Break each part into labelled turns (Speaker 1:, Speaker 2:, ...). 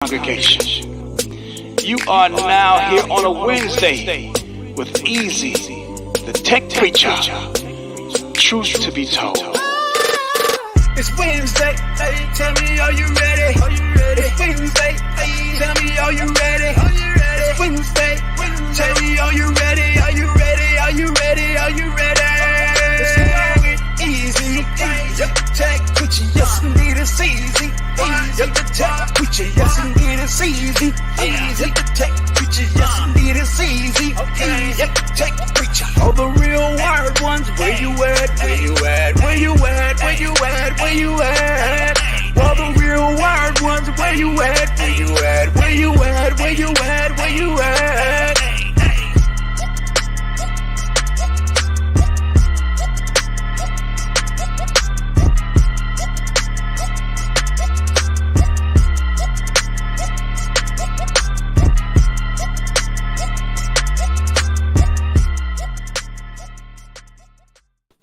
Speaker 1: Congregation. You are now here on a Wednesday with Easy, the tech preacher. Truth to be told.
Speaker 2: It's Wednesday, hey, tell me, are you ready? It's Wednesday, hey, tell me, are you ready? It's Wednesday, tell me, are you ready? Are you ready? Are you ready? Are you ready? Let's go with Easy, yep, tech preacher, yes indeed it's easy. Yep, the tech preacher, yes indeed it's easy. Yep, the tech preacher, yes indeed it's easy. Yep, the tech preacher. All the real wired ones, where you at? Where you at? Where you at? Where you at? Where you at? All the real wired ones, where you at? Where you at? Where you at? Where you at? Where you at?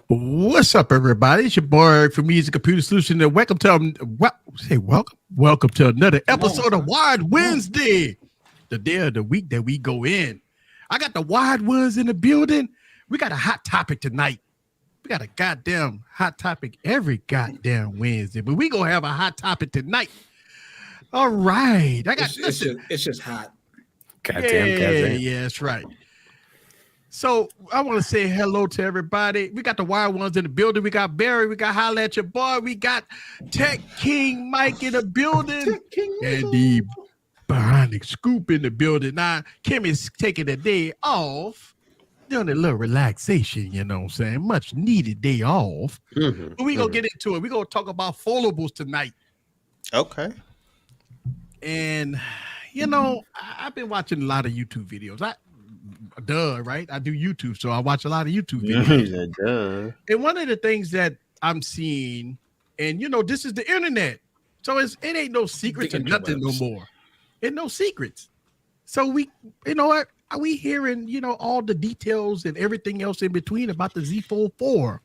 Speaker 3: What's up, everybody? It's your boy from Music Computer Solution, and welcome to welcome to another episode of Wired Wednesday, the day of the week that we go in. I got the wired ones in the building. We got a hot topic tonight. We got a goddamn hot topic every goddamn Wednesday, but we gonna have a hot topic tonight. All right,
Speaker 2: It's just hot.
Speaker 3: Yeah, that's right. So I want to say hello to everybody. We got the wild ones in the building. We got Barry. We got Holla at Your Boy. We got Tech King Mike in the building. And the Bionic Scoop in the building. Now, Kim is taking a day off, doing a little relaxation, you know what I'm saying? Much needed day off. But we going to get into it. We're going to talk about foldables tonight.
Speaker 4: Okay.
Speaker 3: And, you know, I've been watching a lot of YouTube videos. Right? I do YouTube, so I watch a lot of YouTube videos. And one of the things that I'm seeing, and you know, this is the internet, so it ain't no secrets or nothing no more. It no secrets. So we, you know what? We hearing, you know, all the details and everything else in between about the Z Fold 4.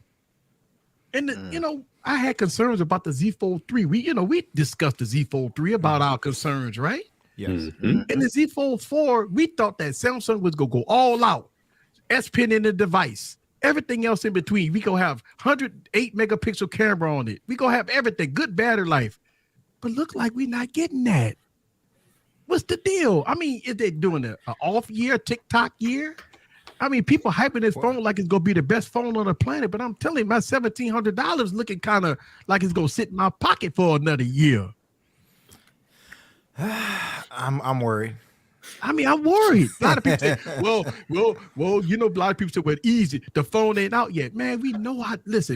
Speaker 3: And you know, I had concerns about the Z Fold 3. We discussed the Z Fold 3 about our concerns, right?
Speaker 5: Yes.
Speaker 3: In the Z Fold 4, we thought that Samsung was gonna go all out, S Pen in the device, everything else in between. We gonna have 108 megapixel camera on it. We gonna have everything, good battery life. But look like we're not getting that. What's the deal? I mean, is they doing an off year, TikTok year? I mean, people hyping this phone like it's gonna be the best phone on the planet, but I'm telling you, my $1,700 looking kind of like it's gonna sit in my pocket for another year.
Speaker 5: I'm worried.
Speaker 3: I mean, I'm worried. A lot of people say, well, you know, a lot of people say, well, easy. The phone ain't out yet. Man, we know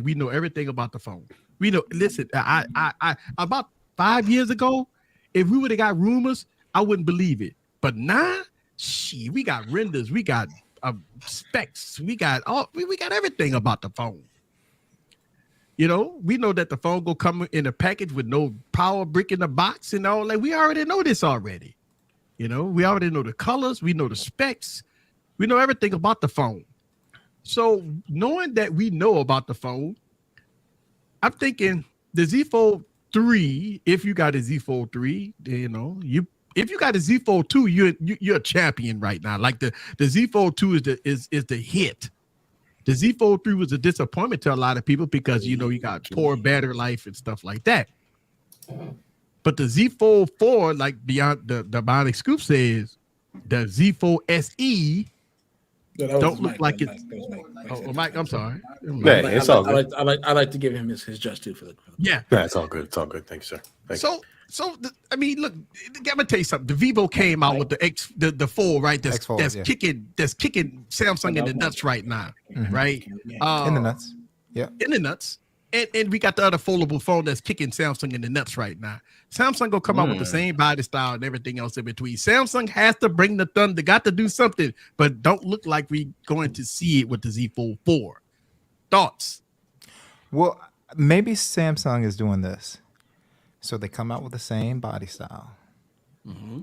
Speaker 3: we know everything about the phone. We know, listen, I about 5 years ago, if we would have got rumors, I wouldn't believe it. But now, we got renders, we got specs, we got everything about the phone. You know, we know that the phone will come in a package with no power brick in the box and all that. We already know this already. You know, we already know the colors. We know the specs. We know everything about the phone. So knowing that we know about the phone, I'm thinking the Z Fold 3, if you got a Z Fold 3, you know, if you got a Z Fold 2, you're a champion right now. Like the Z Fold 2 is the hit. The Z Fold 3 was a disappointment to a lot of people because, you know, you got poor battery life and stuff like that. But the Z Fold 4, like beyond the Bionic Scoop says, the Z Fold SE don't look like it. Oh, Mike, I'm sorry.
Speaker 4: Yeah, it's all good.
Speaker 2: I like to give him his just due for the.
Speaker 3: Yeah,
Speaker 4: it's all good. It's all good. Thank you, sir. Thank you.
Speaker 3: I mean, look, let me tell you something. The Vivo came out with the 4, right? That's kicking Samsung in the nuts right now, right?
Speaker 5: In the nuts. Yeah.
Speaker 3: In the nuts. And we got the other foldable phone that's kicking Samsung in the nuts right now. Samsung gonna come out with the same body style and everything else in between. Samsung has to bring the thunder, got to do something, but don't look like we going to see it with the Z Fold 4. Thoughts?
Speaker 5: Well, maybe Samsung is doing this. So they come out with the same body style.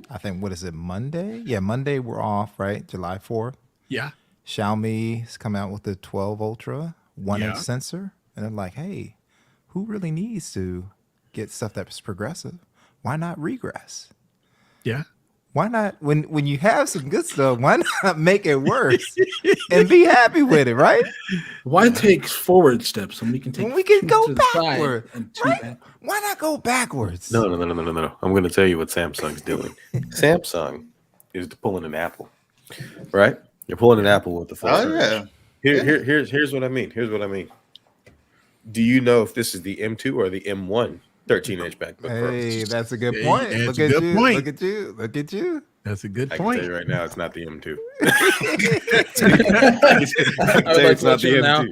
Speaker 5: I think, what is it, Monday? Yeah, Monday we're off, right? July 4th.
Speaker 3: Yeah.
Speaker 5: Xiaomi's come out with the 12 Ultra 1-inch sensor. And I'm like, hey, who really needs to get stuff that's progressive? Why not regress?
Speaker 3: Yeah.
Speaker 5: Why not when you have some good stuff? Why not make it worse and be happy with it, right?
Speaker 6: Why take forward steps when we can take
Speaker 5: When we can
Speaker 6: two
Speaker 5: go
Speaker 6: to the side
Speaker 5: backward,
Speaker 6: and two
Speaker 5: right?
Speaker 6: back?
Speaker 5: Why not go backwards?
Speaker 4: No. I'm going to tell you what Samsung's doing. Samsung is pulling an Apple, right? You're pulling an Apple with the full surge. Here's what I mean. Do you know if this is the M2 or the M1 13-inch MacBook Pro?
Speaker 5: Hey, that's a good
Speaker 3: Hey,
Speaker 5: point.
Speaker 3: that's
Speaker 5: Look
Speaker 3: a
Speaker 5: at
Speaker 3: good
Speaker 5: you.
Speaker 3: point.
Speaker 5: Look at you. Look at you.
Speaker 3: That's a good
Speaker 4: I can
Speaker 3: point.
Speaker 4: tell you right now, it's not the M2.
Speaker 6: I would like to let you know,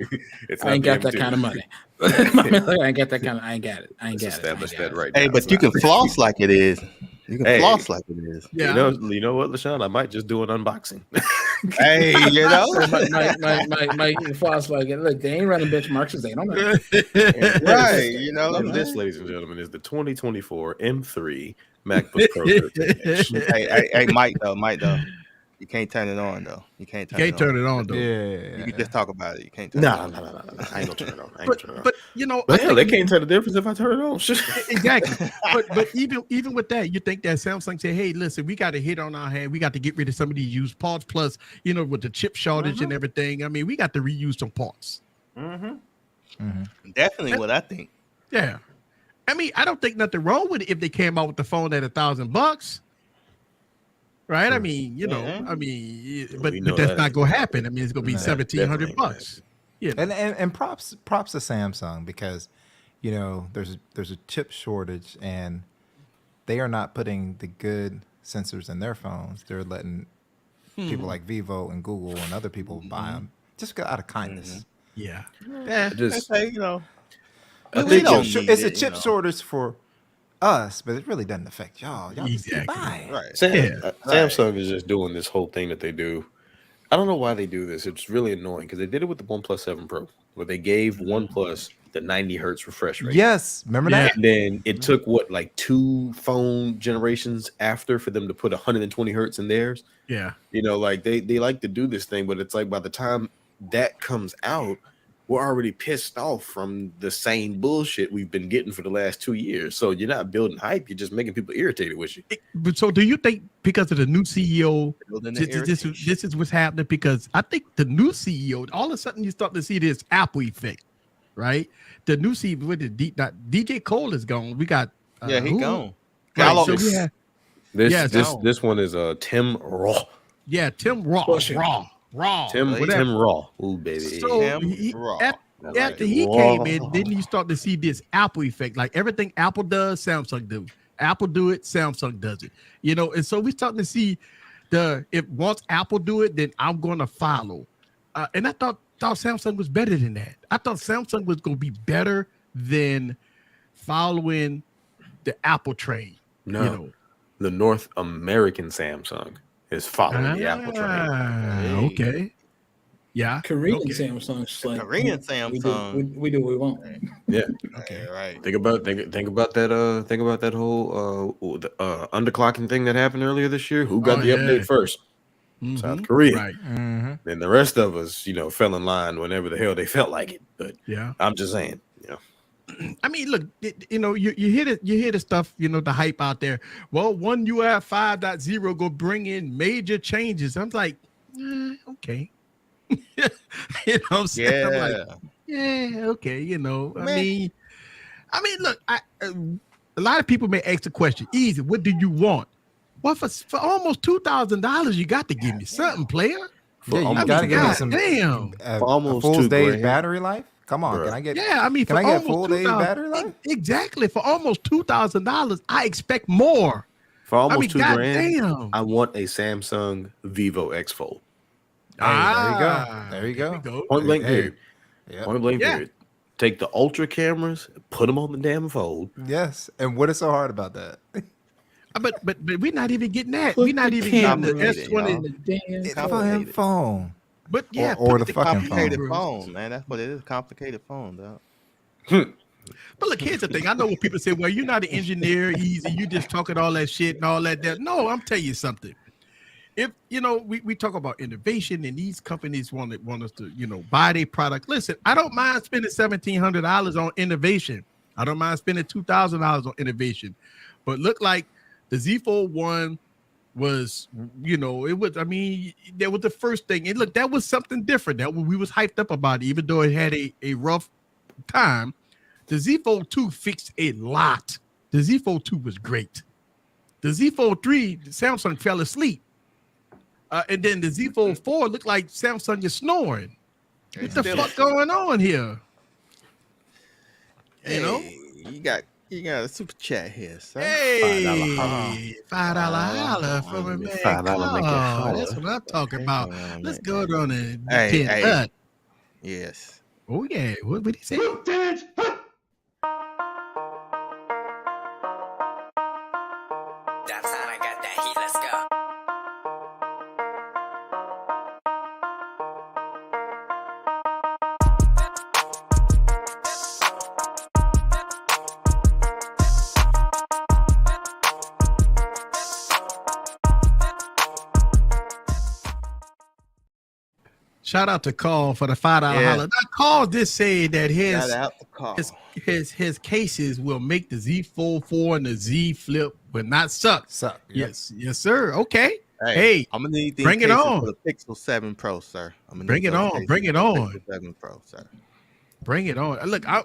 Speaker 4: It's
Speaker 6: I
Speaker 4: not
Speaker 6: ain't
Speaker 4: the
Speaker 6: got that
Speaker 4: M2.
Speaker 6: kind of money. I ain't got that kind of. I ain't got it.
Speaker 4: Let's establish that right
Speaker 7: Hey,
Speaker 4: now.
Speaker 7: but
Speaker 4: It's
Speaker 7: you
Speaker 4: not.
Speaker 7: can floss like it is. You can
Speaker 4: Hey.
Speaker 7: floss like it is.
Speaker 3: Yeah.
Speaker 4: You know what, LaShawn? I might just do an unboxing.
Speaker 7: Hey, you know.
Speaker 6: My floss like it. Look, they ain't running benchmarks. They don't know.
Speaker 7: Right, you know.
Speaker 4: And this, ladies and gentlemen, is the 2024 M3 MacBook Pro 13-inch.
Speaker 7: Hey, Mike though. You can't turn it on though. You can't turn
Speaker 3: Can't turn it on though.
Speaker 5: Yeah.
Speaker 7: You can just talk about it. You can't turn
Speaker 4: No.
Speaker 7: it on.
Speaker 4: I ain't gonna turn it on.
Speaker 3: But you know,
Speaker 4: But
Speaker 3: I
Speaker 4: hell, they
Speaker 3: think-
Speaker 4: can't tell the difference if I turn it on.
Speaker 3: exactly. But even with that, you think that Samsung say, hey, listen, we got a hit on our hand. We got to get rid of some of these used parts. Plus, you know, with the chip shortage and everything, I mean, we got to reuse some parts.
Speaker 7: Definitely what I think.
Speaker 3: Yeah. I mean, I don't think nothing wrong with it if they came out with the phone at $1,000. Right? I mean, you know,
Speaker 7: Yeah.
Speaker 3: but
Speaker 4: We know
Speaker 3: that's
Speaker 4: that
Speaker 3: not
Speaker 4: ain't
Speaker 3: gonna
Speaker 4: gonna
Speaker 3: happen. I mean, it's gonna be
Speaker 5: No,
Speaker 3: $1,700.
Speaker 4: definitely
Speaker 3: Yeah.
Speaker 5: And props to Samsung because you know there's a chip shortage and they are not putting the good sensors in their phones. They're letting people like Vivo and Google and other people buy them just out of kindness.
Speaker 3: Yeah.
Speaker 4: Just,
Speaker 7: Hey, you know.
Speaker 4: I
Speaker 7: We
Speaker 4: think
Speaker 7: don't
Speaker 5: It's
Speaker 7: need
Speaker 5: a
Speaker 7: it, you
Speaker 5: chip
Speaker 7: know.
Speaker 5: shortage for us, but it really doesn't affect y'all. Y'all just keep
Speaker 3: Exactly.
Speaker 5: buying.
Speaker 7: Right.
Speaker 4: Samsung is just doing this whole thing that they do. I don't know why they do this. It's really annoying because they did it with the OnePlus 7 Pro, where they gave OnePlus the 90 hertz refresh rate.
Speaker 5: Yes, remember that?
Speaker 4: And then it took like 2 phone generations after for them to put 120 hertz in theirs.
Speaker 3: Yeah.
Speaker 4: You know, like they like to do this thing, but it's like by the time that comes out, we're already pissed off from the same bullshit we've been getting for the last 2 years. So you're not building hype, you're just making people irritated with you.
Speaker 3: But so do you think because of the new CEO,
Speaker 7: Building the irritation.
Speaker 3: this is what's happening? Because I think the new CEO, all of a sudden you start to see this Apple effect, right? The new CEO with the DJ Cole is gone. We got
Speaker 7: Yeah, he
Speaker 3: who?
Speaker 7: gone.
Speaker 3: Right, so we have,
Speaker 4: This one is Tim Raw.
Speaker 3: yeah, Tim Raw.
Speaker 4: Tim
Speaker 3: whatever.
Speaker 4: Raw. Ooh, baby.
Speaker 3: So
Speaker 7: Tim
Speaker 3: he,
Speaker 7: Raw.
Speaker 3: after he came in, then you start to see this Apple effect. Like everything Apple does, Samsung do. Apple do it, Samsung does it. You know, and so we're starting to see if once Apple do it, then I'm going to follow. And I thought Samsung was better than that. I thought Samsung was going to be better than following the Apple train.
Speaker 4: No,
Speaker 3: You know.
Speaker 4: the North American Samsung is following the Apple train.
Speaker 3: Okay. Yeah.
Speaker 6: Korean
Speaker 3: okay.
Speaker 6: Samsung's like
Speaker 7: Korean
Speaker 6: We
Speaker 7: Samsung.
Speaker 6: do what we want.
Speaker 4: Yeah.
Speaker 7: Okay, right.
Speaker 4: Think about that whole underclocking thing that happened earlier this year. Who got
Speaker 3: Oh,
Speaker 4: the
Speaker 3: yeah.
Speaker 4: update first? South
Speaker 3: Mhm.
Speaker 4: Korea.
Speaker 3: Right.
Speaker 5: Mm-hmm.
Speaker 4: Then the rest of us, you know, fell in line whenever the hell they felt like it. But
Speaker 3: Yeah.
Speaker 4: I'm just saying, you know.
Speaker 3: I mean, look, you know, you hear the stuff, you know, the hype out there. Well, One UI 5.0 go bring in major changes. I'm like, okay. You know what I'm saying? I'm like,
Speaker 7: Yeah.
Speaker 3: okay, you know. I
Speaker 7: Man.
Speaker 3: mean, look, a lot of people may ask the question, easy, what do you want? Well, for almost $2,000, you got to give me something, player.
Speaker 4: For
Speaker 5: Yeah, you
Speaker 4: almost
Speaker 5: gotta give me
Speaker 3: God
Speaker 5: some
Speaker 3: damn.
Speaker 4: For almost
Speaker 5: a full
Speaker 4: 2
Speaker 5: day's
Speaker 4: grand.
Speaker 5: battery life. Come on,
Speaker 4: Bruh.
Speaker 5: can I get?
Speaker 3: Yeah, I mean,
Speaker 5: Can
Speaker 3: for
Speaker 5: I get
Speaker 3: almost
Speaker 5: full days
Speaker 3: $2,000
Speaker 5: battery life?
Speaker 3: Exactly. For almost $2,000, I expect more.
Speaker 4: For almost
Speaker 3: I mean,
Speaker 4: 2 grand,
Speaker 3: goddamn.
Speaker 4: I want a Samsung Vivo X Fold.
Speaker 5: Hey, there you
Speaker 3: Here
Speaker 5: go.
Speaker 3: we go.
Speaker 4: Point blank
Speaker 5: Hey.
Speaker 4: period.
Speaker 5: Yep.
Speaker 4: Point blank
Speaker 3: Yeah.
Speaker 4: period. Take the ultra cameras, put them on the damn fold.
Speaker 5: Yes. And what is so hard about that?
Speaker 3: But we're not even getting that. We're not even getting the
Speaker 7: Complicated,
Speaker 3: S20.
Speaker 7: y'all.
Speaker 6: Damn.
Speaker 5: It's a fucking phone.
Speaker 3: But yeah,
Speaker 5: or
Speaker 3: put
Speaker 5: the fucking
Speaker 7: Complicated
Speaker 3: cameras.
Speaker 7: phone, man. That's what it is. Complicated phone, dog.
Speaker 3: But look, here's the thing. I know when people say, well, you're not an engineer, easy, you just talking all that shit and all that. No, I'm telling you something. If you know, we talk about innovation and these companies want us to, you know, buy their product. Listen, I don't mind spending $1,700 on innovation. I don't mind spending $2,000 on innovation. But look like The Z Fold 1 was, it was, that was the first thing. And look, that was something different. That we was hyped up about it, even though it had a rough time. The Z Fold 2 fixed a lot. The Z Fold 2 was great. The Z Fold 3, Samsung fell asleep. And then the Z Fold 4 looked like Samsung is snoring. What the fuck going on here?
Speaker 7: You got a super chat here, sir.
Speaker 3: Hey, $5 holla from a man. $5 that's what I'm talking about. Let's go on and
Speaker 7: Yes.
Speaker 3: Oh yeah. What did he say?
Speaker 8: That's how I got that heat. Let's go.
Speaker 3: Shout out to Carl for the $5 holla. Now, Carl did say that his cases will make the Z Fold 4 and the Z Flip will not suck. Yes, sir. Okay. Hey,
Speaker 7: I'm gonna need
Speaker 3: bring it on
Speaker 7: for the Pixel 7 Pro, sir.
Speaker 3: Bring it on. Bring it on.
Speaker 7: Pixel 7 Pro, sir.
Speaker 3: Bring it on. Look, I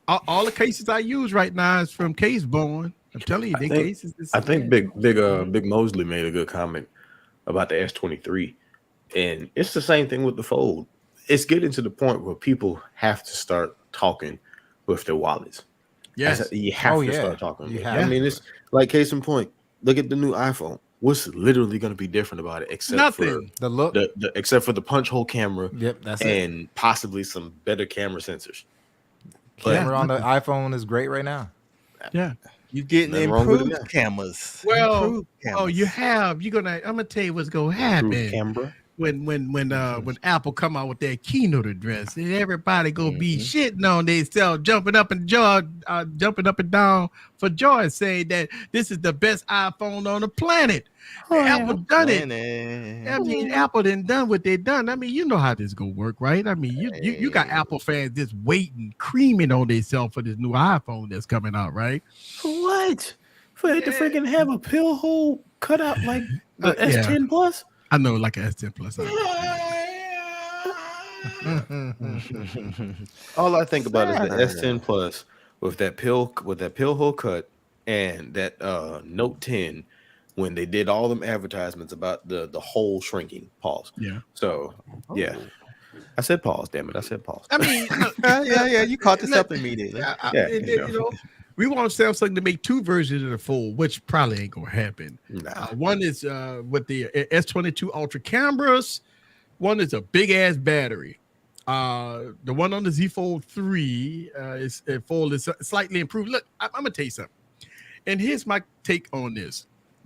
Speaker 3: all the cases I use right now is from Caseborn. I'm telling you, cases.
Speaker 4: I think Big Mosley made a good comment about the S23. And it's the same thing with the Fold. It's getting to the point where people have to start talking with their wallets.
Speaker 3: Yes,
Speaker 4: you have to start talking. I mean, it's like case in point. Look at the new iPhone. What's literally going to be different about it except
Speaker 3: nothing?
Speaker 4: For the look, except for the punch hole camera.
Speaker 5: Yep, that's
Speaker 4: and
Speaker 5: it.
Speaker 4: Possibly some better camera sensors.
Speaker 5: Camera on the iPhone is great right now.
Speaker 3: Yeah.
Speaker 7: You're getting improved cameras.
Speaker 3: Well, I'm gonna tell you what's gonna happen.
Speaker 4: Camera.
Speaker 3: When Apple come out with their keynote address, and everybody gonna be shitting on themselves, jumping up and down for joy, saying that this is the best iPhone on the planet. Apple done it. I mean, Apple done what they done. I mean, you know how this gonna work, right? I mean, you got Apple fans just waiting, creaming on themselves for this new iPhone that's coming out, right?
Speaker 4: What? For it to freaking have a pill hole cut out like the S10 Plus?
Speaker 3: I know, like an S10 Plus.
Speaker 4: All I think about is the S10 Plus with that pill hole cut and that Note 10 when they did all them advertisements about the hole shrinking. Pause.
Speaker 3: Yeah.
Speaker 4: So I said pause. Damn it! I said pause.
Speaker 3: I mean,
Speaker 7: you caught this up immediately.
Speaker 3: We want Samsung to make two versions of the Fold, which probably ain't gonna happen. One is with the S22 Ultra cameras. One is a big ass battery. The one on the Z Fold 3 is slightly improved. Look, I'm gonna tell you something. And here's my take on this.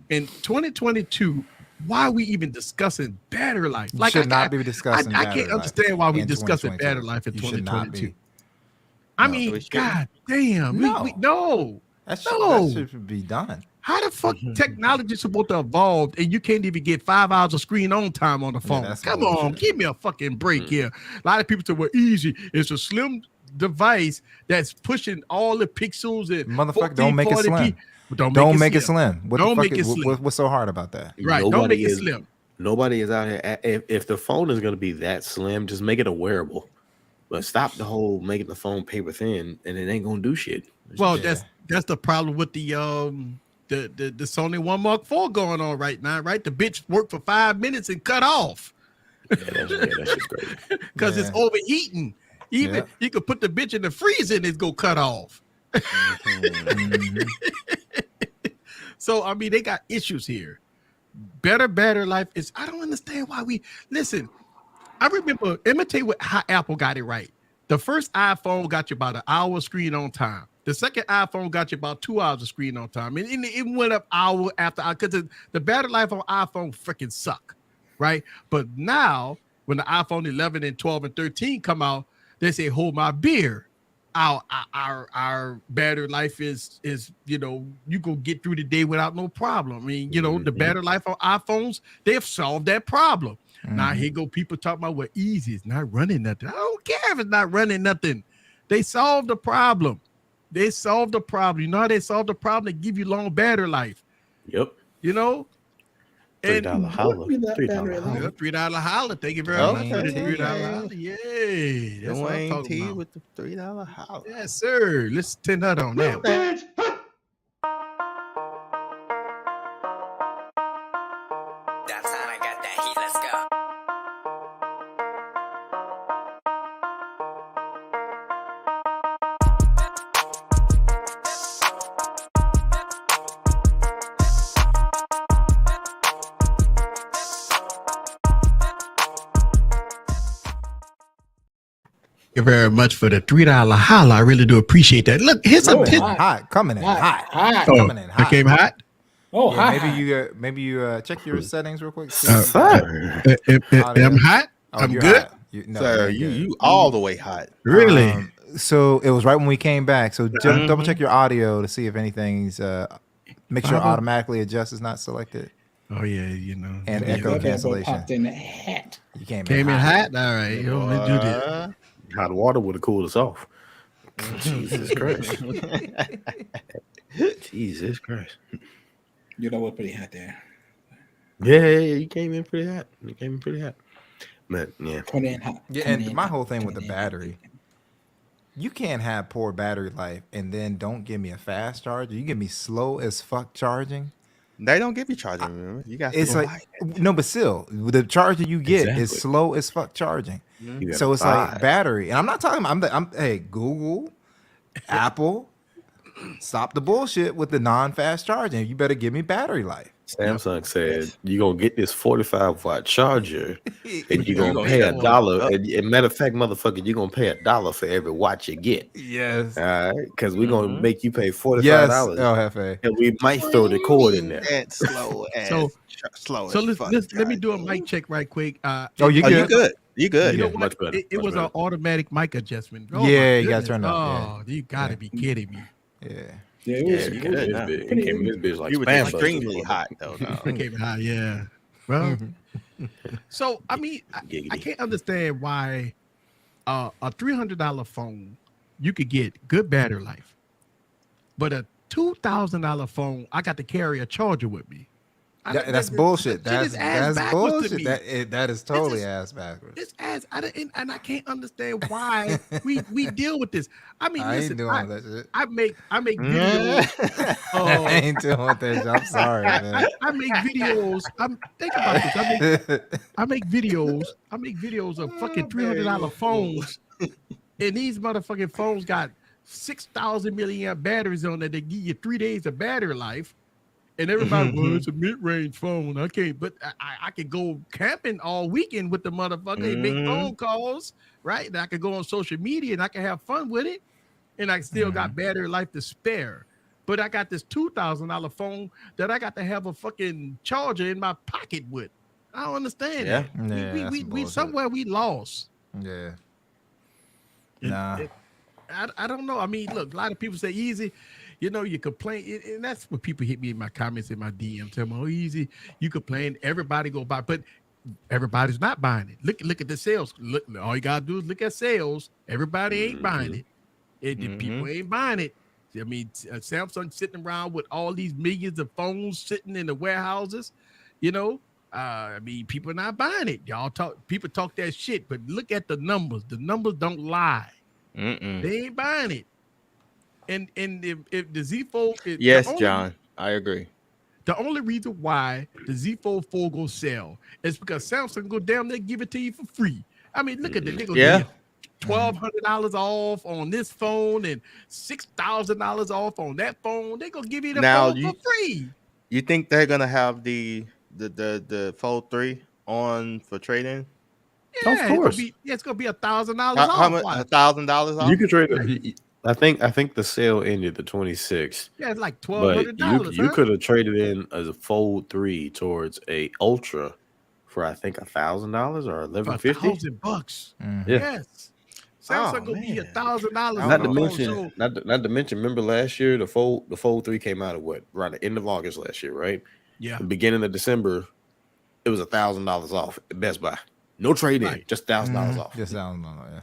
Speaker 3: In 2022, why are we even discussing battery life?
Speaker 5: Like, should not be discussing.
Speaker 3: I can't understand why we're discussing battery life in 2022. I mean, god damn, no.
Speaker 5: That should be done.
Speaker 3: How the fuck technology is supposed to evolve and you can't even get 5 hours of screen on time on the phone? Come on, give me a fucking break here. A lot of people say, well, easy. It's a slim device that's pushing all the pixels and
Speaker 5: motherfucker, don't make it slim. Don't make it slim. Don't make it slim. What's so hard about that?
Speaker 3: Right, don't make it slim.
Speaker 4: Nobody is out here. If the phone is going to be that slim, just make it a wearable. But stop the whole making the phone paper thin, and it ain't gonna do shit.
Speaker 3: Well, that's the problem with the Sony One Mark IV going on right now, right? The bitch worked for 5 minutes and cut off.
Speaker 4: That's just great.
Speaker 3: Because it's overheating. Even you could put the bitch in the freezer and it's gonna cut off. So I mean, they got issues here. Better battery life is. I don't understand why we listen. I remember, let me tell you how Apple got it right. The first iPhone got you about an hour screen on time. The second iPhone got you about 2 hours of screen on time. And it went up hour after hour because the battery life on iPhone freaking suck, right? But now, when the iPhone 11 and 12 and 13 come out, they say, hold my beer. Our battery life is you go get through the day without no problem. I mean, the battery life on iPhones, they've solved that problem. Now here go people talking about what easy. It's not running nothing. I don't care if it's not running nothing. They solved the problem. You know how they solved the problem? They give you long battery life.
Speaker 4: Yep.
Speaker 3: You know, and
Speaker 4: $3 holla. $3 holla.
Speaker 3: $3 holla. Thank you very much for the $3 holla. Yay, that's what I'm talking about.
Speaker 7: With the $3 holla.
Speaker 3: Yes, sir. Let's 10 that on that.
Speaker 8: Downtown, I got that heat. Let's go.
Speaker 3: Thank you very much for the $3 holla. I really do appreciate that. Look, here's a picture.
Speaker 5: Hot, coming in hot.
Speaker 6: Hot.
Speaker 5: Coming in
Speaker 3: I
Speaker 5: hot.
Speaker 3: came hot.
Speaker 6: Oh,
Speaker 5: Yeah,
Speaker 6: hot.
Speaker 5: maybe you check your settings real quick.
Speaker 3: I'm hot. I'm
Speaker 5: you're
Speaker 3: good.
Speaker 5: hot. No,
Speaker 7: Sir,
Speaker 5: you're good.
Speaker 7: you all the way hot.
Speaker 3: Really?
Speaker 5: So it was right when we came back. So double check your audio to see if anything's make sure automatically adjust is not selected.
Speaker 3: Oh yeah, you know.
Speaker 5: And
Speaker 3: yeah.
Speaker 5: echo cancellation.
Speaker 6: Popped in the hat.
Speaker 5: You came
Speaker 3: in
Speaker 5: hot.
Speaker 3: hot. All right. Yo, let's do this.
Speaker 4: Hot water would have cooled us off. Jesus Christ. Jesus Christ.
Speaker 6: You know what? Pretty hot there.
Speaker 4: Yeah, you came in pretty hot. But yeah.
Speaker 6: Coming in hot.
Speaker 5: Yeah,
Speaker 6: Coming
Speaker 5: and
Speaker 6: in
Speaker 5: my
Speaker 6: hot.
Speaker 5: whole thing with the
Speaker 6: Coming in
Speaker 5: battery, you can't have poor battery life and then don't give me a fast charger. You give me slow as fuck charging.
Speaker 7: They don't give you charging. Remember? You got.
Speaker 5: It's like no, but still, the charger you get is slow as fuck charging. So it's like battery, and I'm not talking about. I'm hey Google, Apple, stop the bullshit with the non-fast charging. You better give me battery life.
Speaker 4: Samsung said you're gonna get this 45-watt charger and you're gonna pay $1. And matter of fact, motherfucker, you're gonna pay $1 for every watt you get.
Speaker 5: Yes.
Speaker 4: All right, because we're gonna make you pay $45.
Speaker 5: Yes, LFA.
Speaker 4: And we might throw the cord in there.
Speaker 7: And slow as slow.
Speaker 3: So
Speaker 7: as
Speaker 3: let me do a mic check right quick.
Speaker 5: You
Speaker 7: you
Speaker 5: good?
Speaker 7: good? You good?
Speaker 3: You know
Speaker 4: Yeah,
Speaker 3: what?
Speaker 4: much better,
Speaker 3: It
Speaker 4: much
Speaker 3: was
Speaker 4: better.
Speaker 3: an automatic mic adjustment. Oh,
Speaker 5: Yeah,
Speaker 3: my
Speaker 5: you gotta
Speaker 3: goodness.
Speaker 5: turn it up,
Speaker 3: Oh, you gotta be kidding me.
Speaker 5: Yeah.
Speaker 6: Yeah, it
Speaker 7: Yeah,
Speaker 6: was,
Speaker 7: you
Speaker 6: it
Speaker 7: good.
Speaker 6: was
Speaker 7: Nah.
Speaker 4: It came in this bitch like
Speaker 7: You were
Speaker 4: spam
Speaker 7: extremely
Speaker 4: busters.
Speaker 7: hot though.
Speaker 3: It came high, yeah. Well, so I mean, I
Speaker 4: Giggity.
Speaker 3: can't understand why a $300 phone you could get good battery life, but a $2,000 phone I got to carry a charger with me.
Speaker 5: That's bullshit.
Speaker 3: that shit is ass
Speaker 5: That's
Speaker 3: backwards to
Speaker 5: bullshit.
Speaker 3: me.
Speaker 5: That is totally
Speaker 3: is-
Speaker 5: ass backwards.
Speaker 3: It's ass, and I can't understand why we deal with this. I mean,
Speaker 5: I
Speaker 3: listen,
Speaker 5: ain't doing that shit.
Speaker 3: I make videos.
Speaker 5: I ain't doing that shit. I'm sorry, man.
Speaker 3: I make videos. Think about this. I make videos of fucking $300 phones, and these motherfucking phones got 6,000 milliamp batteries on it. They give you 3 days of battery life, and everybody, well, it's a mid-range phone. I can't, but I could go camping all weekend with the motherfucker and make phone calls, right? And I could go on social media and I can have fun with it, and I still got battery life to spare. But I got this $2,000 phone that I got to have a fucking charger in my pocket with. I don't understand.
Speaker 7: Yeah.
Speaker 3: that.
Speaker 5: Yeah,
Speaker 3: we
Speaker 5: that's some bullshit.
Speaker 3: somewhere we lost.
Speaker 5: Yeah.
Speaker 3: And-
Speaker 5: Nah.
Speaker 3: I don't know. I mean, look, a lot of people say easy. You know, you complain, and that's what people hit me in my comments in my DM. Tell me, oh, easy. You complain. Everybody go buy, but everybody's not buying it. Look at the sales. Look, all you gotta do is look at sales. Everybody ain't buying it. The people ain't buying it. I mean, Samsung sitting around with all these millions of phones sitting in the warehouses. You know, I mean, people are not buying it. People talk that shit, but look at the numbers. The numbers don't lie. They ain't buying it. And if the Z Fold,
Speaker 7: Yes, John, I agree.
Speaker 3: The only reason why the Z Fold 4 go sell is because Samsung go down there give it to you for free. I mean, look at the nigga.
Speaker 7: Yeah.
Speaker 3: $1,200 off on this phone and $6,000 off on that phone. They gonna give you the
Speaker 7: Now,
Speaker 3: phone for free.
Speaker 7: You think they're gonna have the Fold 3 on for trade-in?
Speaker 3: Yeah,
Speaker 4: Of course.
Speaker 3: it's gonna be $1,000
Speaker 7: How
Speaker 3: off.
Speaker 7: much?
Speaker 3: Watch.
Speaker 7: $1,000 off?
Speaker 4: You can trade it. I think the sale ended the 26th.
Speaker 3: Yeah, it's like
Speaker 4: But
Speaker 3: $1,200.
Speaker 4: you could have traded in as a Fold 3 towards a Ultra for I think $1,000 or $1,150.
Speaker 3: $1,000.
Speaker 4: Yeah.
Speaker 3: Yes. Samsung
Speaker 7: Oh,
Speaker 3: gonna be
Speaker 7: man.
Speaker 3: $1,000.
Speaker 4: Not to
Speaker 3: on
Speaker 4: mention,
Speaker 3: phone.
Speaker 4: not to mention. Remember last year the Fold 3 came out at what? Around the end of August last year, right?
Speaker 3: Yeah.
Speaker 4: The beginning of December, it was $1,000 off at Best Buy. No trade in,
Speaker 3: Right.
Speaker 4: just $1,000 off.
Speaker 5: Just sounds yeah.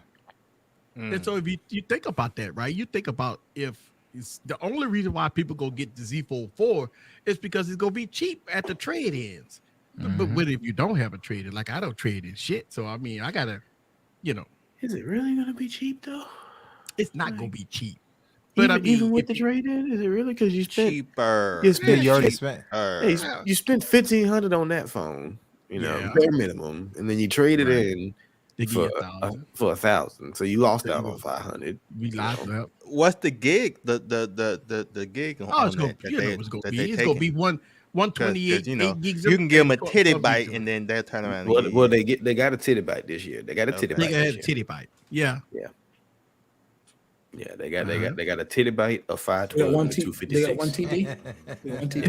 Speaker 3: And so if you think about that, right? You think about if it's the only reason why people go get the Z Fold 4 is because it's gonna be cheap at the trade ins. But what if you don't have a trade in? Like I don't trade in shit, so I mean I gotta,
Speaker 4: Is it really gonna be cheap though?
Speaker 3: it's not gonna be cheap. But
Speaker 4: Even with the trade in, is it really? Because you spent
Speaker 7: Cheaper.
Speaker 4: you spent
Speaker 5: You already
Speaker 4: shit.
Speaker 5: spent.
Speaker 4: Hey, you spent $1,500 on that phone,
Speaker 3: Yeah.
Speaker 4: bare minimum, and then you traded in
Speaker 3: they give
Speaker 4: for
Speaker 3: you 1,000.
Speaker 4: for 1,000. So you lost out on 500.
Speaker 3: We locked up.
Speaker 7: What's the gig? The gig on,
Speaker 3: Oh, it's
Speaker 7: on
Speaker 3: gonna,
Speaker 7: that, that
Speaker 3: you know,
Speaker 7: they,
Speaker 3: it's gonna
Speaker 7: that
Speaker 3: be.
Speaker 7: they
Speaker 3: It's gonna be
Speaker 7: taking?
Speaker 3: 128
Speaker 7: 'Cause, you know,
Speaker 3: 8 gigs.
Speaker 7: you can give them a
Speaker 3: 12
Speaker 7: titty
Speaker 3: gigs
Speaker 7: bite
Speaker 3: of-
Speaker 7: and then they'll turn around.
Speaker 4: Well,
Speaker 7: And
Speaker 4: well, they got a titty bite this year. They got a titty
Speaker 3: They
Speaker 4: bite.
Speaker 3: had
Speaker 4: This
Speaker 3: a
Speaker 4: year.
Speaker 3: titty bite. Yeah.
Speaker 4: Yeah, they got a titty bite of
Speaker 6: They got
Speaker 4: 512
Speaker 6: one
Speaker 4: and
Speaker 6: T. They got one
Speaker 4: 256.
Speaker 6: TD. They got one TD.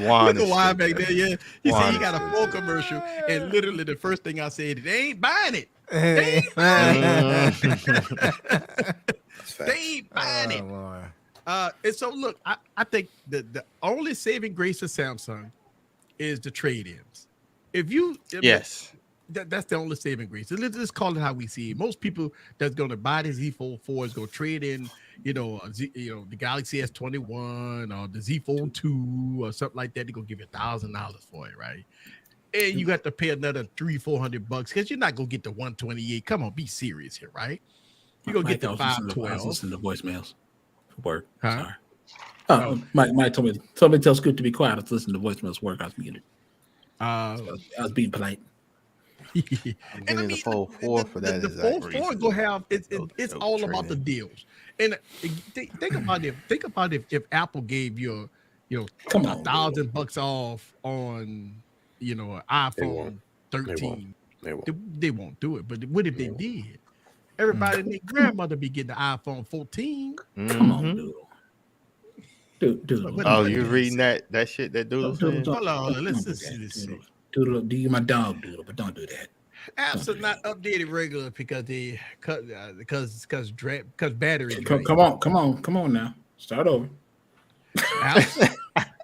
Speaker 7: Juan
Speaker 3: Look
Speaker 7: is
Speaker 3: at why
Speaker 7: stupid.
Speaker 3: back there. Yeah. You see,
Speaker 7: Juan
Speaker 3: he
Speaker 7: is
Speaker 3: got a
Speaker 7: stupid.
Speaker 3: full commercial, and literally the first thing I said, they ain't buying it.
Speaker 4: That's
Speaker 3: They
Speaker 4: fact.
Speaker 3: ain't buying it.
Speaker 5: Lord.
Speaker 3: And so look, I think the only saving grace of Samsung is the trade-ins. If you
Speaker 7: Yes.
Speaker 3: that's the only saving grace. Let's call it how we see it. Most people that's going to buy the Z Fold 4 is going to trade in, the Galaxy S21 or the Z Fold 2 or something like that. They're going to give you $1,000 for it, right? And you got to pay another $300-400 because you're not going to get the 128. Come on, be serious here, right? You're going to get the
Speaker 6: Mike, I was
Speaker 3: 512.
Speaker 6: listening to voicemails for work.
Speaker 3: Huh?
Speaker 6: Sorry. Oh, Mike told me to tell Scoot to be quiet. I was listening to voicemails for work. I was muted. I was being polite.
Speaker 7: I'm getting the Fold 4 for that.
Speaker 3: The
Speaker 7: exact
Speaker 3: Fold 4
Speaker 7: reason.
Speaker 3: go have it's
Speaker 7: They'll
Speaker 3: all
Speaker 7: trade
Speaker 3: about the
Speaker 7: in.
Speaker 3: deals. And think about if Apple gave you
Speaker 6: Come on,
Speaker 3: $1,000 off on an iPhone
Speaker 4: won't.
Speaker 3: 13.
Speaker 4: They won't.
Speaker 3: They won't do it. But what if they did? Everybody and their grandmother be getting the iPhone 14.
Speaker 6: Come on,
Speaker 7: Mhm.
Speaker 6: Doodle.
Speaker 3: What
Speaker 7: Oh,
Speaker 3: is
Speaker 7: you
Speaker 3: that?
Speaker 7: reading that shit that Doodle said?
Speaker 3: Hold on, let's
Speaker 6: Don't
Speaker 3: see
Speaker 6: do
Speaker 3: this.
Speaker 6: that, Doodle, do you my dog, Doodle? But don't do that.
Speaker 3: Apps are not updated regularly because they because battery drain.
Speaker 6: Come on now. Start over.
Speaker 3: apps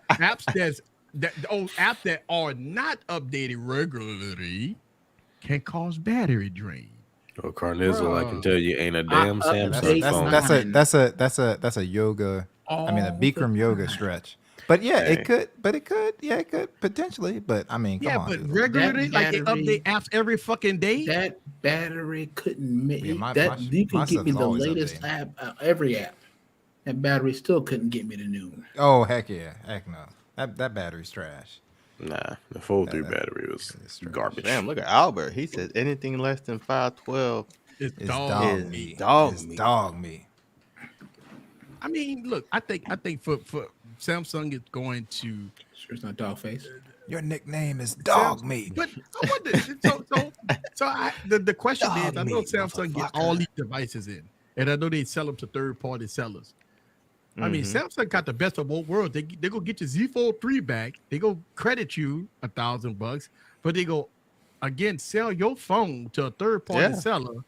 Speaker 3: apps that are not updated regularly can cause battery drain.
Speaker 4: Well, Carnizzle, I can tell you, ain't a damn
Speaker 6: I-
Speaker 4: Samsung
Speaker 6: that's-
Speaker 4: phone.
Speaker 5: That's a yoga. I mean, a
Speaker 6: All
Speaker 5: Bikram
Speaker 6: the
Speaker 5: yoga
Speaker 6: time.
Speaker 5: stretch. But yeah,
Speaker 4: Hey.
Speaker 5: it could potentially. But I mean, come
Speaker 3: Yeah,
Speaker 5: on.
Speaker 3: but
Speaker 5: dude.
Speaker 3: regularly, like they
Speaker 6: battery-
Speaker 3: update apps every fucking day.
Speaker 6: That battery couldn't make
Speaker 5: Yeah, my
Speaker 6: you could get me
Speaker 5: stuff's
Speaker 6: the
Speaker 5: always
Speaker 6: latest
Speaker 5: updating.
Speaker 6: app, every app. That battery still couldn't get me the new one.
Speaker 5: Oh heck yeah, heck no. That battery's trash.
Speaker 4: Nah, the Fold 3
Speaker 5: That-
Speaker 4: battery was
Speaker 5: it's trash.
Speaker 4: garbage.
Speaker 7: Damn, look at Albert. He said anything less than 512.
Speaker 3: It's
Speaker 5: It's
Speaker 3: dog.
Speaker 5: dog
Speaker 7: is
Speaker 5: meat.
Speaker 7: dog
Speaker 5: It's
Speaker 7: meat.
Speaker 5: dog meat.
Speaker 3: I mean, look, I think for Samsung is going to,
Speaker 6: Sure, it's not dog face.
Speaker 5: Your nickname is dog meat.
Speaker 3: but I wonder. The question is,
Speaker 5: Dog
Speaker 3: I know
Speaker 5: meat,
Speaker 3: Samsung get all these devices in, and I know they sell them to third-party sellers. I mean, Samsung got the best of both worlds. They go get your Z Fold 3 back. They go credit you $1,000, but they go again sell your phone to a third-party
Speaker 7: Yeah.
Speaker 3: seller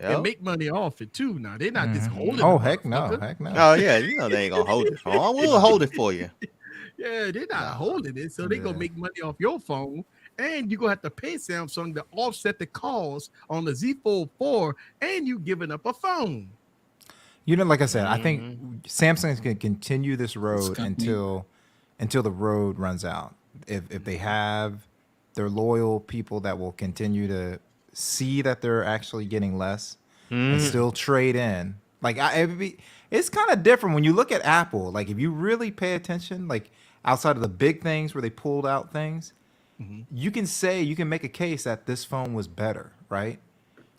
Speaker 7: Yep.
Speaker 3: and make money off it too. Now they're not just holding.
Speaker 5: Oh
Speaker 3: the
Speaker 5: heck no,
Speaker 3: motherfucker.
Speaker 5: heck no.
Speaker 7: Oh yeah, you know they ain't gonna hold it. Oh, we'll hold it for you.
Speaker 3: Yeah, they're not holding it, so they gonna
Speaker 5: Yeah.
Speaker 3: make money off your phone, and you gonna have to pay Samsung to offset the cost on the Z Fold 4, and you giving up a phone.
Speaker 5: You know, like I said, I think Samsung's going to continue this road until the road runs out. If they have their loyal people that will continue to see that they're actually getting less and still trade in, like it's kind of different when you look at Apple. Like if you really pay attention, like outside of the big things where they pulled out things, you can make a case that this phone was better, right?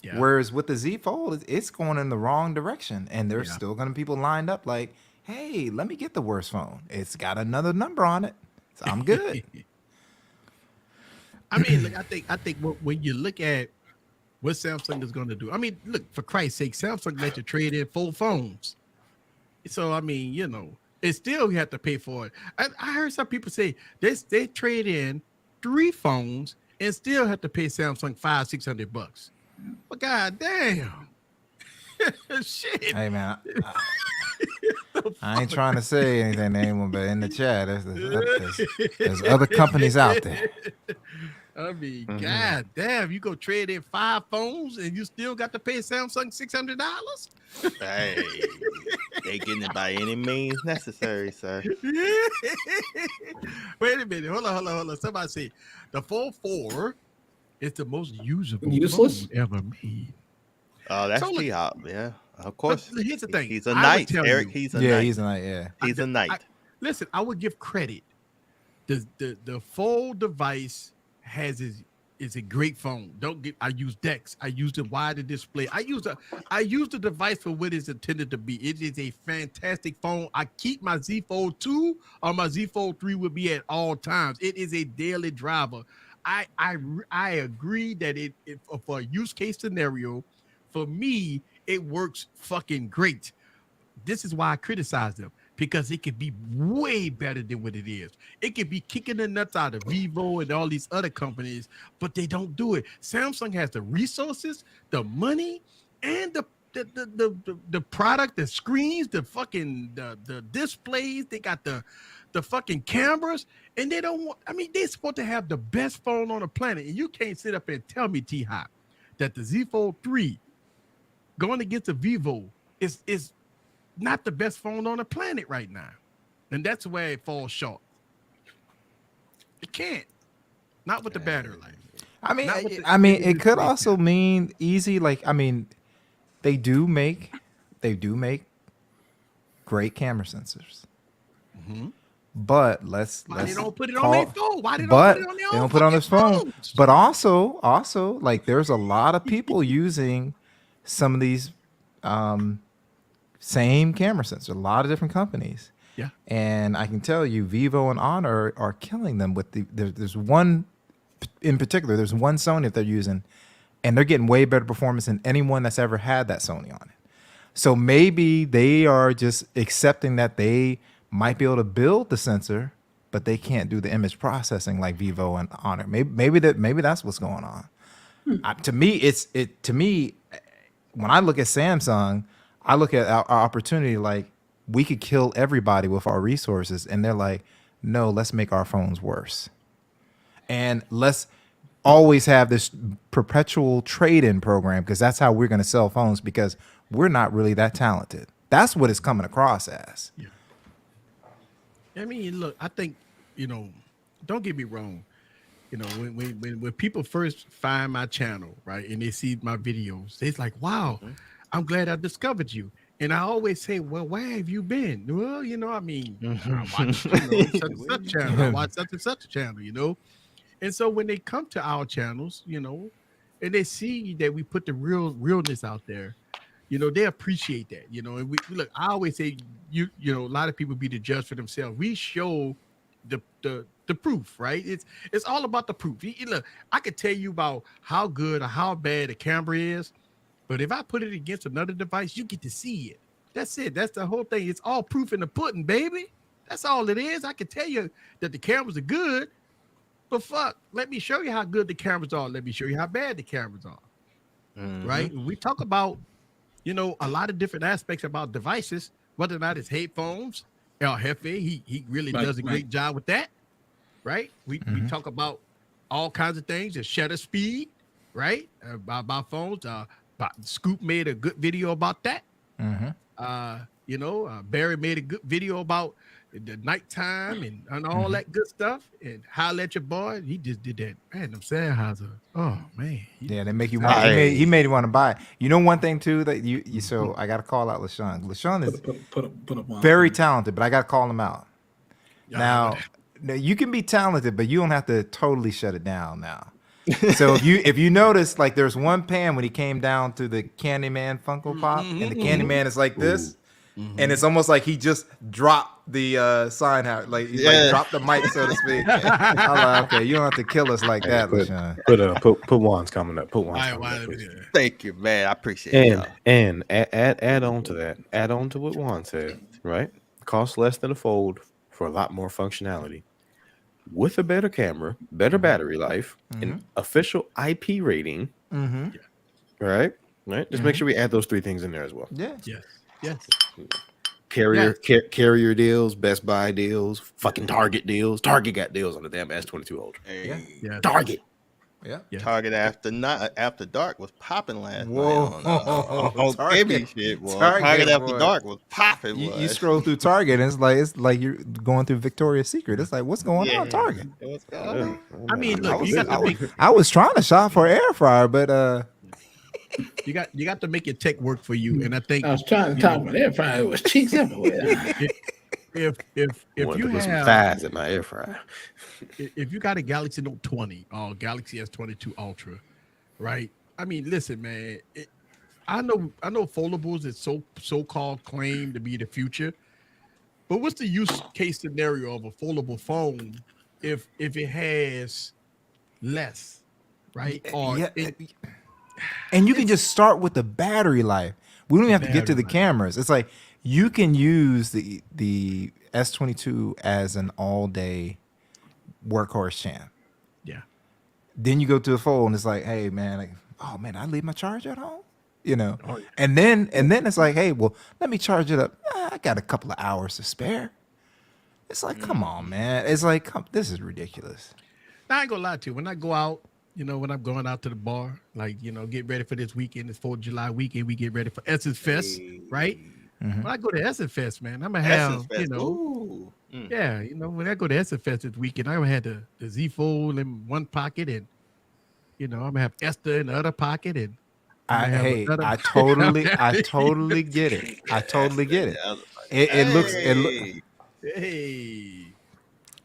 Speaker 3: Yeah.
Speaker 5: Whereas with the Z Fold, it's going in the wrong direction, and there's
Speaker 3: Yeah.
Speaker 5: still going to be people lined up like, "Hey, let me get the worst phone. It's got another number on it, so I'm good."
Speaker 3: I mean, look, I think when you look at what Samsung is going to do, I mean, look, for Christ's sake, Samsung let you trade in 4 phones. So I mean, it's still you have to pay for it. I heard some people say they trade in 3 phones and still have to pay Samsung $500-600. But god damn. Shit.
Speaker 5: Hey man, I ain't trying to say anything to anyone, but in the chat, there's other companies out there.
Speaker 3: I mean, god damn, you go trade in 5 phones and you still got to pay Samsung $600?
Speaker 7: Hey, they getting it by any means necessary, sir.
Speaker 3: Wait a minute. Hold on. Somebody say the Fold 4 is the most usable
Speaker 6: Useless?
Speaker 3: phone ever made.
Speaker 7: Oh, that's
Speaker 3: So, look-
Speaker 7: T-Hop. Yeah, of course.
Speaker 3: But here's the thing.
Speaker 7: He's a
Speaker 3: I would
Speaker 7: knight,
Speaker 3: tell
Speaker 7: Eric.
Speaker 3: you-
Speaker 7: He's a
Speaker 5: Yeah,
Speaker 7: knight.
Speaker 5: he's a knight. Yeah.
Speaker 7: He's a knight.
Speaker 3: Listen, I would give credit. The Fold device is a great phone. I use DeX. I use the wider display. I use the device for what it's intended to be. It is a fantastic phone. I keep my Z Fold 2 or my Z Fold 3 with me at all times. It is a daily driver. I agree that it for a use case scenario, for me, it works fucking great. This is why I criticize them, because it could be way better than what it is. It could be kicking the nuts out of Vivo and all these other companies, but they don't do it. Samsung has the resources, the money, and the product, the screens, the fucking the displays. They got the fucking cameras, and they don't want. I mean, they're supposed to have the best phone on the planet, and you can't sit up and tell me, T-Hop, that the Z Fold 3 going against the Vivo is not the best phone on the planet right now. And that's where it falls short. It can't. Not with the battery life.
Speaker 5: I mean, it could also mean easy. Like, I mean, they do make great camera sensors. But let's
Speaker 3: Why they don't put it
Speaker 5: call-
Speaker 3: on their phone? Why they don't
Speaker 5: but
Speaker 3: put it on their
Speaker 5: they
Speaker 3: own
Speaker 5: don't put it on their
Speaker 3: fucking
Speaker 5: phone.
Speaker 3: phones?
Speaker 5: But also, like, there's a lot of people using some of these same camera sensors, a lot of different companies.
Speaker 3: Yeah.
Speaker 5: And I can tell you, Vivo and Honor are killing them with there's one in particular, there's one Sony that they're using, and they're getting way better performance than anyone that's ever had that Sony on it. So maybe they are just accepting that they might be able to build the sensor, but they can't do the image processing like Vivo and Honor. Maybe that's what's going on. To me, when I look at Samsung, I look at our opportunity like we could kill everybody with our resources, and they're like, no, let's make our phones worse. And let's always have this perpetual trade-in program, because that's how we're going to sell phones, because we're not really that talented. That's what it's coming across as.
Speaker 3: Yeah. I mean, look, I think, don't get me wrong. When people first find my channel, right, and they see my videos, they're like, wow, I'm glad I discovered you. And I always say, well, where have you been? Well, I mean, I watch such and such channel. I watch such and such channel, And so when they come to our channels, and they see that we put the realness out there, they appreciate that, and we look, I always say, a lot of people be the judge for themselves. We show the proof, right? It's all about the proof. Look, I could tell you about how good or how bad the camera is, but if I put it against another device, you get to see it. That's it. That's the whole thing. It's all proof in the pudding, baby. That's all it is. I can tell you that the cameras are good, but fuck, let me show you how good the cameras are. Let me show you how bad the cameras are. Right? When we talk about, a lot of different aspects about devices, whether or not it's headphones. El Jefe, he really does a great job with that. Right? We talk about all kinds of things, the shutter speed, right? About phones. Scoop made a good video about that. Barry made a good video about the nighttime and all that good stuff. And Holla at Your Boy, he just did that. Man, them Sennheiser. Oh man.
Speaker 5: Yeah, they make you want. He made you want to buy it. One thing too that you so I got to call out LaShawn. LaShawn is
Speaker 6: put up
Speaker 5: very talented, but I got to call him out. Now, you can be talented, but you don't have to totally shut it down now. So if you notice, like, there's one pan when he came down to the Candyman Funko Pop, and the Candyman is like this, and it's almost like he just dropped the sign out, like he dropped the mic, so to speak. I'm like, okay, you don't have to kill us like that, LaShawn.
Speaker 4: Put Juan's coming up. Put Juan's coming up.
Speaker 7: Thank you, man. I appreciate it.
Speaker 4: And add on to that. Add on to what Juan said. Right, costs less than a Fold for a lot more functionality. With a better camera, better battery life, and official IP rating, right? Just make sure we add those 3 things in there as well.
Speaker 3: Yes.
Speaker 4: Carrier deals, Best Buy deals, fucking Target deals. Target got deals on the damn S22 Ultra.
Speaker 3: Yeah.
Speaker 4: Target.
Speaker 5: Yeah.
Speaker 7: Target after dark was popping last
Speaker 5: Whoa.
Speaker 7: night on
Speaker 5: Target.
Speaker 7: KB shit, boy.
Speaker 5: Target,
Speaker 7: Target after
Speaker 5: boy.
Speaker 7: dark was popping.
Speaker 5: You scroll through Target and it's like you're going through Victoria's Secret. It's like, what's going on Target?
Speaker 7: What's going on?
Speaker 3: I mean, look, you got to make
Speaker 5: I was trying to shop for an air fryer, but
Speaker 3: you got to make your tech work for you. And I think
Speaker 6: I was trying to talk about air fryer. It was cheeks everywhere.
Speaker 3: if you
Speaker 4: put some
Speaker 3: have
Speaker 4: thighs in my air fryer.
Speaker 3: if you got a Galaxy Note 20 or Galaxy S22 Ultra, right? I mean, listen, man. I know foldables is so-called claim to be the future, but what's the use case scenario of a foldable phone if it has less, right? Or
Speaker 5: and you can just start with the battery life. We don't even have to get to the cameras. It's like you can use the S22 as an all-day workhorse champ.
Speaker 3: Yeah.
Speaker 5: Then you go to the fold and it's like, hey man, I leave my charger at home, and then it's like, hey, well, let me charge it up. I got a couple of hours to spare. It's like, come on, man. It's like, this is ridiculous.
Speaker 3: Now, I ain't gonna lie to you. When I go out, when I'm going out to the bar, like, get ready for this weekend, this 4th of July weekend, we get ready for Essence Fest, right?
Speaker 5: Mm-hmm.
Speaker 3: When I go to Essence Fest, man, I'm gonna have, yeah, when I go to Essence Fest this weekend, I'm gonna have the Z Fold in one pocket, and I'm gonna have Esther in the other pocket, and
Speaker 5: I totally get it. I totally get it. It looks.
Speaker 3: Hey,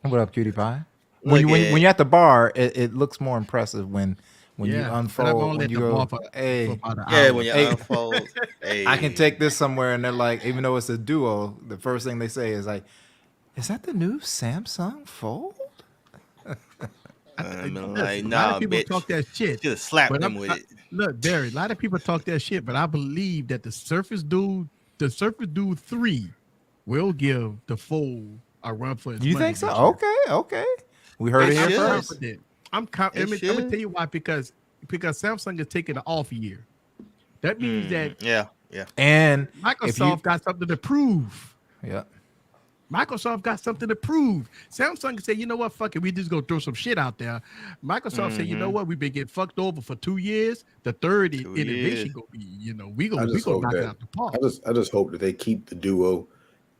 Speaker 5: what up, cutie pie? When you're at the bar, it looks more impressive when you unfold. When you go,
Speaker 7: when you unfold.
Speaker 5: I can take this somewhere, and they're like, even though it's a duo, the first thing they say is like, "Is that the new Samsung Fold?"
Speaker 3: A lot of people talk that shit.
Speaker 7: Just slap them with it.
Speaker 3: Look, Barry, a lot of people talk that shit, but I believe that the Surface Dude 3 will give the Fold a run for its money.
Speaker 5: You think so? Okay. We heard it here first.
Speaker 3: I'm gonna tell you why, because Samsung is taking an off year. That means that
Speaker 5: and
Speaker 3: Microsoft got something to prove.
Speaker 5: Yeah.
Speaker 3: Microsoft got something to prove. Samsung can say, you know what, fuck it, we just gonna throw some shit out there. Microsoft said, you know what, we've been getting fucked over for 2 years. The third innovation gonna be, we gonna knock it out the park.
Speaker 4: I just hope that they keep the Duo.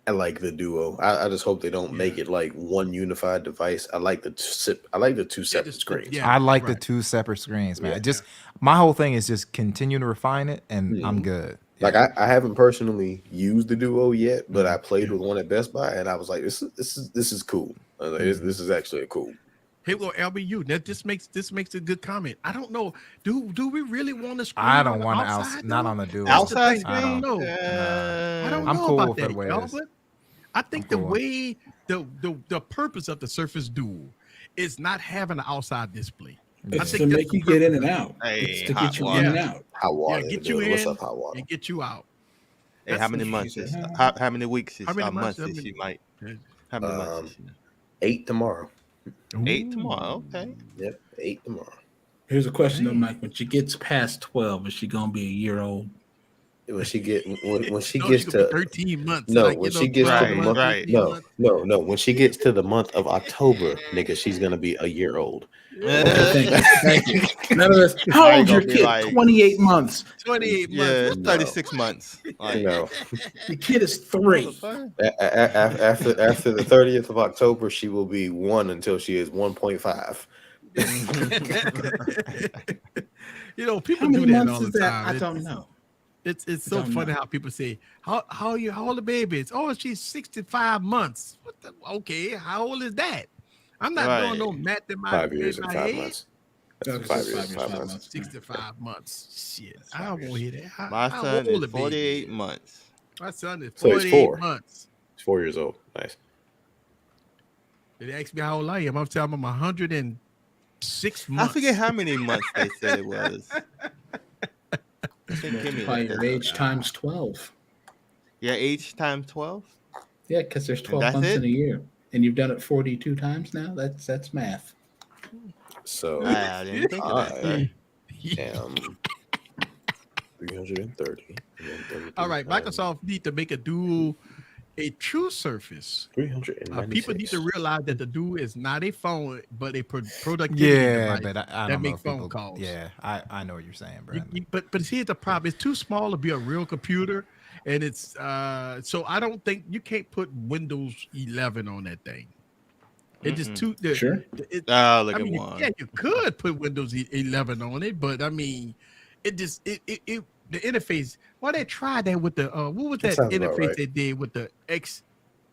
Speaker 4: I like the Duo. I just hope they don't make it like one unified device. I like the two separate screens.
Speaker 5: Yeah, I like the 2 separate screens, man. Yeah. My whole thing is just continue to refine it, and I'm good.
Speaker 4: Like I haven't personally used the Duo yet, but I played with one at Best Buy, and I was like, this is cool. This is actually cool.
Speaker 3: Hey, well, LBU, this makes a good comment. I don't know. Do we really want to screen?
Speaker 5: I don't want to not on the Duo.
Speaker 7: Outside
Speaker 3: I don't know. I don't know
Speaker 5: cool
Speaker 3: about
Speaker 5: with
Speaker 3: that, y'all, but I think the way the purpose of the Surface Duo is not having an outside display.
Speaker 6: It's to make you get in and out. It's to get you in and out.
Speaker 4: Hot water.
Speaker 3: Get you in.
Speaker 4: What's up, hot water?
Speaker 3: And get you out.
Speaker 7: Hey, how many months? How many weeks? How many months is she might? How many months?
Speaker 4: 8 tomorrow.
Speaker 7: 8 tomorrow. Okay.
Speaker 4: Yep. 8 tomorrow.
Speaker 6: Here's a question though, Mike. When she gets past 12, is she gonna be a year old?
Speaker 4: When she gets to
Speaker 3: 13 months.
Speaker 4: No, when she gets to the month, no. When she gets to the month of October, nigga, she's gonna be a year old.
Speaker 6: Thank you. None of this. How old your kid? Like 28 months.
Speaker 3: 28 months.
Speaker 7: 36 months.
Speaker 4: No.
Speaker 6: The kid is 3.
Speaker 4: After the 30th of October, she will be 1 until she is 1.5.
Speaker 3: People do that all the time.
Speaker 6: I don't know.
Speaker 3: It's so funny how people say, how old the baby is? Oh, she's 65 months. Okay, how old is that? I'm not doing no math in my
Speaker 4: 5 years and 5
Speaker 3: head.
Speaker 4: months.
Speaker 6: That's
Speaker 4: 5 years and 5 months.
Speaker 3: 65 months. Shit. I don't want to hear that.
Speaker 7: My son is 48 months.
Speaker 3: My son is 48 months.
Speaker 4: He's 4 years old. Nice.
Speaker 3: They asked me how old I am. I'm telling them I'm 106 months.
Speaker 7: I forget how many months they said it was.
Speaker 6: Multiply your age times 12.
Speaker 7: Yeah, age times 12?
Speaker 6: Yeah, because there's 12 months in a year. And you've done it 42 times now? That's math.
Speaker 4: So
Speaker 7: I didn't think of that.
Speaker 4: Am 330.
Speaker 3: All right, Microsoft need to make a dual a true Surface.
Speaker 4: 396.
Speaker 3: People need to realize that the dude is not a phone, but a productivity
Speaker 5: Yeah,
Speaker 3: device
Speaker 5: but I
Speaker 3: that
Speaker 5: don't know
Speaker 3: make
Speaker 5: if
Speaker 3: phone
Speaker 5: people,
Speaker 3: calls.
Speaker 5: Yeah, I know what you're saying, bro.
Speaker 3: But here's the problem: it's too small to be a real computer, and it's so I don't think you can't put Windows 11 on that thing. It just too
Speaker 6: Sure.
Speaker 7: Look
Speaker 3: I
Speaker 7: at
Speaker 3: mean,
Speaker 7: one.
Speaker 3: yeah, you could put Windows 11 on it, but I mean, it just it the interface. Why they tried that with the what was that
Speaker 4: sounds about
Speaker 3: interface
Speaker 4: right.
Speaker 3: they did with the X?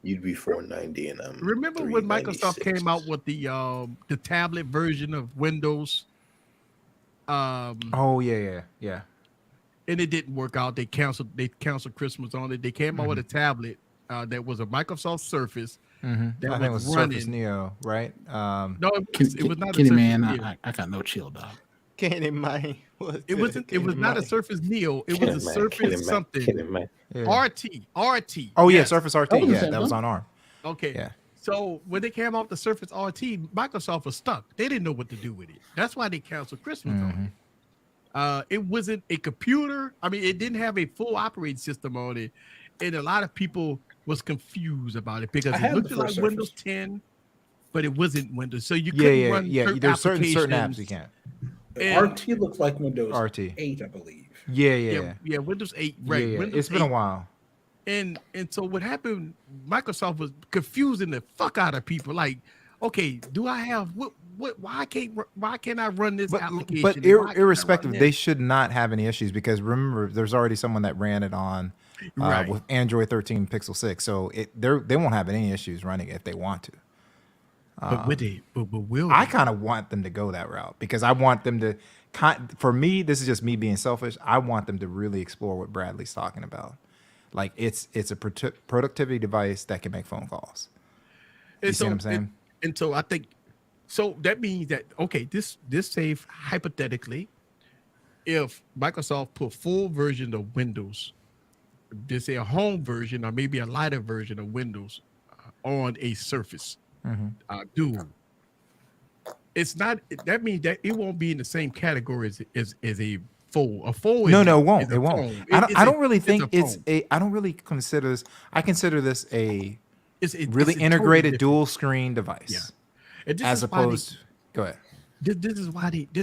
Speaker 4: You'd be 490 and I'm
Speaker 3: Remember when Microsoft
Speaker 4: 396.
Speaker 3: came out with the tablet version of Windows?
Speaker 5: Oh yeah.
Speaker 3: And it didn't work out. They canceled Christmas on it. They came out with a tablet that was a Microsoft Surface. That
Speaker 5: I think it was
Speaker 3: running.
Speaker 5: Surface Neo, right?
Speaker 3: No, it was not
Speaker 6: Kenny
Speaker 3: a Surface
Speaker 6: Man.
Speaker 3: Neo.
Speaker 6: I got no chill, dog.
Speaker 7: Kenny Man.
Speaker 3: It was not a Surface Neo. It was a Surface something.
Speaker 5: Yeah.
Speaker 3: RT.
Speaker 5: Oh yeah,
Speaker 3: Yes.
Speaker 5: Surface RT.
Speaker 6: That was the
Speaker 5: Yeah,
Speaker 6: same
Speaker 5: that was
Speaker 6: one.
Speaker 5: on ARM.
Speaker 3: Okay.
Speaker 5: Yeah.
Speaker 3: So when they came off the Surface RT, Microsoft was stuck. They didn't know what to do with it. That's why they canceled Christmas on it. It wasn't a computer. I mean, it didn't have a full operating system on it, and a lot of people was confused about it because
Speaker 6: I
Speaker 3: it
Speaker 6: had
Speaker 3: looked
Speaker 6: the
Speaker 3: like
Speaker 6: first
Speaker 3: Windows
Speaker 6: Surface.
Speaker 3: 10, but it wasn't Windows. So you couldn't run
Speaker 5: There's certain apps
Speaker 3: applications.
Speaker 5: you can't.
Speaker 3: And-
Speaker 6: RT looks like Windows
Speaker 5: RT.
Speaker 6: 8, I believe.
Speaker 5: Yeah.
Speaker 3: Windows 8, right?
Speaker 5: Yeah.
Speaker 3: Windows
Speaker 5: It's been
Speaker 3: 8.
Speaker 5: a while.
Speaker 3: And so what happened? Microsoft was confusing the fuck out of people. Like, okay, do I have what? Why can't I run this application?
Speaker 5: But
Speaker 3: And why can't I run
Speaker 5: irrespective,
Speaker 3: this?
Speaker 5: they should not have any issues because remember, there's already someone that ran it on
Speaker 3: Right.
Speaker 5: with Android 13 Pixel 6, so they won't have any issues running it if they want to.
Speaker 3: But will
Speaker 5: I
Speaker 3: they?
Speaker 5: kind of want them to go that route because I want them to. For me, this is just me being selfish. I want them to really explore what Bradley's talking about. Like it's a productivity device that can make phone calls. You see what I'm saying?
Speaker 3: And so I think, so that means that okay, this safe hypothetically, if Microsoft put full version of Windows, they say a home version or maybe a lighter version of Windows on a Surface Duo. It's not. That means that it won't be in the same category as a phone. A phone.
Speaker 5: No,
Speaker 3: is
Speaker 5: it
Speaker 3: a
Speaker 5: won't. It won't.
Speaker 3: phone.
Speaker 5: I don't really think
Speaker 3: a
Speaker 5: it's
Speaker 3: phone.
Speaker 5: a. I don't really consider this. I consider this a
Speaker 3: It's
Speaker 5: really
Speaker 3: it's totally
Speaker 5: integrated
Speaker 3: different.
Speaker 5: dual screen device.
Speaker 3: Yeah. And this
Speaker 5: As
Speaker 3: is why
Speaker 5: opposed. Go ahead.
Speaker 3: this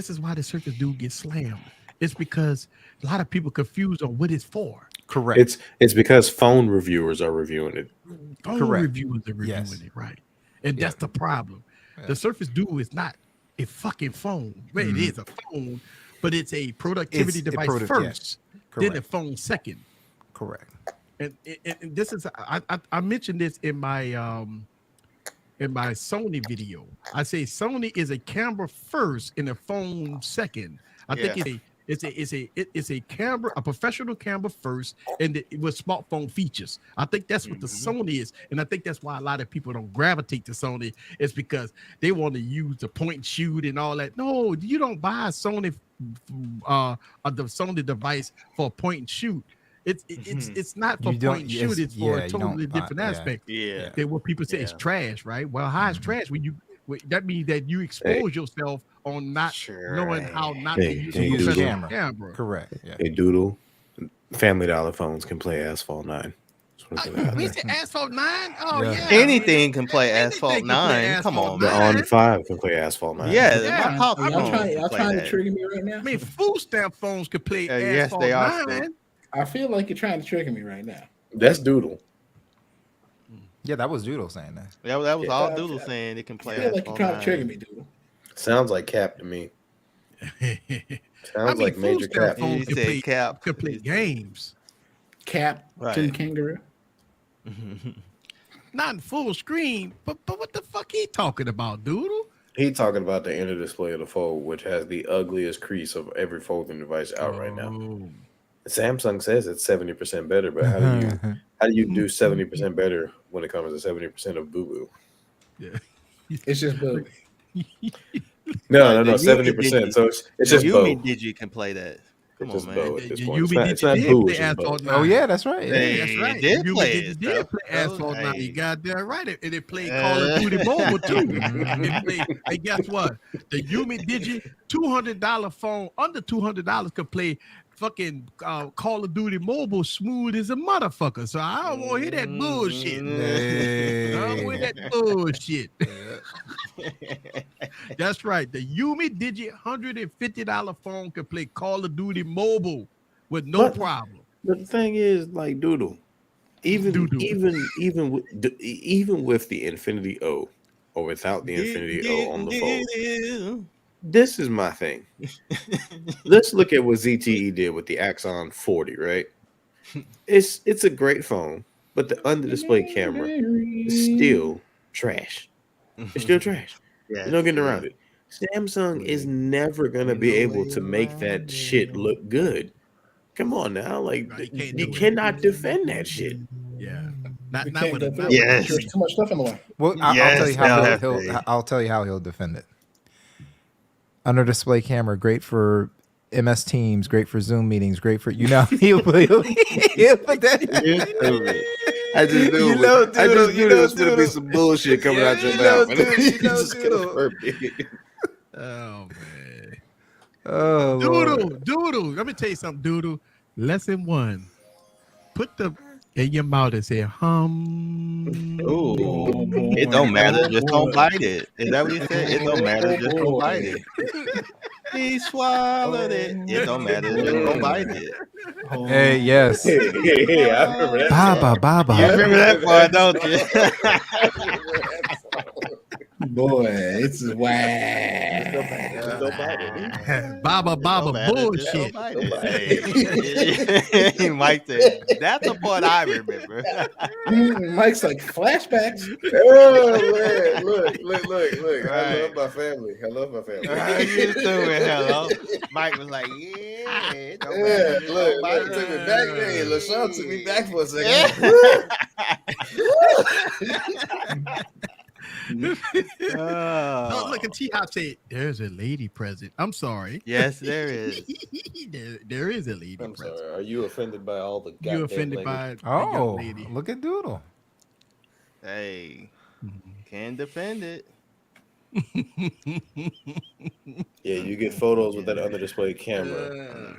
Speaker 3: is why the Surface Duo gets slammed. It's because a lot of people confused on what it's for.
Speaker 5: Correct.
Speaker 4: It's because phone reviewers are reviewing it.
Speaker 3: Phone
Speaker 5: Correct.
Speaker 3: reviewers are reviewing
Speaker 5: Yes.
Speaker 3: it, right? And that's the problem. The Surface Duo is not a fucking phone. Well, it is a phone, but it's a productivity
Speaker 5: It's a
Speaker 3: device
Speaker 5: product-
Speaker 3: first,
Speaker 5: yeah.
Speaker 3: then the
Speaker 5: Correct.
Speaker 3: phone second.
Speaker 5: Correct.
Speaker 3: And this is I mentioned this in my Sony video. I say Sony is a camera first and a phone second. I think it's a camera, a professional camera first, and with smartphone features. I think that's what the Sony is, and I think that's why a lot of people don't gravitate to Sony. Is because they want to use the point and shoot and all that. No, you don't buy a Sony, the Sony device for a point and shoot. It's not for
Speaker 5: You don't-
Speaker 3: point and shoot. It's for
Speaker 5: yeah,
Speaker 3: a
Speaker 5: you
Speaker 3: totally
Speaker 5: don't-
Speaker 3: different
Speaker 5: yeah.
Speaker 3: aspect.
Speaker 7: Yeah.
Speaker 3: Than what people say is trash, right? Well, how is trash when you? That means that you expose yourself on not knowing how not to use
Speaker 4: Hey,
Speaker 3: a
Speaker 5: use a
Speaker 3: professional
Speaker 5: camera. Correct. Yeah.
Speaker 4: Hey, Doodle, Family Dollar phones can play Asphalt 9. That's what I'm gonna have
Speaker 3: We
Speaker 4: there.
Speaker 3: said Asphalt 9. Oh
Speaker 5: Yeah.
Speaker 3: yeah,
Speaker 7: Anything can play
Speaker 3: Anything
Speaker 7: Asphalt
Speaker 3: can play
Speaker 7: 9. Come
Speaker 3: Asphalt
Speaker 7: on,
Speaker 4: The
Speaker 3: 9.
Speaker 7: man.
Speaker 4: On 5 can play Asphalt 9.
Speaker 7: Yeah,
Speaker 3: Yeah.
Speaker 7: my pop
Speaker 6: Y'all
Speaker 7: phone
Speaker 6: trying
Speaker 7: can play
Speaker 6: to
Speaker 7: that.
Speaker 6: trigger me right now?
Speaker 3: I mean, food stamp phones could play
Speaker 7: Yes,
Speaker 3: Asphalt
Speaker 7: they are.
Speaker 3: 9.
Speaker 6: I feel like you're trying to trigger me right now.
Speaker 4: That's Doodle.
Speaker 5: Yeah, that was Doodle saying that.
Speaker 7: That was
Speaker 4: Yeah.
Speaker 7: all Doodle saying. It can
Speaker 6: I
Speaker 7: play
Speaker 6: feel like you're
Speaker 7: Asphalt
Speaker 6: trying to
Speaker 7: 9.
Speaker 6: trigger me, dude.
Speaker 4: Sounds like Cap to me.
Speaker 3: I
Speaker 4: Sounds
Speaker 3: mean,
Speaker 4: like Major
Speaker 3: food stamp
Speaker 4: Cap.
Speaker 3: phones
Speaker 7: He
Speaker 3: could
Speaker 7: said
Speaker 3: play,
Speaker 7: Cap.
Speaker 3: could play games.
Speaker 6: Captain
Speaker 7: Right.
Speaker 6: Kangaroo.
Speaker 3: Not in full screen, but what the fuck he talking about, Doodle?
Speaker 4: He talking about the inner display of the Fold, which has the ugliest crease of every folding device out right now.
Speaker 3: Oh.
Speaker 4: Samsung says it's 70% better, but how do you do 70% better when it comes to 70% of boo boo?
Speaker 3: Yeah.
Speaker 6: It's just booby.
Speaker 4: No,
Speaker 7: The
Speaker 4: 70%. So it's just
Speaker 7: Yumi
Speaker 4: bow.
Speaker 7: Digi can play that. Come
Speaker 4: It's
Speaker 7: on,
Speaker 4: just bow
Speaker 7: man.
Speaker 4: at this
Speaker 3: You
Speaker 4: point.
Speaker 3: be
Speaker 4: It's not
Speaker 3: did
Speaker 4: boo,
Speaker 3: play
Speaker 4: it's just bow.
Speaker 3: Asphalt 9.
Speaker 5: Oh yeah, that's right.
Speaker 7: Hey,
Speaker 3: That's right.
Speaker 7: did
Speaker 3: You
Speaker 7: play
Speaker 3: did,
Speaker 7: it,
Speaker 3: did
Speaker 7: so-
Speaker 3: play Asphalt 9.
Speaker 7: Hey.
Speaker 3: You got that right. And it played Call of Duty Mobile too. It played, and guess what? The Yumi Digi $200 phone under $200 could play fucking Call of Duty Mobile smooth as a motherfucker. So I don't want to hear that bullshit.
Speaker 5: Hey.
Speaker 3: I don't want that bullshit. That's right. The Yumi Digit $150 phone can play Call of Duty Mobile with no problem.
Speaker 4: But the thing is, like Doodle, even with the Infinity O or without the Infinity O on the phone, this is my thing. Let's look at what ZTE did with the Axon 40, right? It's a great phone, but the under display camera is still trash. It's still trash. There's no getting around it. Samsung is never gonna be able to make that shit look good. Come on now, like you cannot defend that shit.
Speaker 3: Yeah,
Speaker 6: You
Speaker 3: not
Speaker 6: can't
Speaker 3: with
Speaker 6: go
Speaker 3: a
Speaker 6: through it. There's too much stuff in the way.
Speaker 5: Well, I'll tell you how he'll defend it. Under display camera, great for MS Teams, great for Zoom meetings, great for he'll put that.
Speaker 4: I just knew there was gonna be some bullshit coming out your mouth.
Speaker 3: Oh man.
Speaker 5: Oh,
Speaker 3: Doodle. Let me tell you something, Doodle. Lesson 1. Put the in your mouth and say hum.
Speaker 7: Ooh, it don't matter. Just don't bite it. Is that what he said? It don't matter. Just don't bite it. He swallowed it. It don't matter. Just don't bite it.
Speaker 5: Hey, yes.
Speaker 4: Hey, I remember that.
Speaker 5: Baba.
Speaker 7: You remember that part, don't you?
Speaker 6: Boy, it's whack.
Speaker 3: Baba bullshit.
Speaker 7: Mike said, that's the part I remember.
Speaker 6: Mike's like flashbacks.
Speaker 4: Oh man, look.
Speaker 7: Right.
Speaker 4: I love my family.
Speaker 7: You doing hello? Mike was like, yeah. It don't matter. Just
Speaker 4: Look,
Speaker 7: don't bite
Speaker 4: Mike took me
Speaker 7: it.
Speaker 4: back there. LaShawn took me back for a second.
Speaker 3: Oh, look at T-Hop said, there's a lady present. I'm sorry.
Speaker 7: Yes, there is.
Speaker 3: there is a lady
Speaker 4: I'm
Speaker 3: present.
Speaker 4: sorry. Are you offended by all the goddamn
Speaker 3: You offended
Speaker 4: language?
Speaker 3: by a young
Speaker 5: Oh,
Speaker 3: lady.
Speaker 5: look at Doodle.
Speaker 7: Hey, can defend it.
Speaker 4: Yeah, you get photos with that under display camera.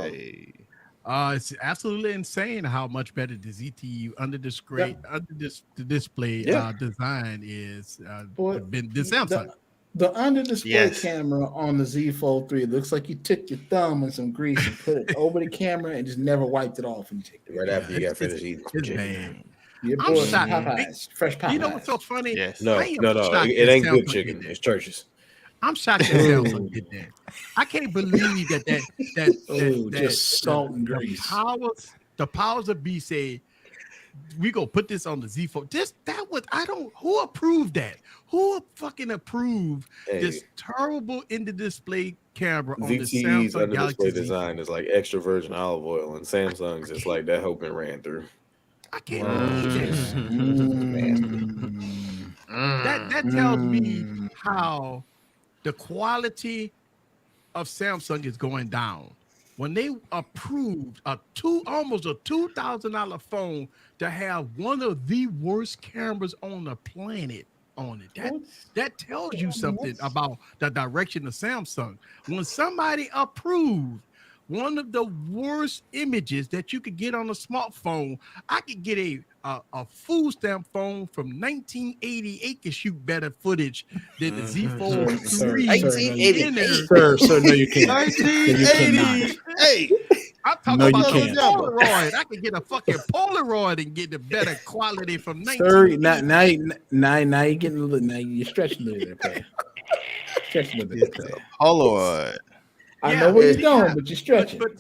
Speaker 7: Hey.
Speaker 3: It's absolutely insane how much better the ZTE under display design is than the Samsung.
Speaker 6: The under display
Speaker 7: Yes.
Speaker 6: camera on the Z Fold 3 looks like you took your thumb in some grease and put it over the camera and just never wiped it off. And you take it.
Speaker 4: Right after you got finished eating some
Speaker 3: It's
Speaker 4: chicken.
Speaker 3: bad.
Speaker 6: Your
Speaker 3: I'm
Speaker 6: boy
Speaker 3: shocked.
Speaker 6: Popeyes, fresh Popeyes.
Speaker 3: You know what's so funny?
Speaker 7: Yes.
Speaker 4: No,
Speaker 3: I am
Speaker 4: no,
Speaker 3: shocked
Speaker 4: it
Speaker 3: that
Speaker 4: ain't good
Speaker 3: Samsung
Speaker 4: chicken.
Speaker 3: did that.
Speaker 4: It's churches.
Speaker 3: I'm shocked that Samsung did that. I can't believe that
Speaker 6: just salt and grease.
Speaker 3: The powers of B say we gonna put this on the Z Fold. Who approved that? Who fucking approved this terrible in the display camera on the
Speaker 4: ZTE's
Speaker 3: Samsung
Speaker 4: under
Speaker 3: Galaxy
Speaker 4: display
Speaker 3: Z?
Speaker 4: design is like extra virgin olive oil, and Samsung's is like that hope and ran through.
Speaker 3: I can't believe that. That tells me how the quality of Samsung is going down. When they approved almost a $2,000 phone to have one of the worst cameras on the planet on it, that tells you something about the direction of Samsung. When somebody approved one of the worst images that you could get on a smartphone, I could get a full stamp phone from 1988 can shoot better footage than the Z Fold 3.
Speaker 6: 1988. Sir, no, you can't.
Speaker 3: 1980.
Speaker 7: Hey,
Speaker 3: I'm talking
Speaker 6: No, you
Speaker 3: about a
Speaker 6: can't.
Speaker 3: Polaroid. I could get a fucking Polaroid and get the better quality from
Speaker 6: Sir,
Speaker 3: 1980.
Speaker 6: now you're getting a little. Now you're stretching a little bit. Okay? Stretching a little bit. Okay?
Speaker 7: Polaroid.
Speaker 6: I know where you're going, but you're stretching.
Speaker 3: But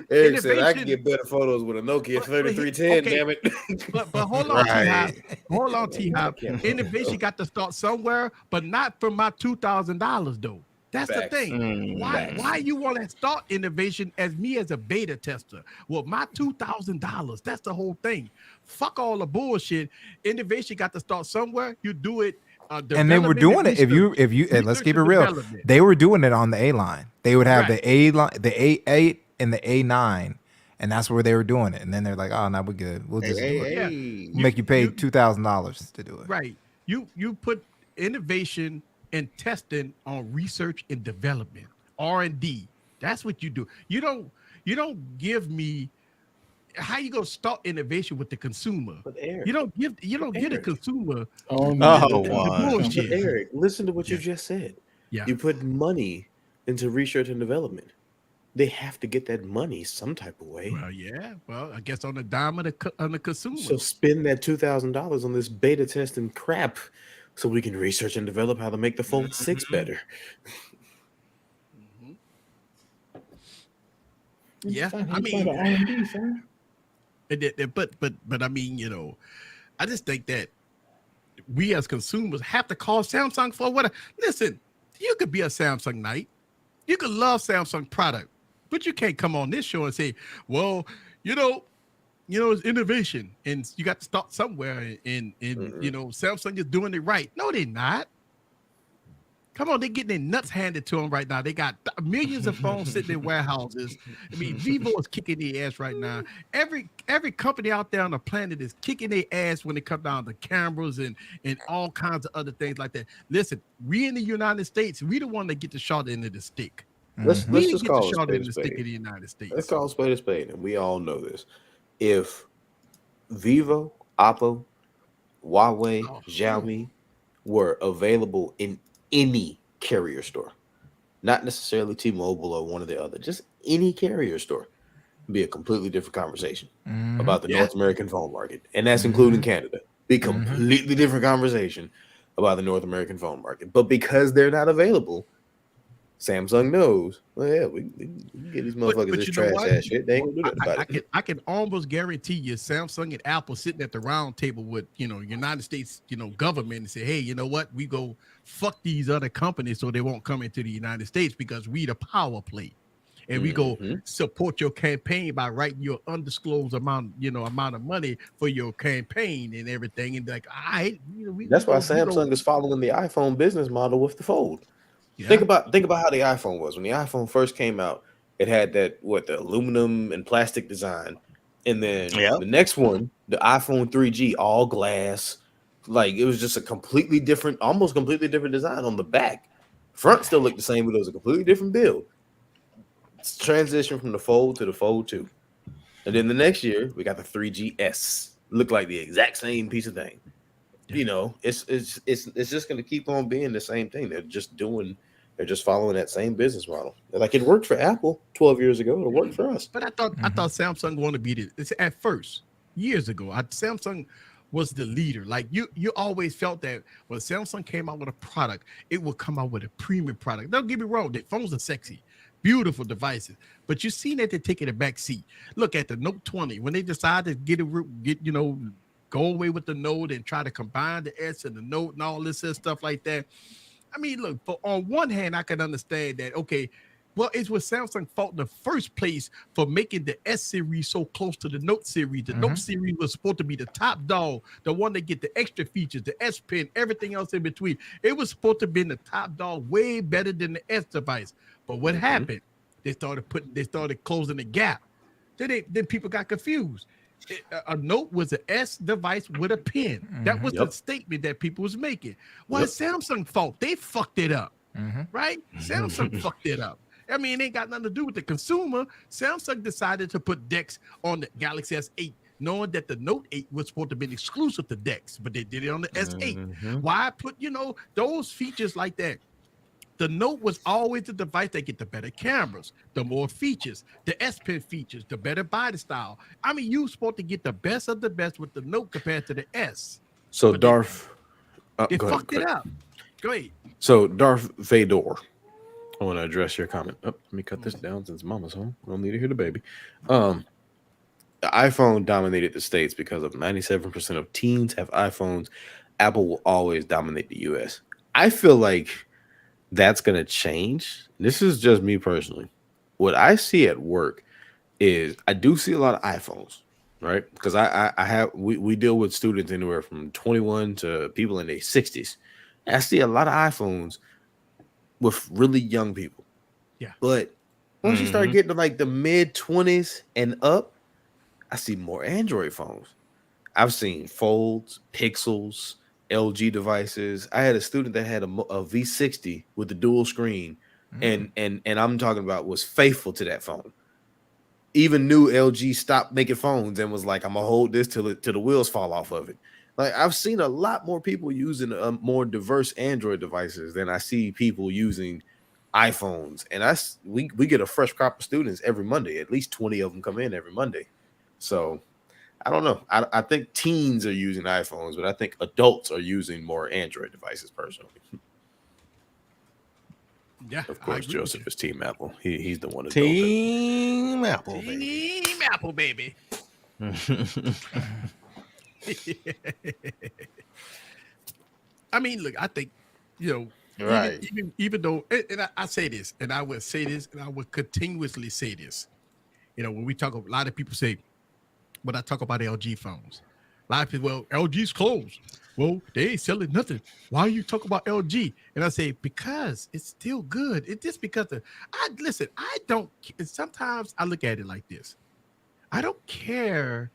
Speaker 4: Eric said I can get better photos with a Nokia 3310.
Speaker 3: okay.
Speaker 4: Damn it!
Speaker 3: But hold on,
Speaker 7: Right.
Speaker 3: T-Hop. Hold on, T-Hop. Innovation got to start somewhere, but not from my $2,000 though. That's
Speaker 4: Facts.
Speaker 3: the thing. Why you want to start innovation as me as a beta tester? Well, my $2,000. That's the whole thing. Fuck all the bullshit. Innovation got to start somewhere. You do it.
Speaker 5: And they were doing it. If you let's keep it real, they were doing it on the A line. They would have the A line, the A8 and the A9, and that's where they were doing it. And then they're like, "Oh, no, we're good. We'll just do it. We'll make you pay $2,000 to do it."
Speaker 3: Right. You put innovation and testing on research and development, R&D. That's what you do. You You don't give me how you gonna start innovation with the consumer.
Speaker 4: But Eric,
Speaker 3: You don't get the consumer.
Speaker 7: Juan.
Speaker 3: Bullshit.
Speaker 4: But Eric, listen to what you just said.
Speaker 3: Yeah.
Speaker 4: You put money into research and development. They have to get that money some type of way.
Speaker 3: Well, yeah. Well, I guess on the dime of the consumer.
Speaker 4: So spend that $2,000 on this beta testing crap, so we can research and develop how to make the Fold 6 better.
Speaker 3: Yeah, I mean, but I mean, you know, I just think that we as consumers have to call Samsung for what. Listen, you could be a Samsung knight, you could love Samsung product, but you can't come on this show and say, well, you know, it's innovation, and you got to start somewhere. And you know, Samsung is doing it right. No, they're not. Come on, they're getting their nuts handed to them right now. They got millions of phones sitting in warehouses. I mean, Vivo is kicking their ass right now. Every company out there on the planet is kicking their ass when it comes down to cameras and all kinds of other things like that. Listen, we in the United States, we the one that get the short end of the stick.
Speaker 4: Let's just call it
Speaker 3: in the
Speaker 4: spade
Speaker 3: stick in the United States.
Speaker 4: Let's call a spade, and we all know this. If Vivo, Oppo, Huawei, Xiaomi were available in any carrier store, not necessarily T-Mobile or one or the other, just any carrier store, be a completely different conversation about the North American phone market, and that's including Canada. Be completely different conversation about the North American phone market. But because they're not available, Samsung knows, well, yeah, we can get these motherfuckers this trash ass shit. They ain't gonna do that about it.
Speaker 3: I can almost guarantee you Samsung and Apple sitting at the round table with, you know, United States, you know, government and say, hey, you know what? We go fuck these other companies so they won't come into the United States because we the power play. And we go support your campaign by writing your undisclosed amount of money for your campaign and everything. And like,
Speaker 4: that's why Samsung is following the iPhone business model with the Fold. Yeah. Think about how the iPhone was. When the iPhone first came out, it had that the aluminum and plastic design. And then the next one, the iPhone 3G, all glass. Like, it was just a almost completely different design on the back. Front still looked the same, but it was a completely different build. It's transition from the Fold to the Fold 2. And then the next year, we got the 3GS. Looked like the exact same piece of thing. You know, it's just going to keep on being the same thing. They're just following that same business model. Like, it worked for Apple 12 years ago. It worked for us.
Speaker 3: But I thought Samsung wanted to be this at first years ago. Samsung was the leader. Like, you always felt that when Samsung came out with a product, it would come out with a premium product. Don't get me wrong, the phones are sexy, beautiful devices, but you seen that they're taking a back seat. Look at the Note 20 when they decided to go away with the Note and try to combine the S and the Note and all this stuff like that. I mean, look, on one hand, I can understand that, okay, well, it was Samsung fault in the first place for making the S series so close to the Note series. The Note series was supposed to be the top dog, the one that get the extra features, the S Pen, everything else in between. It was supposed to be the top dog, way better than the S device. But what happened? They started closing the gap. Then people got confused. A Note was an S device with a pen. That was the statement that people was making. Well, it's Samsung fault. They fucked it up, right? Samsung fucked it up. I mean, it ain't got nothing to do with the consumer. Samsung decided to put DeX on the Galaxy S8, knowing that the Note 8 was supposed to be exclusive to DeX, but they did it on the S8. Why put, those features like that? The Note was always the device that get the better cameras, the more features, the S Pen features, the better body style. I mean, you supposed to get the best of the best with the Note compared to the S.
Speaker 4: So but Darth,
Speaker 3: they fucked it up. Go ahead.
Speaker 4: So Darth Vader, I want to address your comment. Let me cut this down since Mama's home. I don't need to hear the baby. The iPhone dominated the States because of 97% of teens have iPhones. Apple will always dominate the US. I feel like that's going to change. This is just me personally. What I see at work is I do see a lot of iPhones, right? Because we deal with students anywhere from 21 to people in their 60s. I see a lot of iPhones with really young people. Yeah. But once you start getting to like the mid 20s and up, I see more Android phones. I've seen Folds, Pixels, LG devices. I had a student that had a V60 with the dual screen, and I'm talking about was faithful to that phone. even knew LG stopped making phones and was like, I'm gonna hold this till the wheels fall off of it. Like I've seen a lot more people using more diverse Android devices than I see people using iPhones, and we get a fresh crop of students every Monday. At least 20 of them come in every Monday. So I don't know. I think teens are using iPhones, but I think adults are using more Android devices personally.
Speaker 3: Yeah,
Speaker 4: of course, Joseph is Team Apple. He's the one.
Speaker 7: Team Apple,
Speaker 3: baby. Team Apple, baby. I mean, look, I think, right. Even though, and I say this, and I would say this, and I would continuously say this. When we talk, a lot of people say, when I talk about LG phones, a lot of people, well, LG's closed. Well, they ain't selling nothing. Why you talk about LG? And I say, because it's still good. It's just because sometimes I look at it like this. I don't care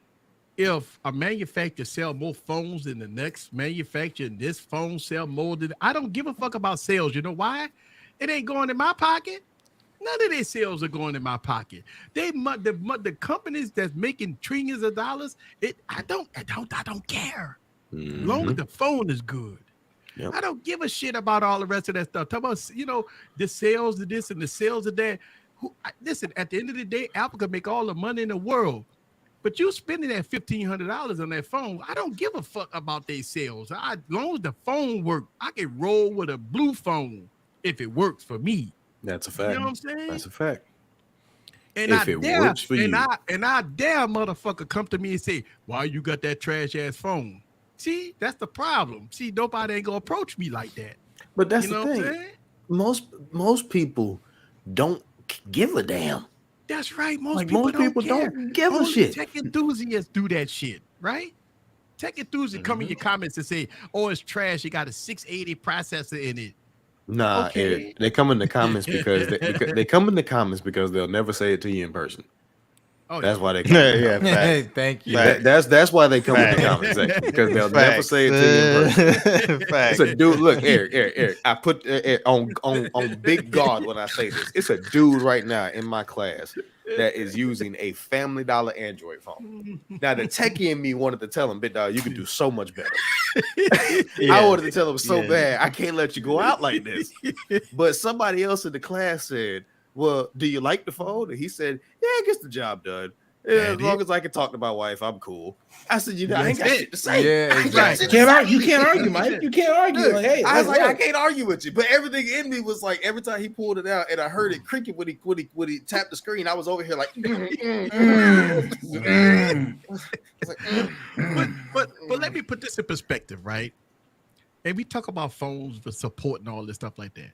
Speaker 3: if a manufacturer sell more phones than the next manufacturer and this phone sell more than, I don't give a fuck about sales. You know why? It ain't going in my pocket. None of their sales are going in my pocket. The companies that's making trillions of dollars, I don't care. As long as the phone is good. Yep. I don't give a shit about all the rest of that stuff. Talk about, the sales of this and the sales of that. Listen, at the end of the day, Apple can make all the money in the world. But you spending that $1,500 on that phone, I don't give a fuck about their sales. As long as the phone works, I can roll with a blue phone if it works for me.
Speaker 4: That's a fact.
Speaker 3: You know what I'm saying?
Speaker 4: That's a fact.
Speaker 3: And if it works for you. And I dare motherfucker come to me and say, why you got that trash ass phone? See, that's the problem. See, nobody ain't gonna approach me like that.
Speaker 4: But that's the thing. Most people don't give a damn.
Speaker 3: That's right. Most people don't give a shit. Tech enthusiasts do that shit, right? Tech enthusiasts come in your comments and say, "Oh, it's trash. You got a 680 processor in it."
Speaker 4: Nah, okay. Eric, they come in the comments because they come in the comments because they'll never say it to you in person. Oh, that's why they come.
Speaker 5: Yeah, thank you.
Speaker 4: That's why they come in the comment section because they'll never say it to you in person. It's a dude. Look, Eric. I put on big God when I say this. It's a dude right now in my class that is using a Family Dollar Android phone. Now the techie in me wanted to tell him, "Big dog, you can do so much better." I wanted to tell him so bad. I can't let you go out like this. But somebody else in the class said, "Well, do you like the phone?" And he said, "Yeah, it gets the job done. Yeah, as long as I can talk to my wife, I'm cool." I said, I ain't got shit to say.
Speaker 6: Yeah, exactly. You can't argue, Mike. You can't argue. Like, hey,
Speaker 4: I was like, I can't argue with you. But everything in me was like, every time he pulled it out, and I heard it creaking when he tapped the screen, I was over here like,
Speaker 3: But let me put this in perspective, right? And we talk about phones for support and all this stuff like that.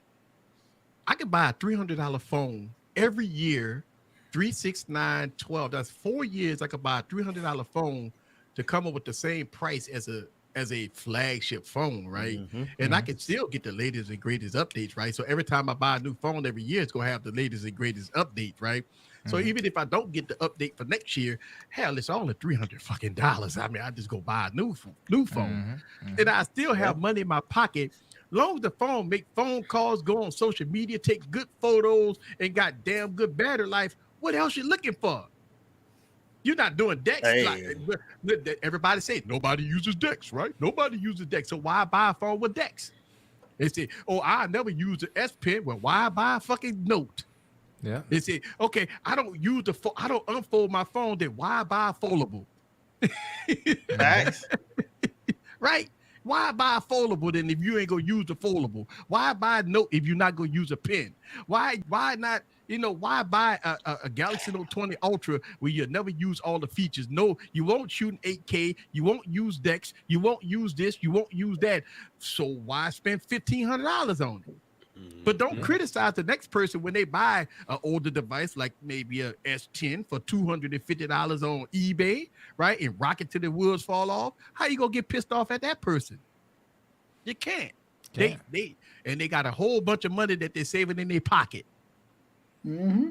Speaker 3: I could buy a $300 phone every year, 3, 6, 9, 12. That's 4 years. I could buy a $300 phone to come up with the same price as a flagship phone, right? And I can still get the latest and greatest updates, right? So every time I buy a new phone every year, it's gonna have the latest and greatest update, right? So even if I don't get the update for next year, hell, it's only $300 fucking dollars. I mean, I just go buy a new phone, and I still have money in my pocket. Long as the phone make phone calls, go on social media, take good photos, and got damn good battery life, what else you looking for? You're not doing Dex. Hey. Everybody say nobody uses Dex, right? Nobody uses Dex. So why buy a phone with Dex? They say, "Oh, I never use the S Pen." Well, why buy a fucking Note?
Speaker 5: Yeah.
Speaker 3: They say, "Okay, I don't use I don't unfold my phone." Then why buy a foldable?
Speaker 7: Facts.
Speaker 3: Right? Why buy a foldable then if you ain't gonna use the foldable? Why buy a Note if you're not gonna use a pen? Why not? Why buy a Galaxy Note 20 Ultra where you never use all the features? No, you won't shoot in 8K. You won't use Dex. You won't use this. You won't use that. So why spend $1,500 on it? But don't criticize the next person when they buy an older device like maybe a S10 for $250 on eBay, right? And rock it till the wheels fall off. How you gonna get pissed off at that person? You can't. They got a whole bunch of money that they're saving in their pocket.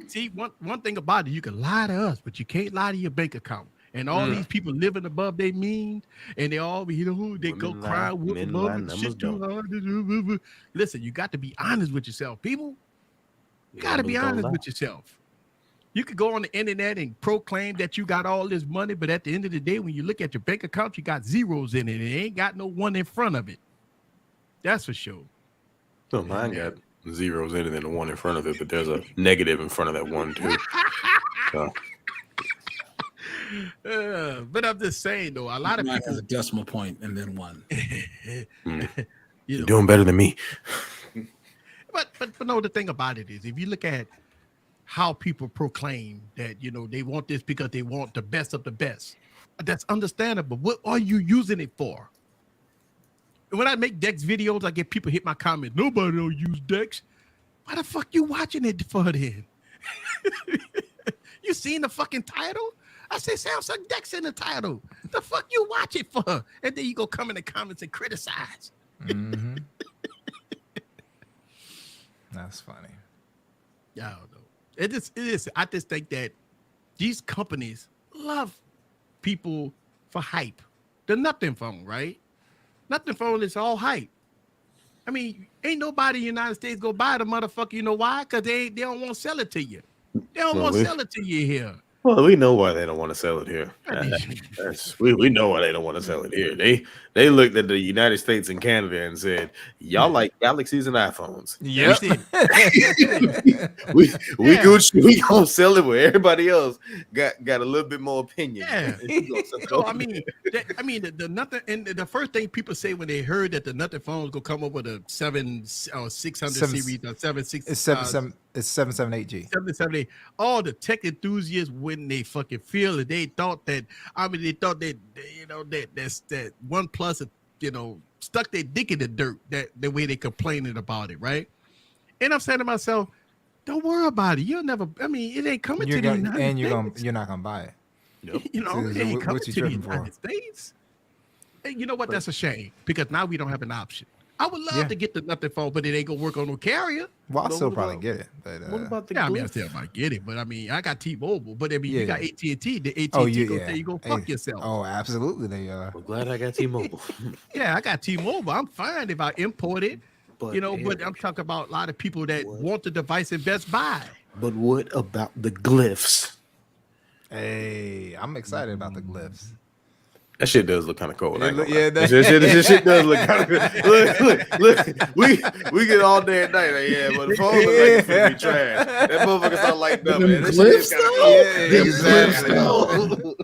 Speaker 3: See, one thing about it, you can lie to us, but you can't lie to your bank account. And all these people living above their means, and they all, they go cry, whoop above shit too hard. Listen, you got to be honest with yourself, people. You got to be honest with yourself. You could go on the internet and proclaim that you got all this money, but at the end of the day, when you look at your bank account, you got zeros in it. It ain't got no one in front of it. That's for sure.
Speaker 4: So mine got zeros in it and the one in front of it, but there's a negative in front of that one too. So.
Speaker 3: But I'm just saying though, a lot of people
Speaker 6: has a decimal point and then one.
Speaker 4: You're doing better than me.
Speaker 3: But no, the thing about it is, if you look at how people proclaim that, they want this because they want the best of the best, that's understandable. What are you using it for? When I make Dex videos, I get people hit my comments. Nobody don't use Dex. Why the fuck you watching it for then? You seen the fucking title? I say Samsung Dex in the title. The fuck you watch it for? And then you go come in the comments and criticize.
Speaker 5: Mm-hmm. That's funny.
Speaker 3: Yeah, I don't know. It is. I just think that these companies love people for hype. The Nothing Phone, right? Nothing Phone is all hype. I mean, ain't nobody in the United States go buy the motherfucker. You know why? Because they don't want to sell it to you. They don't want to sell it to you here.
Speaker 4: Well, we know why they don't want to sell it here. We know why they don't want to sell it here. They looked at the United States and Canada and said, "Y'all like Galaxies and iPhones."
Speaker 5: Yep.
Speaker 4: we gonna sell it where everybody else got a little bit more opinion.
Speaker 3: Yeah. So, I mean, the Nothing, and the first thing people say when they heard that the Nothing Phone is gonna come up with a 600 series or 76.
Speaker 5: It's 778G.
Speaker 3: 778. All the tech enthusiasts, when they fucking feel it, they thought that that OnePlus, stuck their dick in the dirt, that the way they complaining about it, right? And I'm saying to myself, don't worry about it. You'll never. I mean, it ain't coming to the United States.
Speaker 5: You're not gonna buy it.
Speaker 4: Nope.
Speaker 3: It ain't coming to the United
Speaker 5: for?
Speaker 3: States. And you know what? That's a shame, because now we don't have an option. I would love to get the Nothing Phone, but it ain't gonna work on no carrier.
Speaker 5: Well, I'll still probably get it. But
Speaker 4: what about the?
Speaker 3: I mean, I still might get it, but I mean, I got T-Mobile, but I mean, you got AT&T. The AT&T gonna tell you go fuck yourself.
Speaker 5: Oh, absolutely, they are.
Speaker 4: I'm glad I got T-Mobile.
Speaker 3: Yeah, I got T-Mobile. I'm fine if I import it, but I'm talking about a lot of people that want the device in Best Buy.
Speaker 4: But what about the glyphs?
Speaker 5: Hey, I'm excited about the glyphs.
Speaker 4: That shit does look kind of cool.
Speaker 5: That
Speaker 4: shit does look kind of good. Look. We get all day and night. Like, but the phone look like it's gonna be trash. That motherfucker start lighting up, man. That shit is kind of cool.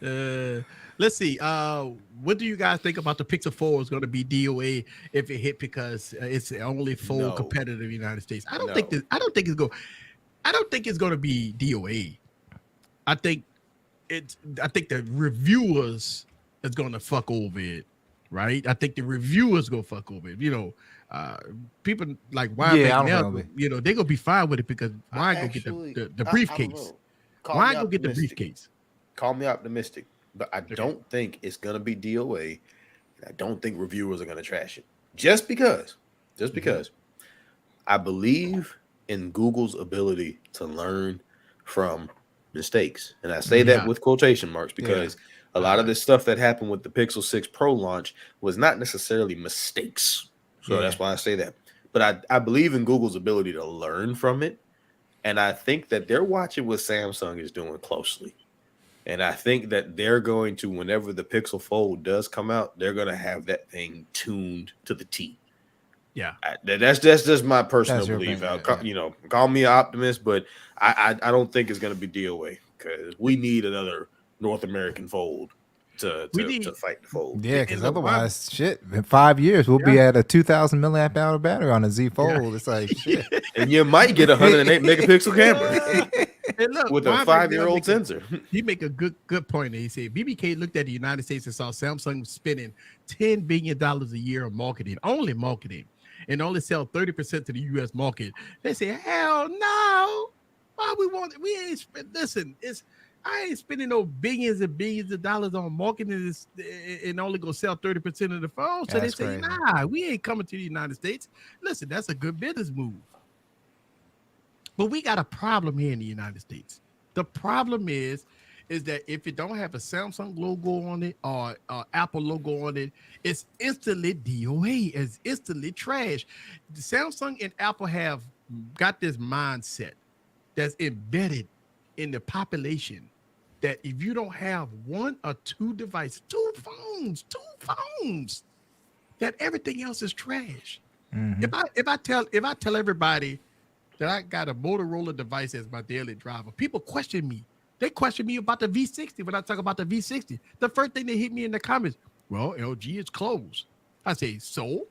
Speaker 5: Exactly.
Speaker 3: Let's see. What do you guys think about the Pixel 4 is going to be DOA if it hit, because it's the only phone competitor in the United States? I don't think it's going to be DOA. I think the reviewers is going to fuck over it, right? I think the reviewers going to fuck over it. People like Ryan McNair, they're going to be fine with it, because Ryan going to get the briefcase. Ryan going to get the briefcase.
Speaker 4: Call me optimistic, but I don't think it's going to be DOA. And I don't think reviewers are going to trash it. Just because I believe in Google's ability to learn from mistakes, and I say that with quotation marks, because a lot of this stuff that happened with the Pixel 6 Pro launch was not necessarily mistakes, so that's why I say that. But I believe in Google's ability to learn from it, and I think that they're watching what Samsung is doing closely, and I think that they're going to, whenever the Pixel Fold does come out, they're going to have that thing tuned to the T.
Speaker 3: Yeah,
Speaker 4: that's just my personal belief. Call me an optimist, but I don't think it's going to be DOA, because we need another North American fold to fight the fold.
Speaker 5: Yeah, because otherwise, shit, in 5 years we'll be at a 2,000 milliamp hour battery on a Z Fold. Yeah. It's like shit,
Speaker 4: and you might get a 108 megapixel camera.
Speaker 3: And look,
Speaker 4: with a 5-year-old sensor.
Speaker 3: He make a good point. He said BBK looked at the United States and saw Samsung spending $10 billion a year on marketing, and only sell 30% to the U.S. market. They say, hell no. Why we ain't listen, I ain't spending no billions and billions of dollars on marketing and only gonna sell 30% of the phone. So they say, nah, we ain't coming to the United States. Listen, that's a good business move. But we got a problem here in the United States. The problem is that if it don't have a Samsung logo on it or Apple logo on it, it's instantly DOA, it's instantly trash. The Samsung and Apple have got this mindset that's embedded in the population that if you don't have one or two devices, two phones, that everything else is trash.
Speaker 5: Mm-hmm.
Speaker 3: If I tell everybody that I got a Motorola device as my daily driver, people question me. They question me about the V60 when I talk about the V60. The first thing they hit me in the comments, well, LG is closed. I say, so?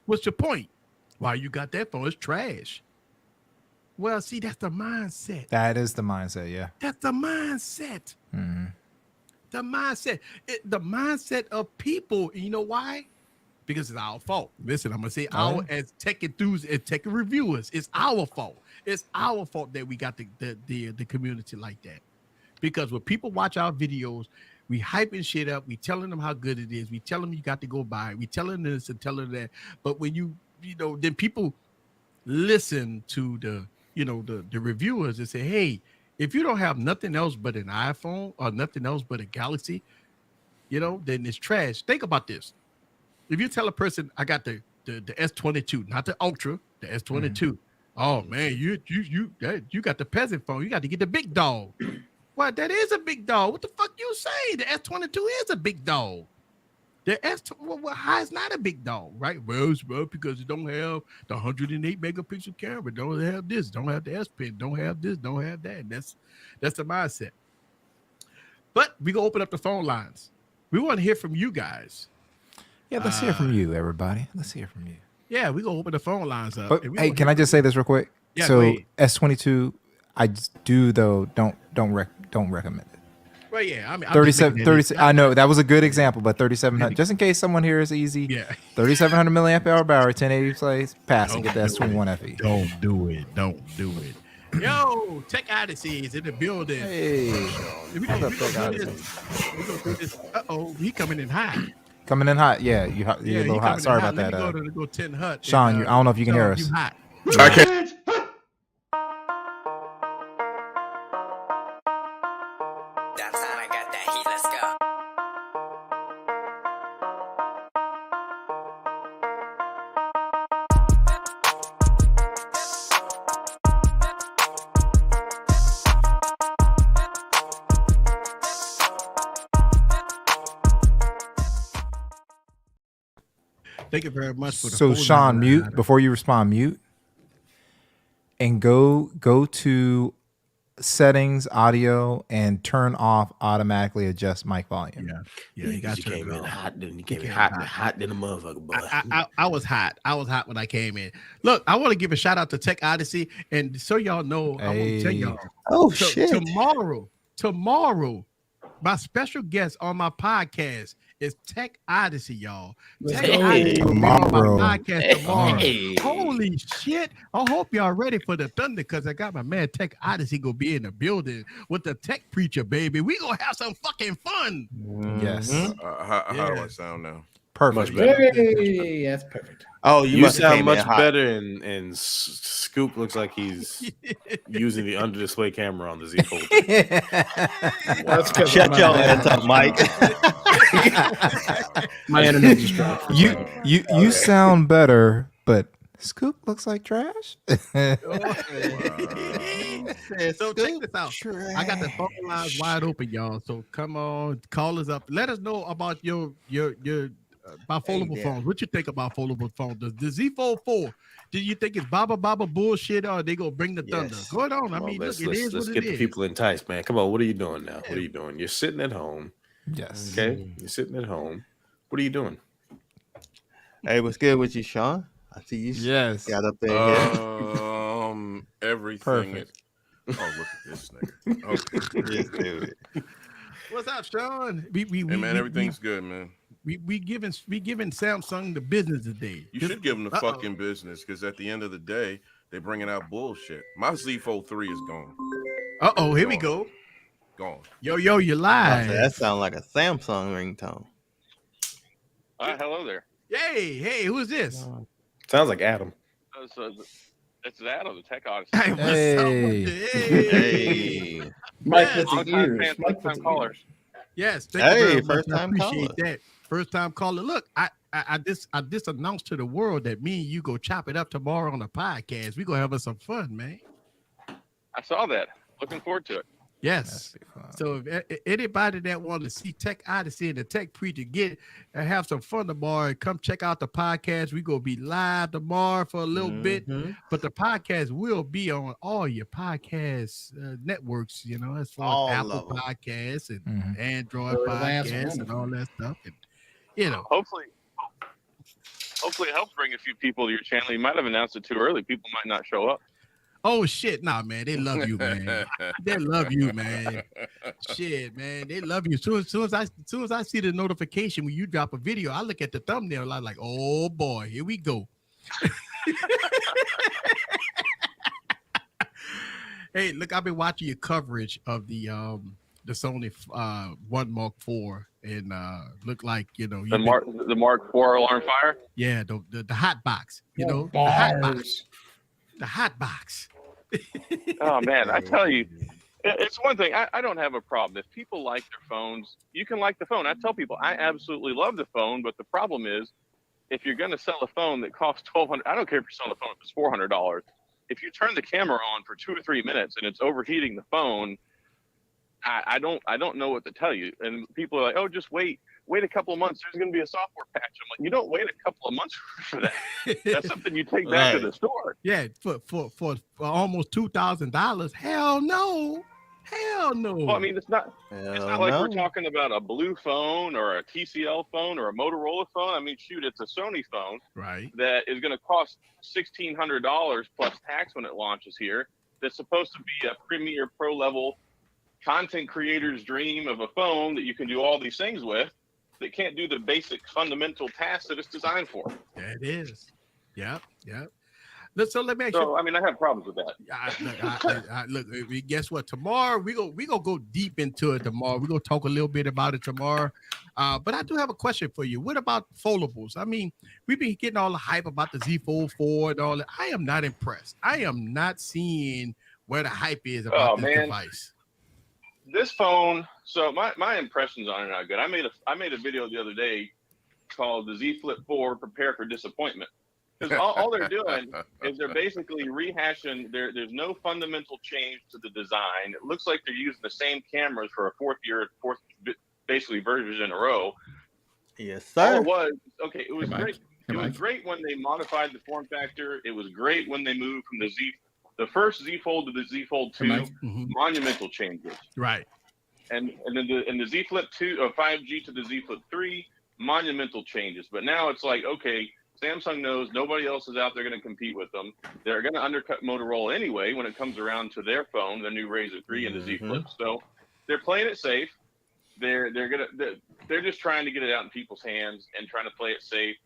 Speaker 3: What's your point? Why you got that phone? It's trash. Well, see, that's the mindset.
Speaker 5: That is the mindset, yeah.
Speaker 3: That's the mindset.
Speaker 5: Mm-hmm.
Speaker 3: The mindset. The mindset of people. You know why? Because it's our fault. Listen, I'm gonna say our as tech enthusiasts, as tech reviewers, it's our fault. It's our fault that we got the community like that. Because when people watch our videos, we hyping shit up, we telling them how good it is, we tell them you got to go buy it, we telling this and telling that. But when you know, then people listen to the reviewers and say, hey, if you don't have nothing else but an iPhone or nothing else but a Galaxy, then it's trash. Think about this. If you tell a person, I got the S22, not the Ultra, the S22. Mm-hmm. Oh man, you got the peasant phone. You got to get the big dog. What? That is a big dog. What the fuck you say? The S22 is a big dog. The how is not a big dog, right? Well, because it don't have the 108 megapixel camera, don't have this, don't have the S Pen, don't have this, don't have that. That's the mindset. But we gonna open up the phone lines. We want to hear from you guys.
Speaker 5: Yeah, let's hear from you, everybody. Let's hear from you.
Speaker 3: Yeah, we're gonna open the phone lines up.
Speaker 5: But hey, can I just say this real quick?
Speaker 3: Yeah,
Speaker 5: so S22, I do though don't recommend it.
Speaker 3: Well, yeah, I mean
Speaker 5: 37. I know that was a good example, but 3700. Just in case someone here is easy.
Speaker 3: Yeah.
Speaker 5: 3700 milliamp hour battery, 1080 plays, pass and get the S21 FE.
Speaker 3: Don't do it. Yo, Tech Odyssey is in the building.
Speaker 5: Hey,
Speaker 3: we gonna do this. Uh-oh, he coming in hot.
Speaker 5: Coming in hot, yeah. You're a little hot. Sorry about that.
Speaker 3: Let me go 10 hot.
Speaker 5: Sean, I don't know if you can hear us.
Speaker 3: You hot.
Speaker 8: I can't.
Speaker 3: Thank you very much for the
Speaker 5: So Sean, mute before you respond, mute. And go to settings, audio, and turn off automatically adjust mic volume.
Speaker 3: Yeah, you got to
Speaker 4: came in hot, then you came in hot than a motherfucker, boy.
Speaker 3: I was hot. I was hot when I came in. Look, I want to give a shout out to Tech Odyssey, and so y'all know, I want to tell y'all.
Speaker 7: Oh shit!
Speaker 3: Tomorrow, my special guest on my podcast is Tech Odyssey, y'all. Tech Odyssey
Speaker 5: tomorrow.
Speaker 3: Hey. Holy shit. I hope y'all ready for the thunder because I got my man Tech Odyssey gonna be in the building with the tech preacher, baby. We gonna have some fucking fun.
Speaker 5: Yes.
Speaker 8: How do I sound now?
Speaker 5: Perfect.
Speaker 6: Hey, that's perfect.
Speaker 7: Oh,
Speaker 4: you sound much better, and Scoop looks like he's using the under display camera on the Z Fold.
Speaker 7: Shut your ass up, Mike.
Speaker 6: My internet just dropped.
Speaker 5: You sound better, but Scoop looks like trash.
Speaker 3: So check this out. I got the phone lines wide open, y'all. So come on, call us up. Let us know about your about foldable phones. What you think about foldable phones? The Z Fold 4. Do you think it's Baba bullshit or are they gonna bring the thunder? Go on. I mean,
Speaker 4: let's
Speaker 3: get
Speaker 4: the people enticed, man. Come on, what are you doing now? What are you doing? You're sitting at home.
Speaker 5: Yes.
Speaker 4: Okay. You're sitting at home. What are you doing?
Speaker 7: Hey, what's good with you, Sean? I see you.
Speaker 5: Yes.
Speaker 7: Got up there.
Speaker 8: Everything.
Speaker 5: Perfect.
Speaker 8: Oh, look at this nigga.
Speaker 7: Yes, dude.
Speaker 3: What's up, Sean?
Speaker 8: Hey, man, everything's good, man.
Speaker 3: We giving Samsung the business today.
Speaker 8: You should give them the fucking business because at the end of the day, they're bringing out bullshit. My Z Fold 3 is gone.
Speaker 3: Here we go.
Speaker 8: Gone.
Speaker 3: Yo, you live.
Speaker 7: That sounds like a Samsung ringtone.
Speaker 9: Hello there.
Speaker 3: Hey, who is this?
Speaker 4: Sounds like Adam.
Speaker 9: It's Adam, the Tech Odyssey.
Speaker 7: Hey.
Speaker 6: Mike with the ears.
Speaker 9: Mike with the callers.
Speaker 3: Yes.
Speaker 7: Hey, first time
Speaker 3: caller.
Speaker 7: that.
Speaker 3: First time caller. Look, I just announced to the world that me and you go chop it up tomorrow on the podcast. We gonna have us some fun, man.
Speaker 9: I saw that. Looking forward to it.
Speaker 3: Yes. So if anybody that want to see Tech Odyssey and the Tech Preacher get and have some fun tomorrow, come check out the podcast. We're gonna be live tomorrow for a little bit, but the podcast will be on all your podcast networks, you know, as far as Apple Podcasts and Android Podcasts and all that stuff. And you know,
Speaker 9: hopefully it helps bring a few people to your channel. You might have announced it too early. People might not show up.
Speaker 3: Oh shit, nah, man, they love you, man. They love you, man. Shit, man, they love you. Soon as I see the notification when you drop a video, I look at the thumbnail. I'm like, oh boy, here we go. Hey, look, I've been watching your coverage of the Sony 1 Mark IV, and look like
Speaker 9: the Mark IV alarm fire.
Speaker 3: Yeah, the hot box, you know, the hot box. The hot box.
Speaker 9: Oh man, I tell you, it's one thing. I don't have a problem if people like their phones. You can like the phone. I tell people I absolutely love the phone, but the problem is, if you're going to sell a phone that costs $1,200, I don't care if you're selling a phone if it's $400. If you turn the camera on for 2 or 3 minutes and it's overheating the phone, I don't know what to tell you. And people are like, oh, just wait a couple of months. There's going to be a software patch. I'm like, you don't wait a couple of months for that. That's something you take back to the store.
Speaker 3: Yeah, for almost $2,000. Hell no.
Speaker 9: Well, I mean, it's not like we're talking about a Blue phone or a TCL phone or a Motorola phone. I mean, shoot, it's a Sony phone,
Speaker 3: right?
Speaker 9: That is going to cost $1,600 plus tax when it launches here. That's supposed to be a premier pro level content creator's dream of a phone that you can do all these things with, that can't do the basic fundamental tasks that it's designed for.
Speaker 3: That is. Yep. So let me ask you.
Speaker 9: So, I mean, I have problems with that.
Speaker 3: Look, guess what? Tomorrow we gonna go deep into it tomorrow. We're gonna talk a little bit about it tomorrow. But I do have a question for you. What about foldables? I mean, we've been getting all the hype about the Z Fold 4 and all that. I am not impressed. I am not seeing where the hype is about this device.
Speaker 9: This phone, so my impressions on it are not good. I made a video the other day called the Z Flip 4 Prepare for Disappointment. Because all they're doing is they're basically rehashing. There's no fundamental change to the design. It looks like they're using the same cameras for a fourth basically version in a row.
Speaker 7: Yes, sir.
Speaker 9: All it was, okay, it was great. It was great when they modified the form factor. It was great when they moved from the first Z Fold to the Z Fold 2, monumental changes.
Speaker 3: Right.
Speaker 9: And then the Z Flip 2 5G to the Z Flip 3, monumental changes. But now it's like, okay, Samsung knows nobody else is out there going to compete with them. They're going to undercut Motorola anyway when it comes around to their phone, the new Razr 3 and the Z Flip. So they're playing it safe. They're just trying to get it out in people's hands and trying to play it safe.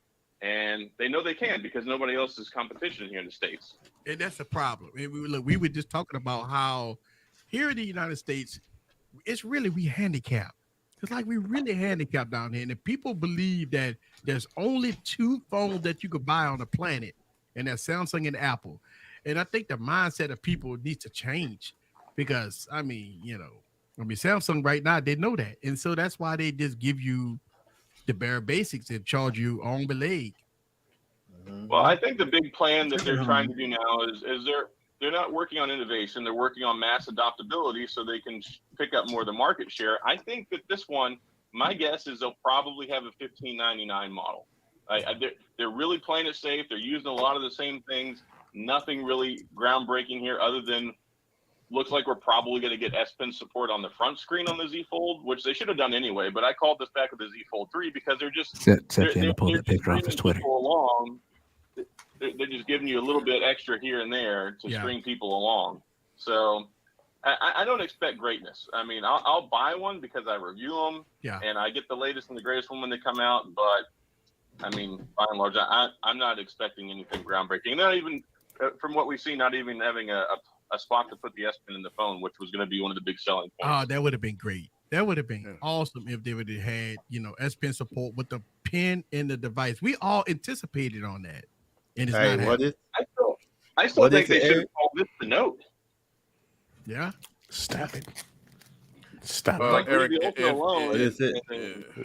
Speaker 9: And they know they can because nobody else is competition here in the States.
Speaker 3: And that's the problem. We were just talking about how here in the United States, it's really we handicapped. It's like we really handicapped down here. And if people believe that there's only 2 phones that you could buy on the planet, and that's Samsung and Apple. And I think the mindset of people needs to change because, Samsung right now, they know that. And so that's why they just give you the bare basics and charge you on the leg.
Speaker 9: Well, I think the big plan that they're trying to do now is they're not working on innovation. They're working on mass adoptability so they can pick up more of the market share. I think that this one, my guess is they'll probably have a $1,599 model. They're really playing it safe. They're using a lot of the same things. Nothing really groundbreaking here other than looks like we're probably going to get S Pen support on the front screen on the Z Fold, which they should have done anyway. But I called this back with the Z Fold 3 because they're just they're pull that picture off his Twitter. Along. They're just giving you a little bit extra here and there to string people along. So I don't expect greatness. I mean, I'll buy one because I review them and I get the latest and the greatest one when they come out. But I mean, by and large, I'm not expecting anything groundbreaking. Not even from what we see, not even having a spot to put the S Pen in the phone, which was going to be one of the big selling points.
Speaker 3: Oh, that would have been great. That would have been awesome if they would have had, S Pen support with the pen in the device. We all anticipated on that. And it's not happening.
Speaker 9: I still think they should have called this the Note.
Speaker 3: Yeah.
Speaker 6: Stop it.
Speaker 4: Stop
Speaker 9: Like,
Speaker 4: it.
Speaker 9: Eric,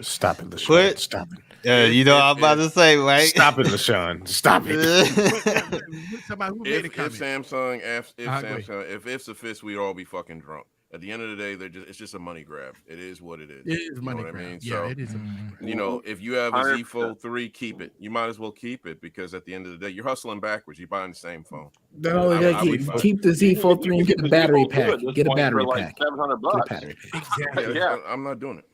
Speaker 4: Stop it, LaShawn.
Speaker 7: Quit.
Speaker 4: Stop it.
Speaker 7: You know I'm about to say, right?
Speaker 4: Stop it, LaShawn. Stop it.
Speaker 3: Somebody who made a comment.
Speaker 8: If it's a fist, we'd all be fucking drunk. At the end of the day, it's just a money grab. It is what it is.
Speaker 3: It is money grab.
Speaker 8: I mean?
Speaker 3: Yeah,
Speaker 8: So,
Speaker 3: it is.
Speaker 8: if you have a Z Fold 3, keep it. You might as well keep it because at the end of the day, you're hustling backwards. You're buying the same phone.
Speaker 6: Then all you gotta keep the Z Fold 3 and get the battery pack. Get a battery pack.
Speaker 9: $700.
Speaker 3: Exactly.
Speaker 8: Yeah, I'm not doing it.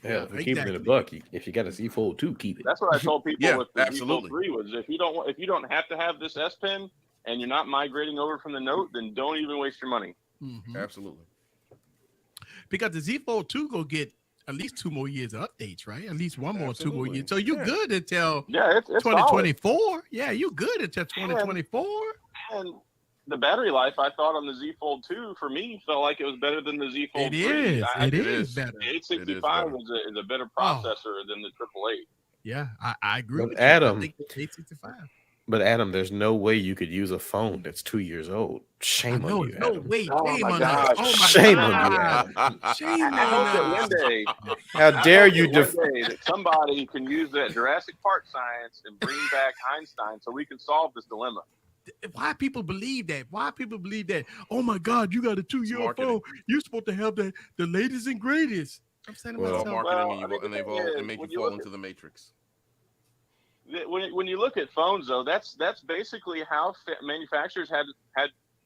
Speaker 4: Yeah, if you keep it in a buck, if you got a Z Fold 2, keep it.
Speaker 9: That's what I told people with the
Speaker 8: absolutely.
Speaker 9: Z Fold 3 was if you don't have to have this S Pen and you're not migrating over from the Note, then don't even waste your money.
Speaker 3: Mm-hmm.
Speaker 8: Absolutely.
Speaker 3: Because the Z Fold 2 go get at least 2 more years of updates, right? At least 1 more, 2 more years. So you're good until
Speaker 9: it's
Speaker 3: 2024.
Speaker 9: solid.
Speaker 3: Yeah, you're good until 2024.
Speaker 9: And the battery life, I thought on the Z Fold 2 for me felt like it was better than the Z Fold 3.
Speaker 3: It is better.
Speaker 9: The 865 is a better processor than the 888.
Speaker 3: Yeah, I agree.
Speaker 4: But
Speaker 3: with
Speaker 4: Adam,
Speaker 3: you. I think the 865.
Speaker 4: But Adam, there's no way you could use a phone that's 2 years old. Shame on you, Adam.
Speaker 3: Shame on us.
Speaker 4: Shame on you, Adam.
Speaker 3: Shame on
Speaker 9: One day,
Speaker 4: How dare you
Speaker 9: one day that somebody can use that Jurassic Park science and bring back Einstein so we can solve this dilemma.
Speaker 3: Why people believe that? Why people believe that? Oh my God, you got a 2-year-old phone. You're supposed to have the latest and greatest. I'm saying to myself.
Speaker 8: Marketing and make you fall into the matrix.
Speaker 9: When you look at phones, though, that's basically how manufacturers had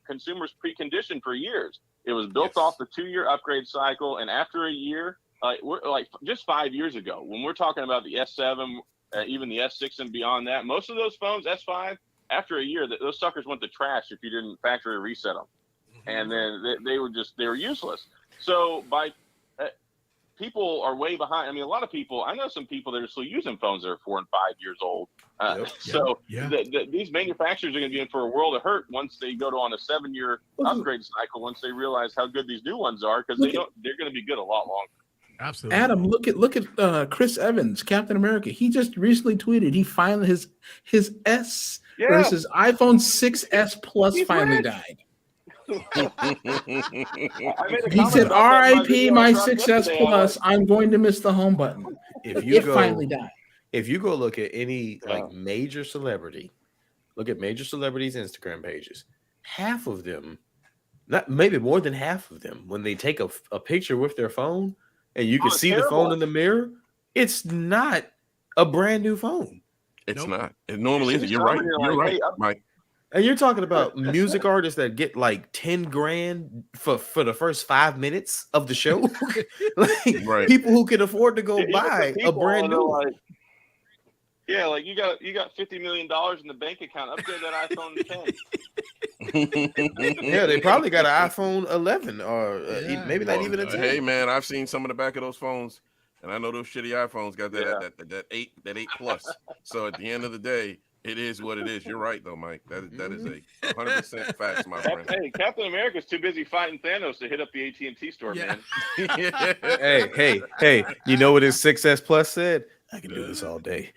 Speaker 9: consumers preconditioned for years. It was built off the 2-year upgrade cycle, and after a year, we're just 5 years ago, when we're talking about the S7, even the S6 and beyond that, most of those phones, S5, after a year, those suckers went to trash if you didn't factory reset them, and then they were useless. So people are way behind. I mean, a lot of people, I know some people that are still using phones that are 4 and 5 years old. These manufacturers are going to be in for a world of hurt once they go on a 7-year upgrade cycle, once they realize how good these new ones are, because they're going to be good a lot longer.
Speaker 3: Absolutely.
Speaker 6: Adam, look at Chris Evans, Captain America. He just recently tweeted he finally his S versus iPhone 6S Plus finally died. He said, "R.I.P. my 6S Plus. I'm going to miss the home button." It finally died.
Speaker 4: If you go look at any major celebrity, look at major celebrities' Instagram pages, half of them, not maybe more than half of them, when they take a picture with their phone and you can see the phone in the mirror, it's not a brand new phone.
Speaker 8: It's not. It normally isn't. You're right. You're right, Mike.
Speaker 4: And you're talking about music artists that get like 10 grand for the first 5 minutes of the show. People who can afford to go buy a brand new one.
Speaker 9: Like you got $50 million in the bank account. Upgrade that iPhone 10.
Speaker 4: Yeah, they probably got an iPhone 11 or maybe not even a 10.
Speaker 8: Hey man, I've seen some of the back of those phones, and I know those shitty iPhones got that 8 plus. So at the end of the day, it is what it is. You're right, though, Mike. That is a 100% fact, my friend.
Speaker 9: Hey, Captain America's too busy fighting Thanos to hit up the AT&T store, man.
Speaker 4: Hey! You know what his 6S Plus said? I can do this all day.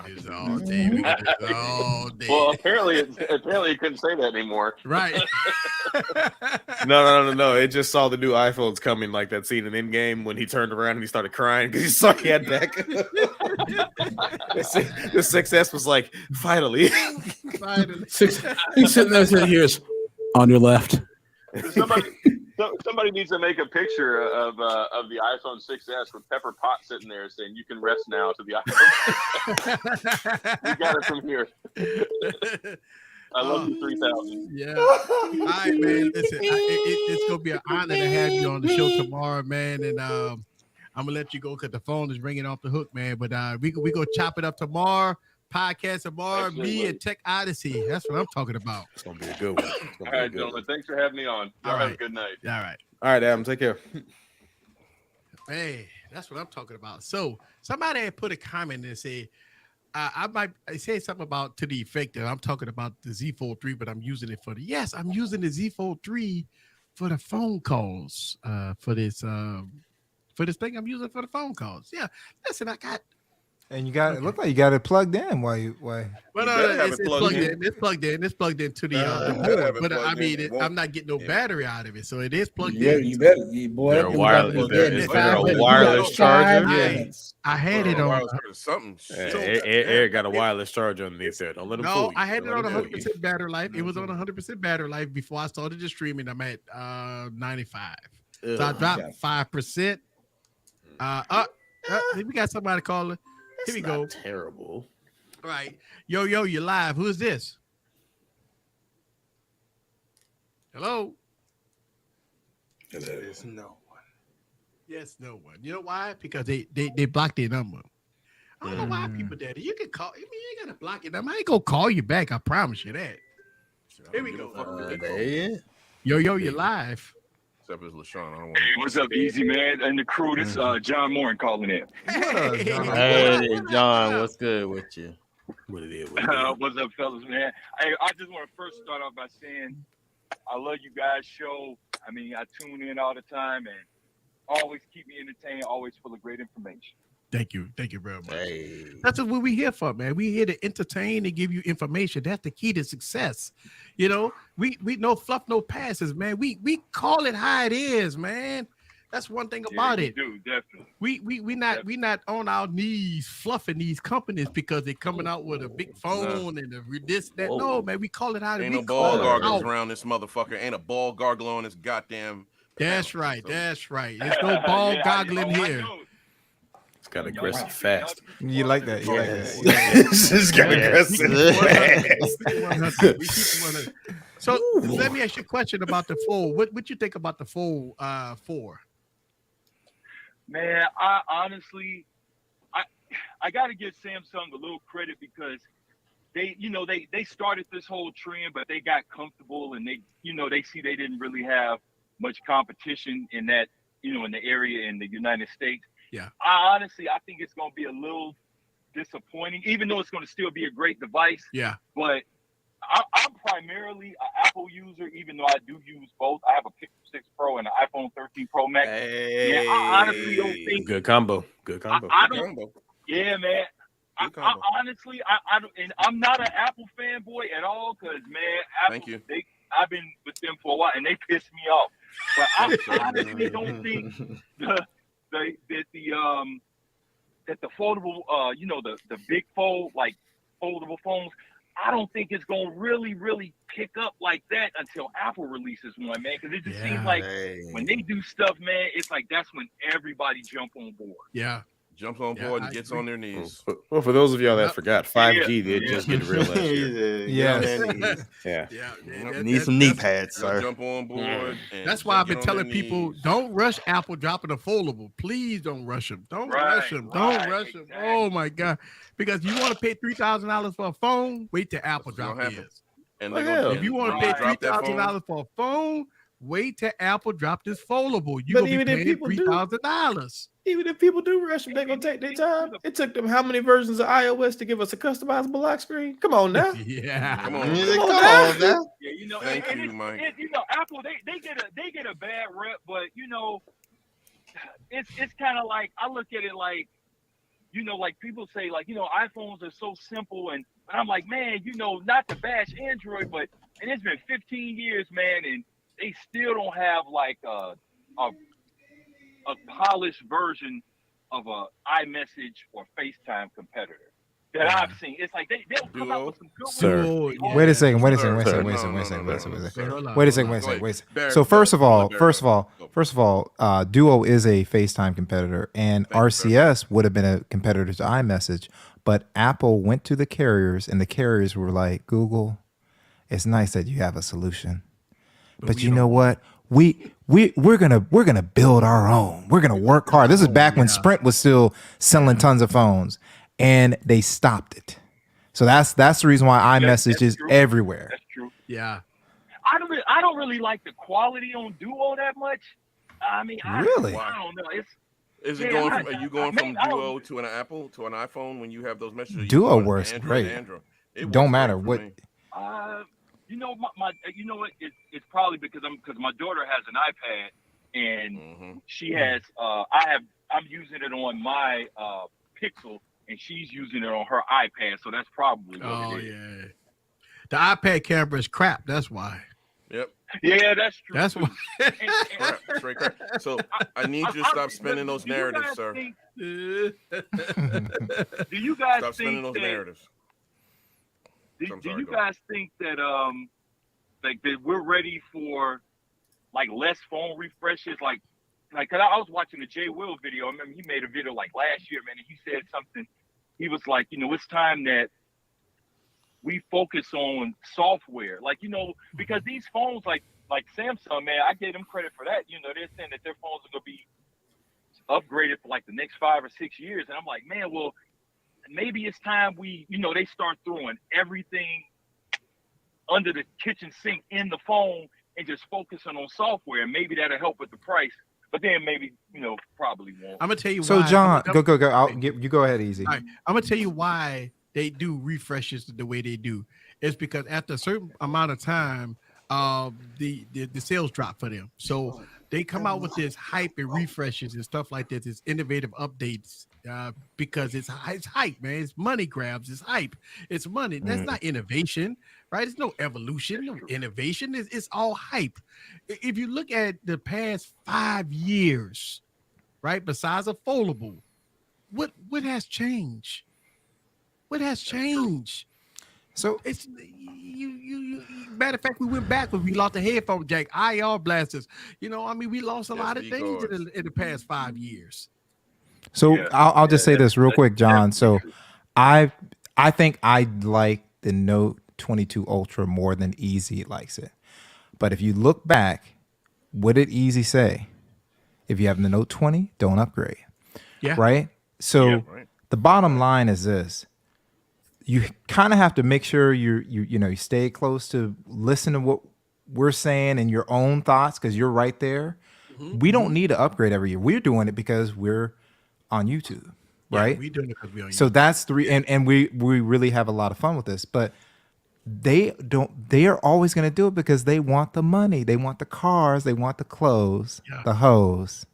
Speaker 3: I do this all day. We can do this all day.
Speaker 9: Well, apparently he couldn't say that anymore.
Speaker 3: Right.
Speaker 4: No. It just saw the new iPhones coming, like that scene in Endgame when he turned around and he started crying because he saw he had back. The 6S was like, finally.
Speaker 6: He's sitting there saying, "Here's on your left."
Speaker 9: Somebody needs to make a picture of the iPhone 6S with Pepper Potts sitting there saying, "You can rest now," to the iPhone. You got it from here. I love you 3000.
Speaker 3: Yeah. All right, man. Listen, it's gonna be an honor to have you on the show tomorrow, man. And I'm gonna let you go because the phone is ringing off the hook, man. But we go chop it up tomorrow. Podcast tomorrow. Me and Tech Odyssey. That's what I'm talking about.
Speaker 4: It's gonna be a good one.
Speaker 9: All right, gentlemen. Thanks for having me on. Y'all have a good night.
Speaker 3: All right.
Speaker 4: All right, Adam. Take care.
Speaker 3: Hey, that's what I'm talking about. So somebody had put a comment and say, I say something about to the effect that I'm talking about the Z Fold 3, but I'm using it for I'm using the Z Fold 3 for the phone calls. For this thing I'm using for the phone calls. Yeah. Listen,
Speaker 5: And you got it. Look like you got it plugged in. Why?
Speaker 3: Well, it's plugged in. It's plugged into the board. But I mean, I'm not getting no battery out of it, so it is plugged in.
Speaker 6: Yeah, you better, boy.
Speaker 4: Is there a wireless charger?
Speaker 3: I had it on
Speaker 8: something.
Speaker 4: Eric got a wireless charger underneath there. Don't let him fool you.
Speaker 3: I had it on 100% battery life. It was on 100% battery life before I started the streaming. I'm at 95. So I dropped 5%. We got somebody calling. Here we go.
Speaker 4: Terrible.
Speaker 3: All right. Yo, you're live. Who is this? Hello?
Speaker 6: There's no one.
Speaker 3: Yes, no one. You know why? Because they blocked their number. I don't know why people did it. You can call. I mean, you ain't got to block your number. I ain't going to call you back. I promise you that. Here we go. Yo, you're live.
Speaker 8: Except it's LaShawn. I don't
Speaker 10: want what's up, Easy Man and the crew? This John Moore calling in.
Speaker 7: Hey, John, what's good with you?
Speaker 10: What's up, fellas, man? I just want to first start off by saying I love you guys' show. I mean, I tune in all the time and always keep me entertained, always full of great information.
Speaker 3: Thank you very much. Hey. That's what we're here for, man. We're here to entertain and give you information. That's the key to success. You know, we no fluff, no passes, man. We call it how it is, man. That's one thing about it.
Speaker 10: Do definitely.
Speaker 3: We not on our knees fluffing these companies because they're coming out with a big phone and this that. Whoa. No, man, we call it how it is.
Speaker 8: Ain't no ball garglers around this motherfucker. Ain't a ball gargle on this goddamn.
Speaker 3: That's right. So. That's right. There's no ball goggling here.
Speaker 4: It's got aggressive fast.
Speaker 5: You like that? You like that?
Speaker 4: It's got aggressive.
Speaker 3: So let me ask you a question about the Fold. What you think about the Fold 4?
Speaker 10: Man, I honestly, I got to give Samsung a little credit because they started this whole trend, but they got comfortable and they see they didn't really have much competition in that, in the area in the United States.
Speaker 3: Yeah.
Speaker 10: I think it's going to be a little disappointing, even though it's going to still be a great device.
Speaker 3: Yeah.
Speaker 10: But I'm primarily an Apple user, even though I do use both. I have a Pixel 6 Pro and an iPhone 13 Pro Max.
Speaker 4: Hey.
Speaker 10: Yeah, I honestly don't think.
Speaker 4: Good combo.
Speaker 10: Yeah, man. I honestly, and I'm not an Apple fanboy at all, because man, Apple, I've been with them for a while, and they piss me off. But I honestly don't think that the foldable, the big fold, like foldable phones, I don't think it's gonna really pick up like that until Apple releases one, man. Because it just seems like when they do stuff, man, it's like that's when everybody jump on board.
Speaker 3: Yeah.
Speaker 8: Jumps on board and gets on their knees.
Speaker 4: Well, for those of y'all that forgot, 5G did just get real last year.
Speaker 5: Yeah.
Speaker 7: Need some knee pads, sir.
Speaker 8: Jump on board.
Speaker 3: That's why I've been telling people, don't rush Apple dropping a foldable. Please don't rush them. Don't rush them. Don't rush them. Oh my God! Because you want to pay $3,000 for a phone, wait till Apple drop theirs.
Speaker 8: And
Speaker 3: if you want to pay $3,000 for a phone, wait till Apple drop this foldable. You're gonna be paying $3,000.
Speaker 11: Even if people do rush them, they're gonna take their time. It took them how many versions of iOS to give us a customizable lock screen? Come on now.
Speaker 3: Yeah.
Speaker 8: Come on now.
Speaker 10: Yeah,
Speaker 8: Thank you, Mike.
Speaker 10: Apple, they get a bad rep, but it's kind of like, I look at it like, like people say, like, iPhones are so simple, and I'm like, man, not to bash Android, but and it's been 15 years, man, and they still don't have like a polished version of a iMessage or FaceTime competitor that I've seen. It's like they'll come out with some good ones.
Speaker 5: Wait a second. So first of all, Duo is a FaceTime competitor, and RCS would have been a competitor to iMessage, but Apple went to the carriers, and the carriers were like, Google, it's nice that you have a solution, but you know what? We're gonna build our own. We're gonna work hard. This is back when Sprint was still selling tons of phones, and they stopped it. So that's the reason why iMessage is everywhere.
Speaker 10: That's true.
Speaker 3: Yeah.
Speaker 10: I don't really like the quality on Duo that much. I mean, I don't know.
Speaker 8: Are you going from Duo to an Apple to an iPhone when you have those messages?
Speaker 5: Duo works great. It don't matter what.
Speaker 10: It's probably because my daughter has an iPad, and she has I'm using it on my Pixel, and she's using it on her iPad, so that's probably what
Speaker 3: Oh
Speaker 10: it is.
Speaker 3: yeah, the iPad camera is crap. That's why.
Speaker 8: Yep.
Speaker 10: Yeah, that's true.
Speaker 3: That's why.
Speaker 8: Crap, straight crap. So I need you to stop spinning those narratives, sir.
Speaker 10: Do you guys
Speaker 8: Stop spinning
Speaker 10: think
Speaker 8: those
Speaker 10: that,
Speaker 8: narratives.
Speaker 10: do
Speaker 8: sorry,
Speaker 10: you
Speaker 8: go
Speaker 10: guys think that like that we're ready for like less phone refreshes? Like 'cause I was watching the Jay Will video. I remember he made a video like last year, man, and he said something. He was like, it's time that we focus on software, like, because these phones, like Samsung, man, I gave them credit for that. They're saying that their phones are gonna be upgraded for like the next 5 or 6 years, and I'm like, man, well, maybe it's time we, they start throwing everything under the kitchen sink in the phone and just focusing on software, and maybe that'll help with the price. But then maybe, probably won't.
Speaker 3: I'm gonna tell you
Speaker 5: So
Speaker 3: why.
Speaker 5: John, go. You go ahead, easy.
Speaker 3: All right, I'm gonna tell you why they do refreshes the way they do. It's because after a certain amount of time, the sales drop for them. So they come out with this hype and refreshes and stuff like this. It's innovative updates because it's hype, man. It's money grabs. It's hype. It's money. That's not innovation, right? It's no evolution, no innovation. It's all hype. If you look at the past 5 years, right, besides a foldable, what has changed? What has changed?
Speaker 5: So
Speaker 3: it's you matter of fact, we went backwards. We lost the headphone jack, IR blasters. We lost a lot of things in the past 5 years.
Speaker 5: So I'll just say this real quick, John. So I think I like the Note 22 Ultra more than Easy likes it. But if you look back, what did Easy say? If you have the Note 20, don't upgrade.
Speaker 3: Yeah.
Speaker 5: Right? So the bottom line is this. You kind of have to make sure you stay close to listen to what we're saying and your own thoughts, because you're right there. Mm-hmm. We don't need to upgrade every year. We're doing it because we're on YouTube, right?
Speaker 3: We're doing it because we're on YouTube.
Speaker 5: So that's and we really have a lot of fun with this, but they are always going to do it because they want the money. They want the cars. They want the clothes, the hoes.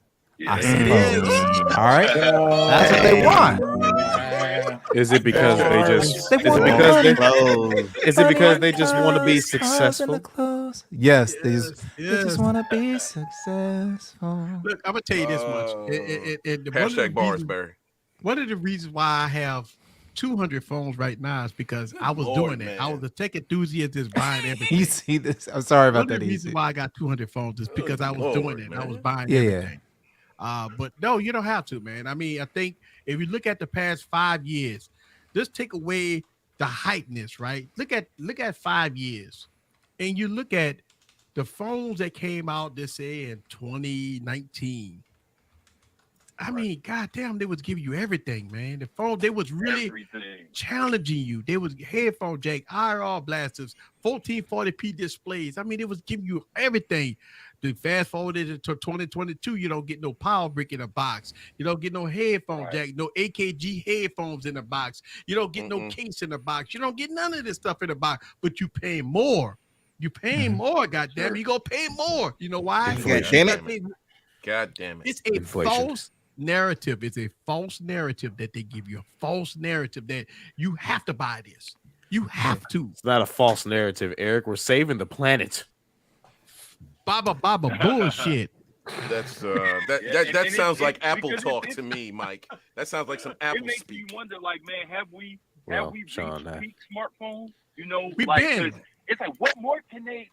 Speaker 5: I suppose. All right. That's what they want.
Speaker 4: Is it because they just? Is it because they just want to be successful?
Speaker 5: Yes, they just want to be successful.
Speaker 3: Look, I'm gonna tell you this much.
Speaker 8: Hashtag bars, Barry.
Speaker 3: One of the reasons why I have 200 phones right now is because I was doing it.
Speaker 8: Man.
Speaker 3: I was a tech enthusiast, just buying everything.
Speaker 5: You see this? I'm sorry about that.
Speaker 3: The reason why I got 200 phones is because I was doing it. Man. I was buying everything. But no, you don't have to, man. I mean, I think if you look at the past 5 years, just take away the hypeness, right? Look at 5 years, and you look at the phones that came out, let's say in 2019. I mean, goddamn, they was giving you everything, man. The phone, they was really challenging you. They was headphone jack, IR blasters, 1440p displays. I mean, it was giving you everything. The fast forwarded into 2022, you don't get no power brick in a box. You don't get no headphone jack, no AKG headphones in the box. You don't get no case in the box. You don't get none of this stuff in the box, but you pay more. You paying more, goddamn. You gonna pay more. You know why?
Speaker 7: God damn it.
Speaker 8: God damn it.
Speaker 3: It's a false narrative. It's a false narrative that they give you. A false narrative that you have to buy this. You have to.
Speaker 4: It's not a false narrative, Eric. We're saving the planet.
Speaker 3: Baba bullshit.
Speaker 8: That's that sounds like Apple talk to me, Mike. That sounds like some Apple
Speaker 10: It makes
Speaker 8: speak.
Speaker 10: me wonder, like, man, have we reached peak smartphone?
Speaker 3: We've been.
Speaker 10: It's like, what more can they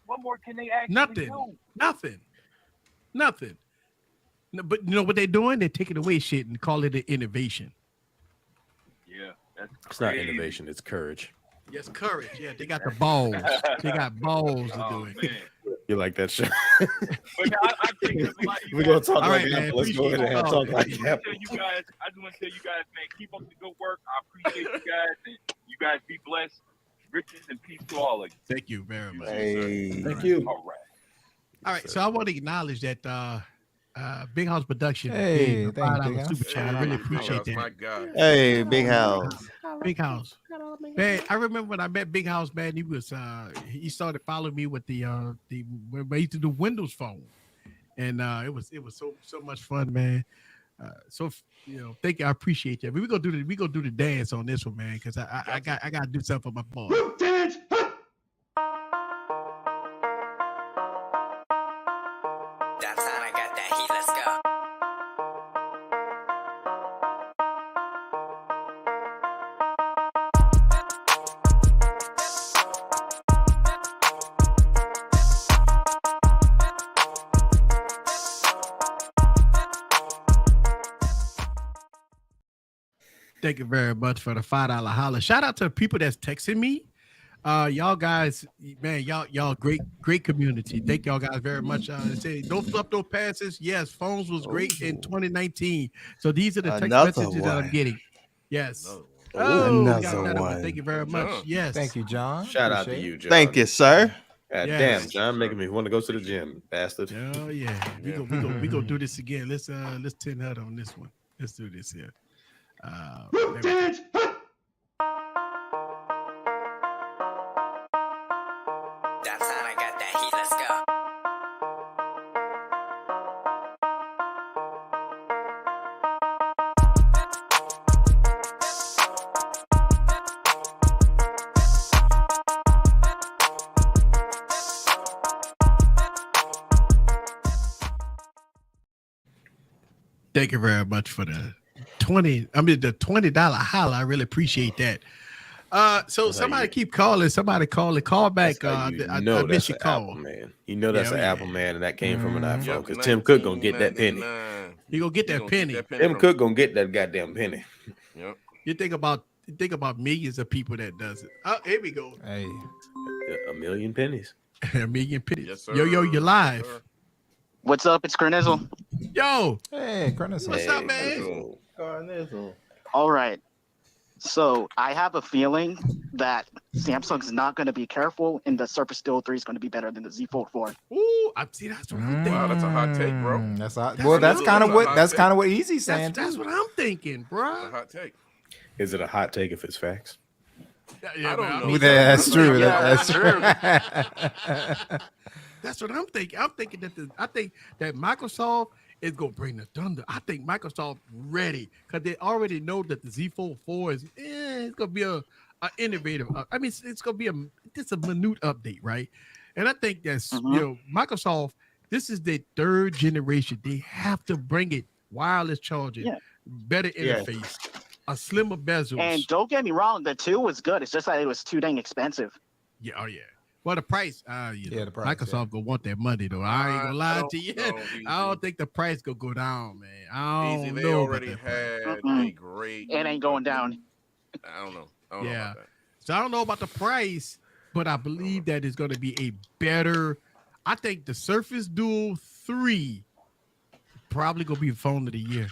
Speaker 10: actually do?
Speaker 3: Nothing. No, but you know what they're doing? They're taking away shit and call it an innovation.
Speaker 10: Yeah, that's
Speaker 4: It's not innovation, it's courage.
Speaker 3: Yes, courage. Yeah, they got the balls. They got balls to do it.
Speaker 10: Man.
Speaker 4: You like that shit?
Speaker 10: But I think
Speaker 4: We're gonna talk
Speaker 3: All
Speaker 4: like
Speaker 3: right,
Speaker 4: Apple. Let's go ahead and talk like Apple.
Speaker 10: I just want to tell you guys, man, keep up the good work. I appreciate you guys. And you guys be blessed. Riches and peace to all of you.
Speaker 3: Thank you very much.
Speaker 7: Hey.
Speaker 6: Thank you.
Speaker 10: All right.
Speaker 3: All right, so I want to acknowledge that Big House Production.
Speaker 5: Hey,
Speaker 3: gave
Speaker 5: thank you,
Speaker 3: $5
Speaker 5: Big
Speaker 3: super
Speaker 5: House.
Speaker 3: chat. I really appreciate
Speaker 8: My
Speaker 3: that.
Speaker 8: God.
Speaker 7: Hey, Big House.
Speaker 3: Big House. Man, I remember when I met Big House, man, he was he started following me with the when I used to do Windows Phone. And it was so much fun, man. So thank you. I appreciate that. But we gonna do the dance on this one, man, because I got to do something for my boy.
Speaker 2: Dance.
Speaker 12: Downtown, I got that heat. Let's go.
Speaker 3: Thank you very much for the $5 holler. Shout out to the people that's texting me. Y'all guys, man, y'all great community. Thank y'all guys very much. Say don't flip those passes. Yes, phones was great in 2019. So these are the text messages that I'm getting. Yes.
Speaker 7: Another
Speaker 3: one. Thank you very much. Yes.
Speaker 5: Thank you, John.
Speaker 4: Shout out to you, John.
Speaker 7: Thank you, sir.
Speaker 4: God damn, John, making me want to go to the gym, bastard.
Speaker 3: Oh yeah, we gonna do this again. Let's 10 hut on this one. Let's do this here.
Speaker 2: Dance.
Speaker 12: Downtown, I got that heat. Let's go.
Speaker 3: Thank you very much for the $20 holler. I really appreciate that. So somebody keep calling. Somebody call back. I miss your call,
Speaker 4: Apple man. You know that's an Apple man, and that came from an iPhone. Because Tim
Speaker 8: 1999.
Speaker 4: Cook gonna get that penny.
Speaker 3: You gonna get that penny.
Speaker 4: Tim Cook gonna get that goddamn penny.
Speaker 8: Yep.
Speaker 3: You think about millions of people that does it. Oh, here we go.
Speaker 5: Hey,
Speaker 4: a million pennies.
Speaker 3: A million pennies.
Speaker 8: Yes, sir.
Speaker 3: Yo, you're live.
Speaker 8: Yes, sir.
Speaker 13: What's up? It's Cornizzle.
Speaker 3: Yo,
Speaker 5: hey, Cornizzle.
Speaker 3: what's up, man?
Speaker 13: All right. So I have a feeling that Samsung's not going to be careful, and the Surface Duo 3 is going to be better than the Z Fold 4.
Speaker 3: Ooh, I see. That's what I'm thinking.
Speaker 8: Wow, that's a hot take, bro.
Speaker 5: That's kind of what Easy's saying.
Speaker 3: That's what I'm thinking,
Speaker 8: That's a
Speaker 3: bro.
Speaker 8: hot take.
Speaker 4: Is it a hot take if it's facts?
Speaker 3: Yeah,
Speaker 8: I don't
Speaker 3: man,
Speaker 8: know.
Speaker 5: Yeah, that's true.
Speaker 13: Yeah,
Speaker 5: That's true.
Speaker 3: That's what I'm thinking. I'm thinking that Microsoft is gonna bring the thunder. I think Microsoft ready because they already know that the Z Fold 4 is it's gonna be a innovative. I mean, it's gonna be just a minute update, right? And I think that's Microsoft. This is their third generation. They have to bring it wireless charging, better interface, a slimmer bezel.
Speaker 13: And don't get me wrong, the 2 was good. It's just that it was too dang expensive.
Speaker 3: Yeah, oh yeah. Well, the price,
Speaker 5: the price,
Speaker 3: Microsoft gonna want that money though. I ain't gonna lie to you. I don't think the price gonna go down, man. I don't
Speaker 8: They
Speaker 3: know.
Speaker 8: already had a great.
Speaker 13: It ain't going down.
Speaker 8: I don't know. I don't know about that.
Speaker 3: So I don't know about the price, but I believe that it's gonna be a better. I think the Surface Duo 3 probably gonna be the phone of the year.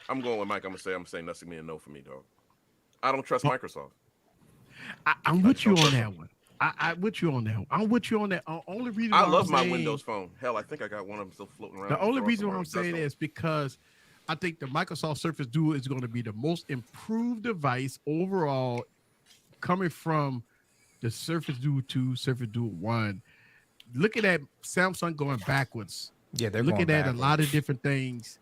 Speaker 8: I'm going with Mike. I'm saying that's gonna be a no for me, dog. I don't trust Microsoft.
Speaker 3: I'm with you on that one. I'm with you on that. I'm with you on that. Only reason
Speaker 8: I love my Windows phone. Hell, I think I got one of them still floating around.
Speaker 3: The only reason why I'm saying that is because I think the Microsoft Surface Duo is going to be the most improved device overall, coming from the Surface Duo 2, Surface Duo 1. Looking at Samsung going backwards.
Speaker 5: Yeah, they're
Speaker 3: looking
Speaker 5: going
Speaker 3: at
Speaker 5: backwards.
Speaker 3: a lot of different things.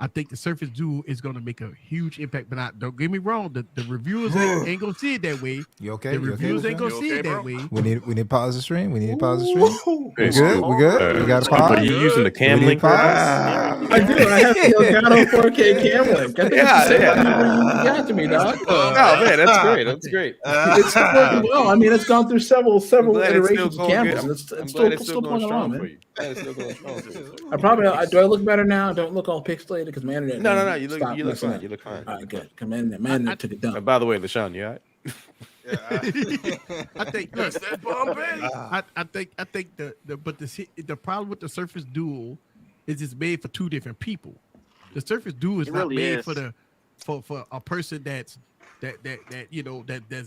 Speaker 3: I think the Surface Duo is going to make a huge impact, but don't get me wrong. The reviewers ain't going to see it that way.
Speaker 5: You okay?
Speaker 3: The reviewers ain't going to see it that way.
Speaker 5: We need to pause the stream. We good? We good? We got to pause.
Speaker 4: Are you using the cam link?
Speaker 6: I do. I have the Elgato 4K cam link. I think you got to me, dog.
Speaker 4: Oh man, that's great. That's great.
Speaker 6: It's working well. I mean, it's gone through several iterations of cameras.
Speaker 4: I'm
Speaker 6: It's
Speaker 4: glad
Speaker 6: still
Speaker 4: going
Speaker 6: pulling along,
Speaker 4: strong for
Speaker 6: man.
Speaker 4: you. It's still going strong for you.
Speaker 6: I probably do. I look better now? I don't look all pixelated because my internet.
Speaker 4: No. You look
Speaker 6: messing
Speaker 4: fine.
Speaker 6: up.
Speaker 4: You look fine.
Speaker 6: All right, good. Come in there. My internet took it down.
Speaker 4: And by the way, LaShawn, you all right?
Speaker 3: I think
Speaker 8: That's that Bombay.
Speaker 3: I think the problem with the Surface Duo is it's made for two different people. The Surface Duo is
Speaker 13: It
Speaker 3: not
Speaker 13: really
Speaker 3: made
Speaker 13: is.
Speaker 3: for a person that's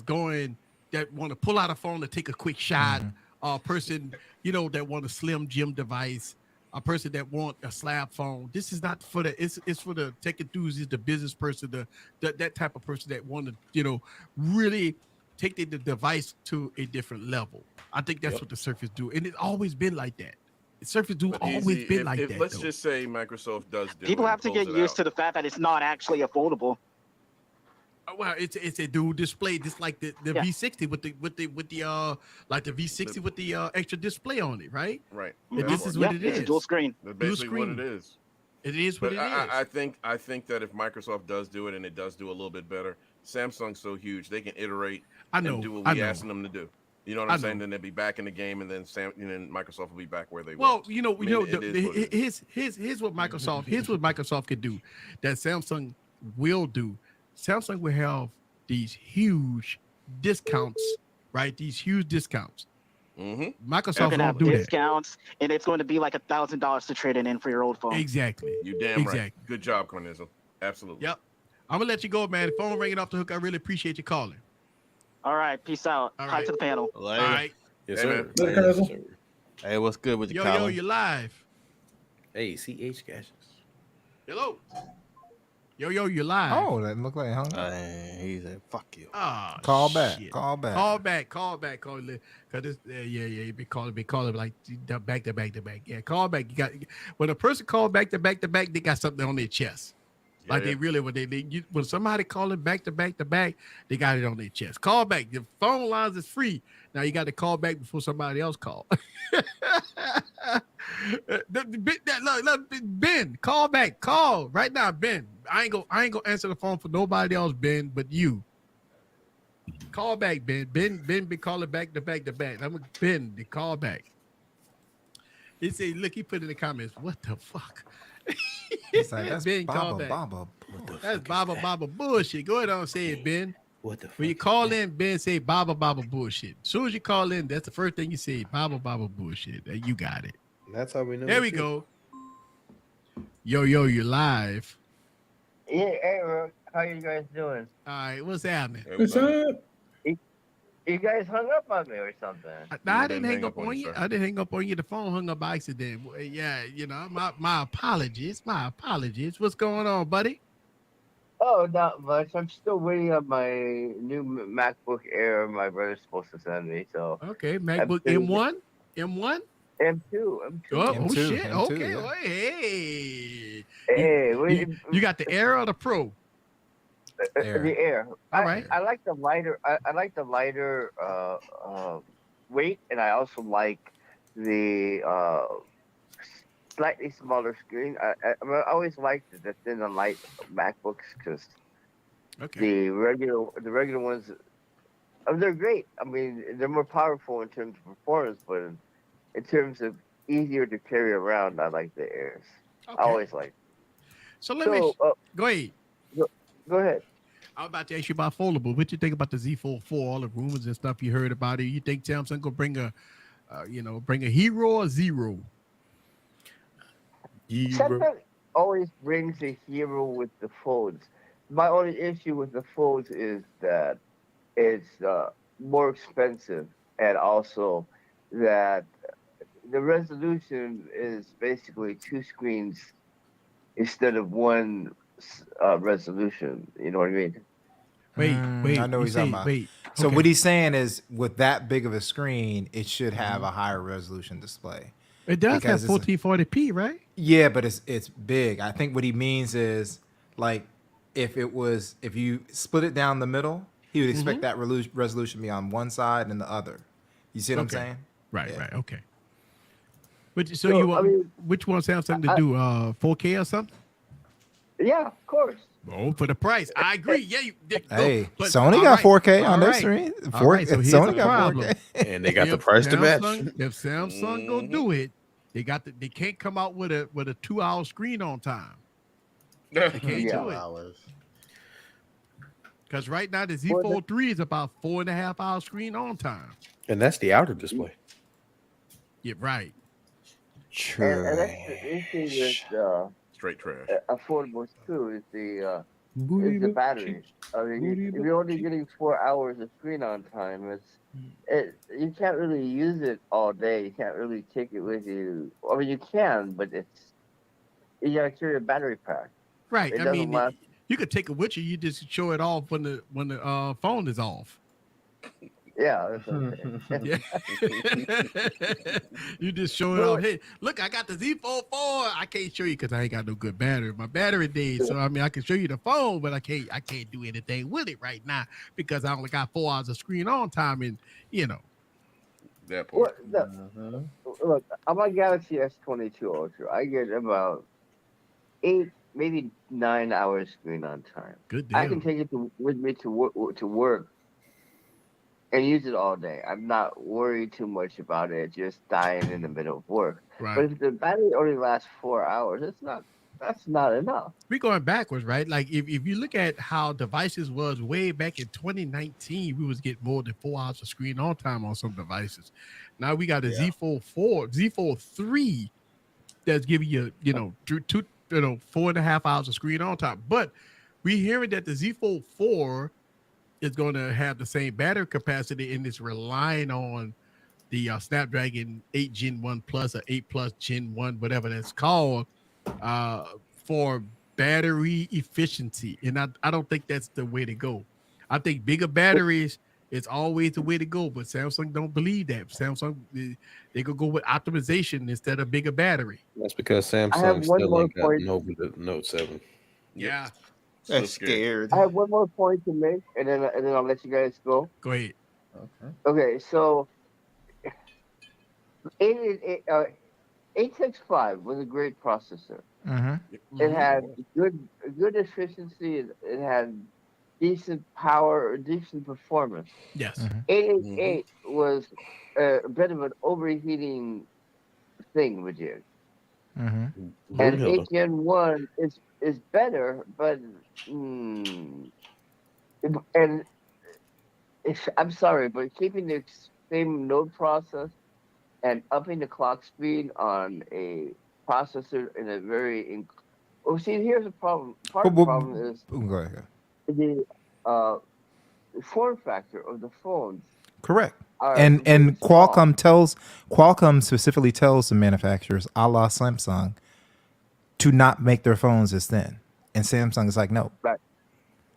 Speaker 3: going that want to pull out a phone to take a quick shot, or a person that want a slim gym device, a person that want a slab phone. This is not for it's for the tech enthusiast, the business person, that type of person that want to really take the device to a different level. I think that's what the Surface do, and it's always been like that. Surface Duo's
Speaker 8: But
Speaker 3: always
Speaker 8: easy,
Speaker 3: been like
Speaker 8: if
Speaker 3: that.
Speaker 8: let's
Speaker 3: though.
Speaker 8: just say Microsoft does do
Speaker 13: People
Speaker 8: it
Speaker 13: have to
Speaker 8: and
Speaker 13: get
Speaker 8: pulls it
Speaker 13: used
Speaker 8: out.
Speaker 13: to the fact that it's not actually a foldable.
Speaker 3: Well, it's a dual display, just like the
Speaker 13: Yeah.
Speaker 3: V60 with the like the V60 with the extra display on it, right?
Speaker 8: Right.
Speaker 3: And
Speaker 8: That's
Speaker 3: this is
Speaker 8: what-
Speaker 3: what it
Speaker 13: It's
Speaker 3: is.
Speaker 13: a dual screen.
Speaker 8: That's
Speaker 3: Dual
Speaker 8: basically what
Speaker 3: screen.
Speaker 8: it is.
Speaker 3: It is what
Speaker 8: But
Speaker 3: it is.
Speaker 8: I think that if Microsoft does do it and it does do a little bit better, Samsung's so huge they can iterate
Speaker 3: I know,
Speaker 8: and do what
Speaker 3: I
Speaker 8: we
Speaker 3: know.
Speaker 8: asking them to do. You know what
Speaker 3: I
Speaker 8: I'm saying?
Speaker 3: know.
Speaker 8: Then they'll be back in the game, and then Microsoft will be back where they were.
Speaker 3: Well, you know,
Speaker 8: I mean,
Speaker 3: you know,
Speaker 8: it is what it is.
Speaker 3: here's what Microsoft could do that Samsung will do. Samsung will have these huge discounts, right? These huge discounts.
Speaker 8: Mm-hmm.
Speaker 3: Microsoft
Speaker 13: You're gonna
Speaker 3: won't
Speaker 13: have
Speaker 3: do that.
Speaker 13: discounts, and it's going to be like $1,000 to trade it in for your old phone.
Speaker 3: Exactly.
Speaker 8: You damn right.
Speaker 3: Exactly.
Speaker 8: Good job, Cornizzo. Absolutely.
Speaker 3: Yep. I'm gonna let you go, man. The phone ringing off the hook. I really appreciate you calling.
Speaker 13: All right, peace out.
Speaker 3: All
Speaker 13: Hi
Speaker 3: right.
Speaker 13: to the panel.
Speaker 3: All right.
Speaker 4: Yes,
Speaker 8: Hey,
Speaker 4: sir.
Speaker 8: man.
Speaker 6: Later, Cosmo.
Speaker 7: Hey, what's good with you,
Speaker 3: Yo,
Speaker 7: Colin?
Speaker 3: you're live.
Speaker 4: Hey, CH Gashes.
Speaker 3: Hello. Yo, you're live.
Speaker 5: Oh, that looked like hung.
Speaker 7: He said, "Fuck you."
Speaker 3: Ah,
Speaker 5: Call back.
Speaker 3: shit.
Speaker 5: Call back.
Speaker 3: Call back. Cause this, you be calling like back to back. Yeah, call back. You got when a person call back to back, they got something on their chest. Like they really when somebody calling back to back, they got it on their chest. Call back. The phone lines is free. Now you got to call back before somebody else call. Look, Ben, call back. Call right now, Ben. I ain't gonna answer the phone for nobody else, Ben, but you. Call back, Ben. Ben be calling back to back. I'm Ben. The call back. He said, "Look," he put in the comments, "What the fuck?"
Speaker 5: It's like, that's
Speaker 3: Ben, call
Speaker 5: Baba
Speaker 3: back.
Speaker 5: Baba.
Speaker 3: That's Baba bullshit. Go ahead on and say it, Ben.
Speaker 4: What the fuck?
Speaker 3: When you call in, Ben, say Baba bullshit. As soon as you call in, that's the first thing you say, Baba bullshit. You got it.
Speaker 4: That's how we know.
Speaker 3: There we
Speaker 4: it's
Speaker 3: go. Yo, you're live.
Speaker 14: Yeah, hey, Rook, how you guys doing?
Speaker 3: All right, what's happening?
Speaker 6: What's up?
Speaker 14: You guys hung up on me or something?
Speaker 3: I didn't hang up on you. I didn't hang up on you. The phone hung up by accident. Yeah, my apologies. My apologies. What's going on, buddy?
Speaker 14: Oh, not much. I'm still waiting on my new MacBook Air my brother's supposed to send me. So
Speaker 3: okay, MacBook M1? M1?
Speaker 14: M2.
Speaker 3: Oh, shit.
Speaker 14: M2,
Speaker 3: Okay.
Speaker 14: yeah.
Speaker 3: Well, hey.
Speaker 14: Hey,
Speaker 3: You got the Air or the Pro?
Speaker 14: The Air.
Speaker 3: All right.
Speaker 14: I like the lighter. I like the lighter weight, and I also like the slightly smaller screen. I always liked the thin and light MacBooks because the regular ones, they're great. I mean, they're more powerful in terms of performance, but in terms of easier to carry around, I like the Airs. I always like.
Speaker 3: So let me go ahead.
Speaker 14: Go ahead.
Speaker 3: I was about to ask you about foldable. What you think about the Z Fold 4? All the rumors and stuff you heard about it. You think Samsung gonna bring a hero or zero?
Speaker 14: Samsung always brings a hero with the folds. My only issue with the folds is that it's more expensive, and also that the resolution is basically two screens instead of one resolution. You know what I mean?
Speaker 3: Wait.
Speaker 5: I know
Speaker 3: you
Speaker 5: what he's
Speaker 3: say-
Speaker 5: talking about.
Speaker 3: wait,
Speaker 5: So
Speaker 3: okay.
Speaker 5: what he's saying is, with that big of a screen, it should have a higher resolution display.
Speaker 3: It does
Speaker 5: Because
Speaker 3: have
Speaker 5: it's a-
Speaker 3: 1440p, right?
Speaker 5: Yeah, but it's big. I think what he means is, like, if you split it down the middle, he would expect that resolution to be on one side and the other. You see what
Speaker 3: Okay.
Speaker 5: I'm saying?
Speaker 3: Right,
Speaker 5: Yeah.
Speaker 3: right, okay. So you want which one Samsung to do? 4K or something?
Speaker 14: Yeah, of course.
Speaker 3: Oh, for the price. I agree. Yeah,
Speaker 5: Hey,
Speaker 3: but-
Speaker 5: Sony
Speaker 3: all
Speaker 5: got
Speaker 3: right,
Speaker 5: 4K on
Speaker 3: all
Speaker 5: their
Speaker 3: right.
Speaker 5: screen.
Speaker 3: All right, so here's
Speaker 5: Sony
Speaker 3: the
Speaker 5: got
Speaker 3: problem.
Speaker 5: 4K.
Speaker 4: And they got the
Speaker 3: If
Speaker 4: price to match.
Speaker 3: If Samsung go do it, they can't come out with a 2-hour screen on time. They can't do it. Because right now the Z Fold 3 is about 4.5-hour screen on time.
Speaker 4: And that's the outer display.
Speaker 3: Yeah, right.
Speaker 14: And that's the issue with
Speaker 8: straight trash.
Speaker 14: Affordables too. Is the battery. I mean, if you're only getting 4 hours of screen on time, you can't really use it all day. You can't really take it with you. I mean, you can, but you gotta carry a battery pack.
Speaker 3: Right.
Speaker 14: It
Speaker 3: I
Speaker 14: doesn't
Speaker 3: mean,
Speaker 14: last.
Speaker 3: you could take it with you. You just show it off when the phone is off.
Speaker 14: Yeah, that's okay.
Speaker 3: You just showing off. Hey, look, I got the Z Fold 4. I can't show you because I ain't got no good battery. My battery dead. So I mean, I can show you the phone, but I can't do anything with it right now because I only got 4 hours of screen on time, and you know.
Speaker 8: That part.
Speaker 14: Look, I'm on Galaxy S22 Ultra. I get about 8, maybe 9 hours screen on time.
Speaker 3: Good deal.
Speaker 14: I can take it with me to work and use it all day. I'm not worried too much about it just dying in the middle of work.
Speaker 3: Right.
Speaker 14: But if the battery only lasts 4 hours, that's not enough.
Speaker 3: We're going backwards, right? Like if you look at how devices was way back in 2019, we was getting more than 4 hours of screen on time on some devices. Now we got a Z Fold 4, Z Fold 3 that's giving you, 4.5 hours of screen on time. But we hearing that the Z Fold 4 is going to have the same battery capacity and it's relying on the Snapdragon 8 Gen 1 Plus or 8 Plus Gen 1, whatever that's called, for battery efficiency. And I don't think that's the way to go. I think bigger batteries is always the way to go, but Samsung don't believe that. Samsung, they could go with optimization instead of bigger battery.
Speaker 4: That's because Samsung still ain't gotten over the Note 7.
Speaker 3: Yeah.
Speaker 7: That's scared.
Speaker 14: I have one more point to make, and then I'll let you guys go.
Speaker 3: Go ahead.
Speaker 14: Okay, so 865 was a great processor. It had good efficiency. It had decent power, decent performance.
Speaker 3: Yes.
Speaker 14: 888 was a bit of an overheating thing with it. And 8 Gen 1 is better, but I'm sorry, but keeping the same node process and upping the clock speed on a processor in a very here's the problem. Part of the problem is
Speaker 5: Go ahead.
Speaker 14: the form factor of the phones.
Speaker 5: Correct. And Qualcomm specifically tells the manufacturers, a la Samsung, to not make their phones as thin. And Samsung is like, no.
Speaker 14: Right.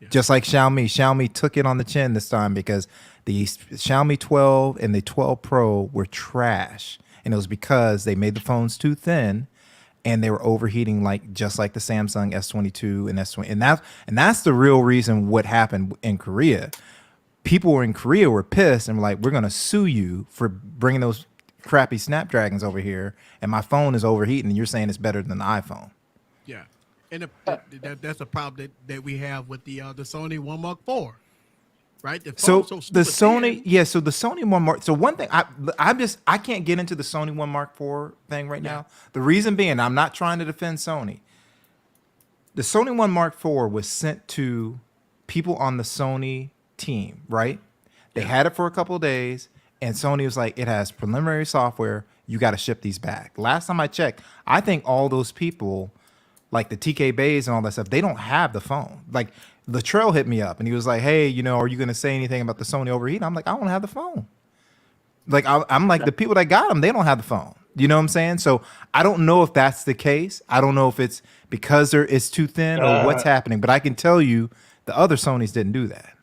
Speaker 5: Just like Xiaomi. Xiaomi took it on the chin this time because the Xiaomi 12 and the 12 Pro were trash. And it was because they made the phones too thin and they were overheating just like the Samsung S22 and S20. And that's the real reason what happened in Korea. People in Korea were pissed and were like, we're going to sue you for bringing those crappy Snapdragons over here. And my phone is overheating and you're saying it's better than the iPhone.
Speaker 3: Yeah. And that's a problem that we have with the Sony One Mark IV, right? The
Speaker 5: Sony One Mark. So one thing I can't get into the Sony One Mark IV thing right now. The reason being, I'm not trying to defend Sony. The Sony One Mark IV was sent to people on the Sony team, right? They had it for a couple of days, and Sony was like, it has preliminary software. You got to ship these back. Last time I checked, I think all those people, like the TK Bays and all that stuff, they don't have the phone. Like Latrell hit me up and he was like, hey, are you going to say anything about the Sony overheating? I'm like, I don't have the phone. Like, I'm like, the people that got them, they don't have the phone. You know what I'm saying? So I don't know if that's the case. I don't know if it's because it's too thin or what's happening, but I can tell you the other Sonys didn't do that.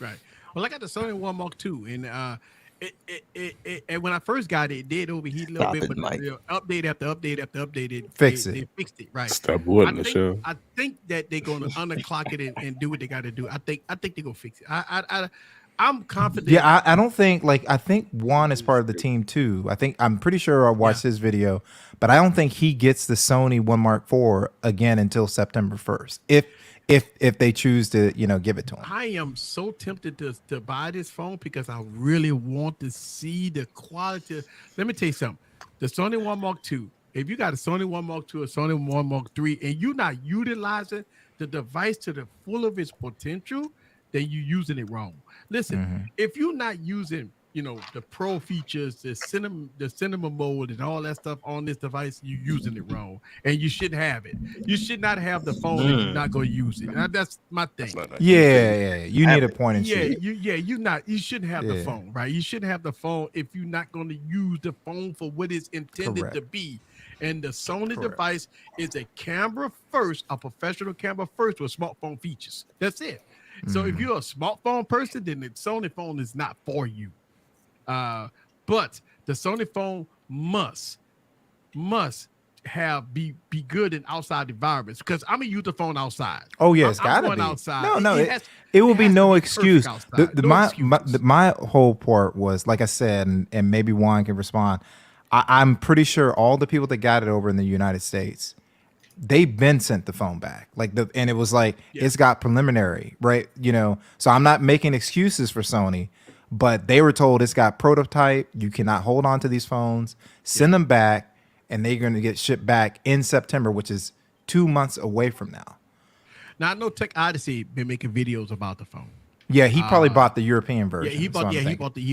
Speaker 3: Right. Well, I got the Sony One Mark II, and and when I first got it, it did overheat a little bit, but update after update after update, they fixed it. Right.
Speaker 4: Stop wooden the show.
Speaker 3: I think that they're gonna underclock it and do what they got to do. I think they're gonna fix it. I'm confident.
Speaker 5: Yeah, I don't think I think Juan is part of the team too. I'm pretty sure I watched his video, but I don't think he gets the Sony One Mark IV again until September 1st. If they choose to, give it to him.
Speaker 3: I am so tempted to buy this phone because I really want to see the quality. Let me tell you something. The Sony One Mark II, if you got a Sony One Mark II or Sony One Mark III and you're not utilizing the device to the full of its potential, then you're using it wrong. Listen, if you're not using, the pro features, the cinema mode and all that stuff on this device, you're using it wrong. And you shouldn't have it. You should not have the phone if you're not going to use it. Now, that's my thing.
Speaker 5: Yeah. You need a point and shoot.
Speaker 3: You shouldn't have the phone, right? You shouldn't have the phone if you're not going to use the phone for what it's intended to be. And the Sony device is a camera first, a professional camera first with smartphone features. That's it. So if you're a smartphone person, then the Sony phone is not for you. But the Sony phone must be good in outside environments, because I'm gonna use the phone outside.
Speaker 5: Oh yeah, it's
Speaker 3: I'm
Speaker 5: gotta
Speaker 3: going
Speaker 5: be
Speaker 3: outside.
Speaker 5: No, it will be no excuse.
Speaker 3: outside.
Speaker 5: My whole part was, like I said, and maybe Juan can respond. I'm pretty sure all the people that got it over in the United States, they've been sent the phone back. And it was like it's got preliminary, right? You know, so I'm not making excuses for Sony, but they were told it's got prototype. You cannot hold on to these phones. Send them back. And they're going to get shipped back in September, which is 2 months away from now.
Speaker 3: Now I know Tech Odyssey been making videos about the phone.
Speaker 5: Yeah, he probably bought the European version.
Speaker 3: Yeah, he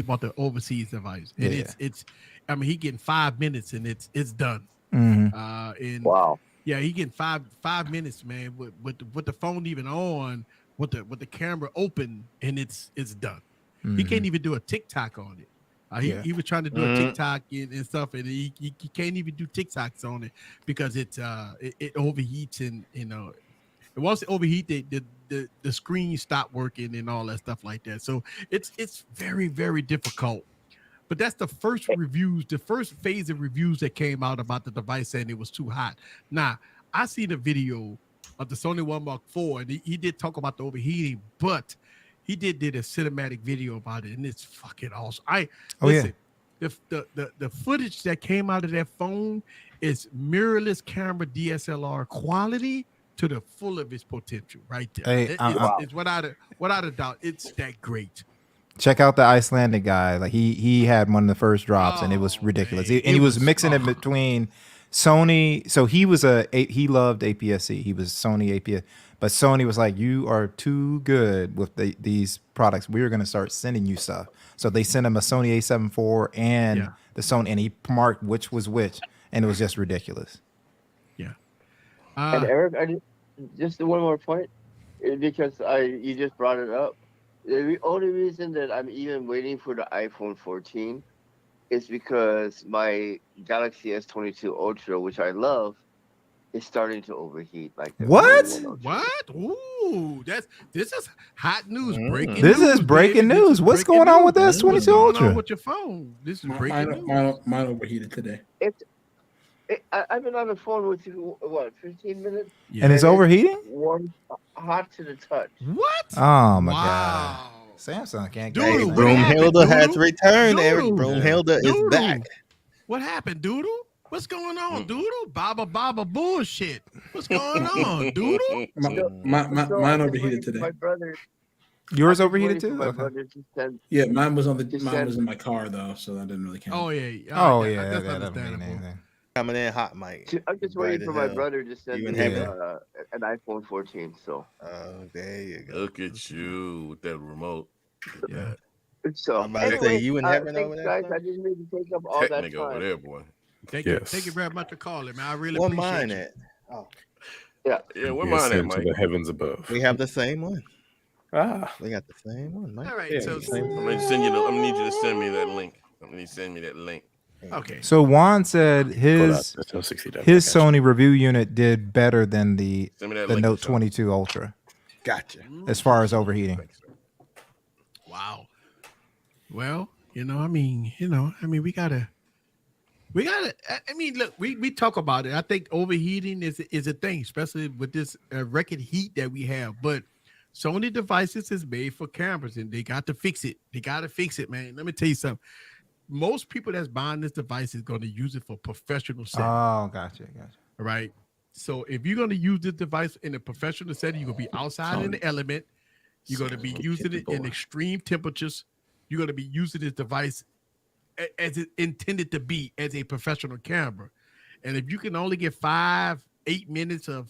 Speaker 3: bought the overseas device, and it's. I mean, he getting 5 minutes, and it's done.
Speaker 5: Mm-hmm.
Speaker 14: Wow.
Speaker 3: Yeah, he getting 5 minutes, man, with the phone even on, with the camera open, and it's done.
Speaker 5: Mm-hmm.
Speaker 3: He can't even do a TikTok on it. He was trying to do a TikTok and stuff, and he can't even do TikToks on it because it overheats, and and once it overheat, the screen stopped working and all that stuff like that. So it's very, very difficult. But that's the first reviews, the first phase of reviews that came out about the device saying it was too hot. Now I seen a video of the Sony One Mark IV, and he did talk about the overheating, but he did a cinematic video about it, and it's fucking awesome. The footage that came out of that phone is mirrorless camera DSLR quality to the full of its potential, right there.
Speaker 5: Hey,
Speaker 3: It's without a doubt, it's that great.
Speaker 5: Check out the Icelandic guy. Like he had one of the first drops, and it was ridiculous. He was mixing it between Sony. So he loved APS-C. He was Sony APS. But Sony was like, you are too good with these products. We're going to start sending you stuff. So they sent him a Sony A7 IV and the Sony, and he marked which was which, and it was just ridiculous.
Speaker 3: Yeah.
Speaker 14: And Eric, just one more point, because you just brought it up. The only reason that I'm even waiting for the iPhone 14 is because my Galaxy S22 Ultra, which I love, is starting to overheat. Like
Speaker 5: what?
Speaker 3: Ooh, this is hot news. Breaking.
Speaker 5: This
Speaker 3: news,
Speaker 5: is breaking
Speaker 3: baby.
Speaker 5: news. What's going on with the S22
Speaker 3: What's going
Speaker 5: Ultra?
Speaker 3: on with your phone? This is breaking news.
Speaker 6: Mine overheated today.
Speaker 14: I've been on the phone with you, 15 minutes?
Speaker 5: Yeah. And it's overheating?
Speaker 14: Warm, hot to the touch.
Speaker 3: What?
Speaker 5: Oh my God. Samsung can't get it.
Speaker 7: Broomhilda has returned, Eric. Broomhilda is back.
Speaker 3: What happened, Doodle? What's going on, Doodle? Baba bullshit. What's going on, Doodle?
Speaker 6: Mine overheated today.
Speaker 14: My brother.
Speaker 5: Yours overheated too?
Speaker 14: My brother just said,
Speaker 6: yeah, mine was in my car though, so that didn't really count.
Speaker 3: Oh yeah.
Speaker 5: That's understandable.
Speaker 7: Coming in hot, Mike.
Speaker 14: I'm just waiting for my brother to send me an iPhone 14. So.
Speaker 7: Oh, there you go.
Speaker 8: Look at you with that remote.
Speaker 3: Yeah.
Speaker 14: So
Speaker 7: I'm about to say, you in heaven over there?
Speaker 14: Guys, I didn't need to take up all that time.
Speaker 8: Technic over there, boy.
Speaker 3: Thank you very much for calling, man. I really
Speaker 7: Where
Speaker 3: appreciate
Speaker 7: mine
Speaker 3: it.
Speaker 7: at? Oh.
Speaker 14: Yeah.
Speaker 8: Yeah, where mine at, Mike?
Speaker 4: To the heavens above.
Speaker 7: We have the same one.
Speaker 4: Ah.
Speaker 7: We got the same one, Mike.
Speaker 3: All right,
Speaker 4: Yeah,
Speaker 3: so
Speaker 8: I'm gonna send you. I'm gonna need you to send me that link. I'm gonna need to send me that link.
Speaker 3: okay.
Speaker 5: So Juan said his Sony review unit did better than the Note 22 Ultra.
Speaker 7: Gotcha.
Speaker 5: As far as overheating.
Speaker 3: Wow. Well, we gotta. I mean, look, we talk about it. I think overheating is a thing, especially with this record heat that we have. But Sony devices is made for cameras, and they got to fix it. They got to fix it, man. Let me tell you something. Most people that's buying this device is going to use it for professional setting.
Speaker 5: Oh, gotcha.
Speaker 3: Right. So if you're going to use this device in a professional setting, you're going to be outside in the element. You're going to be using it in extreme temperatures. You're going to be using this device as it intended to be, as a professional camera. And if you can only get 5-8 minutes of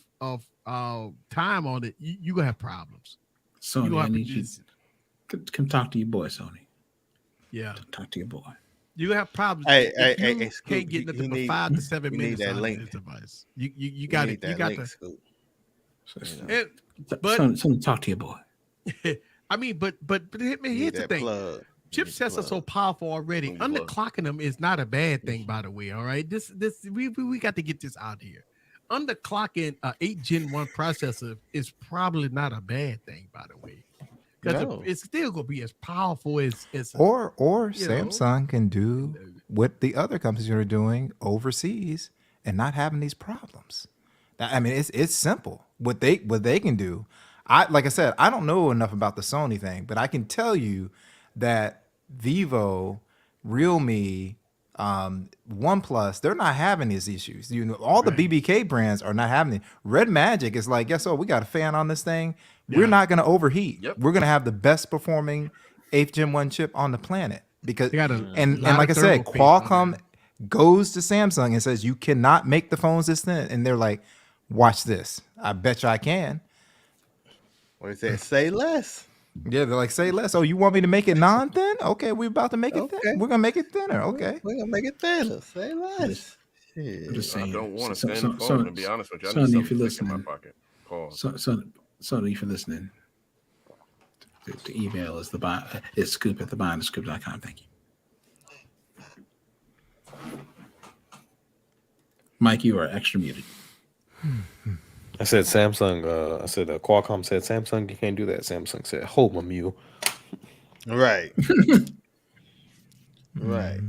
Speaker 3: time on it, you're going to have problems.
Speaker 6: Sony, I need you. Come talk to your boy, Sony.
Speaker 3: Yeah.
Speaker 6: Talk to your boy.
Speaker 3: You have problems.
Speaker 7: Hey,
Speaker 3: can't get nothing but 5 to 7 minutes
Speaker 7: that
Speaker 3: out
Speaker 7: link.
Speaker 3: of this device. You got it. You got to.
Speaker 6: But talk to your boy.
Speaker 3: I mean, but here's the thing. Chipsets are so powerful already. Underclocking them is not a bad thing, by the way. All right, we got to get this out here. Underclocking a 8 Gen 1 processor is probably not a bad thing, by the way. because it's still gonna be as powerful as
Speaker 5: or
Speaker 3: you know.
Speaker 5: Samsung can do what the other companies are doing overseas and not having these problems. I mean, it's simple. What they can do. Like I said, I don't know enough about the Sony thing, but I can tell you that Vivo, Realme, OnePlus, they're not having these issues. You know, all the BBK brands are not having it. Red Magic is like, guess what? We got a fan on this thing. We're not going to overheat. We're going to have the best performing 8th Gen 1 chip on the planet because and like I said, Qualcomm goes to Samsung and says you cannot make the phones this thin, and they're like, watch this. I bet you I can.
Speaker 7: What do you say? Say less.
Speaker 5: Yeah, they're like, say less. Oh, you want me to make it non-thin? Okay, we're about to make it thin. We're gonna make it thinner. Okay,
Speaker 7: we're gonna make it thinner. Say less.
Speaker 6: I'm just saying.
Speaker 8: I don't want to stand the phone, to be honest with you. I need
Speaker 6: Sonny, if you're
Speaker 8: something in my
Speaker 6: listening,
Speaker 8: pocket. Pause.
Speaker 6: Sonny, if you're listening, the email is scoop@thebuyinthescoop.com. Thank you. Mike, you are extra muted.
Speaker 4: I said Samsung. Qualcomm said Samsung. You can't do that. Samsung said, "Hold my mule."
Speaker 7: Right. Right.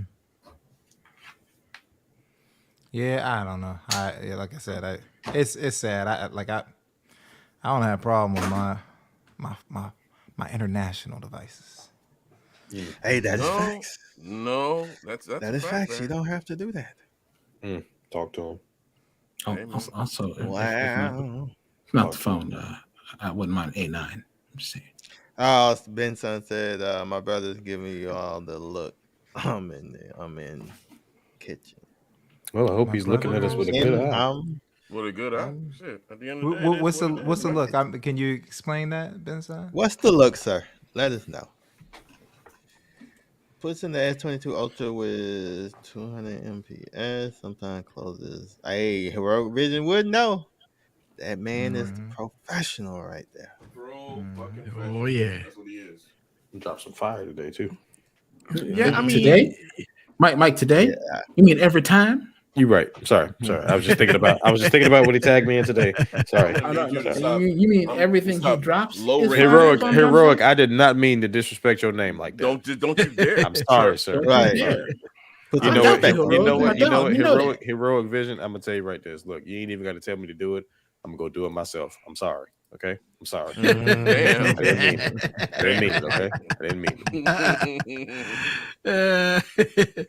Speaker 5: Yeah, I don't know. Like I said, it's sad. I don't have a problem with my international devices.
Speaker 7: Hey, that is facts.
Speaker 8: No, that's
Speaker 7: that is facts. You don't have to do that.
Speaker 4: Talk to him.
Speaker 6: Also,
Speaker 7: wow.
Speaker 6: Not the phone. I wouldn't mind A9. I'm just saying.
Speaker 7: Oh, Benson said, my brother's giving you all the look. I'm in kitchen.
Speaker 4: Well, I hope he's looking at us with a good eye.
Speaker 8: With a good eye. Shit. At the end of the day,
Speaker 5: what's the look? Can you explain that, Benson?
Speaker 7: What's the look, sir? Let us know. Puts in the S22 Ultra with 200 MPS. Sometimes closes. Hey, Heroic Vision would know. That man is the professional right there.
Speaker 3: Oh yeah.
Speaker 8: That's what he is.
Speaker 4: Drop some fire today too.
Speaker 3: Yeah, I mean
Speaker 6: today, Mike. Today, you mean every time?
Speaker 4: You're right. Sorry. I was just thinking about what he tagged me in today. Sorry.
Speaker 6: You mean everything he drops?
Speaker 4: Heroic. I did not mean to disrespect your name like that.
Speaker 8: Don't you dare.
Speaker 4: I'm sorry, sir.
Speaker 7: Right.
Speaker 4: You know what? Heroic Vision. I'm gonna tell you right there. Look, you ain't even got to tell me to do it. I'm gonna go do it myself. I'm sorry. Okay. I'm sorry.
Speaker 8: Damn.
Speaker 4: I didn't mean it. Okay. I didn't mean it.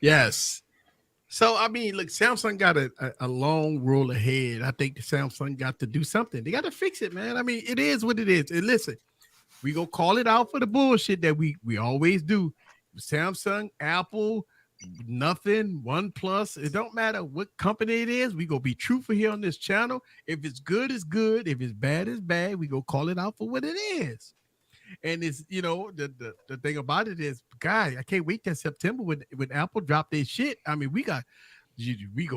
Speaker 3: Yes. So I mean, look, Samsung got a long roll ahead. I think the Samsung got to do something. They got to fix it, man. I mean, it is what it is. And listen, we gonna call it out for the bullshit that we always do. Samsung, Apple, nothing, OnePlus. It don't matter what company it is. We gonna be truthful here on this channel. If it's good, it's good. If it's bad, it's bad. We go call it out for what it is. And it's, you know, the thing about it is, guy, I can't wait till September when Apple drop their shit. I mean, we go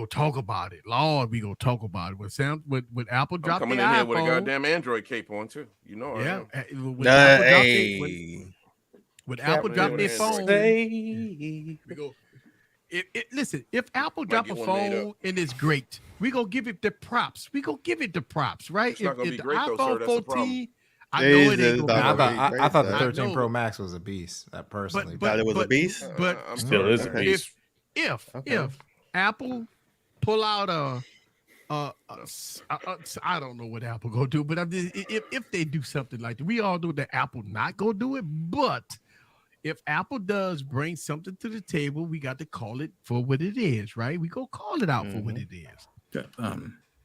Speaker 3: talk about it. Lord, we go talk about it. When Apple drop their
Speaker 8: coming in
Speaker 3: iPhone,
Speaker 8: here with a goddamn Android cape on too. You know,
Speaker 3: when Apple drop their phone, we go. Listen, if Apple drop a phone and it's great, we gonna give it the props. We gonna give it the props, right?
Speaker 8: It's not gonna be
Speaker 3: the
Speaker 8: great though, sir.
Speaker 3: iPhone
Speaker 8: That's the problem.
Speaker 3: 14. I know it ain't gonna be
Speaker 5: I thought the 13 Pro Max was a beast. Personally,
Speaker 7: thought it was a beast.
Speaker 3: But
Speaker 4: still is a beast.
Speaker 3: If Apple pull out I don't know what Apple gonna do, but if they do something like that, we all know that Apple not gonna do it. But if Apple does bring something to the table, we got to call it for what it is, right? We go call it out for what it is.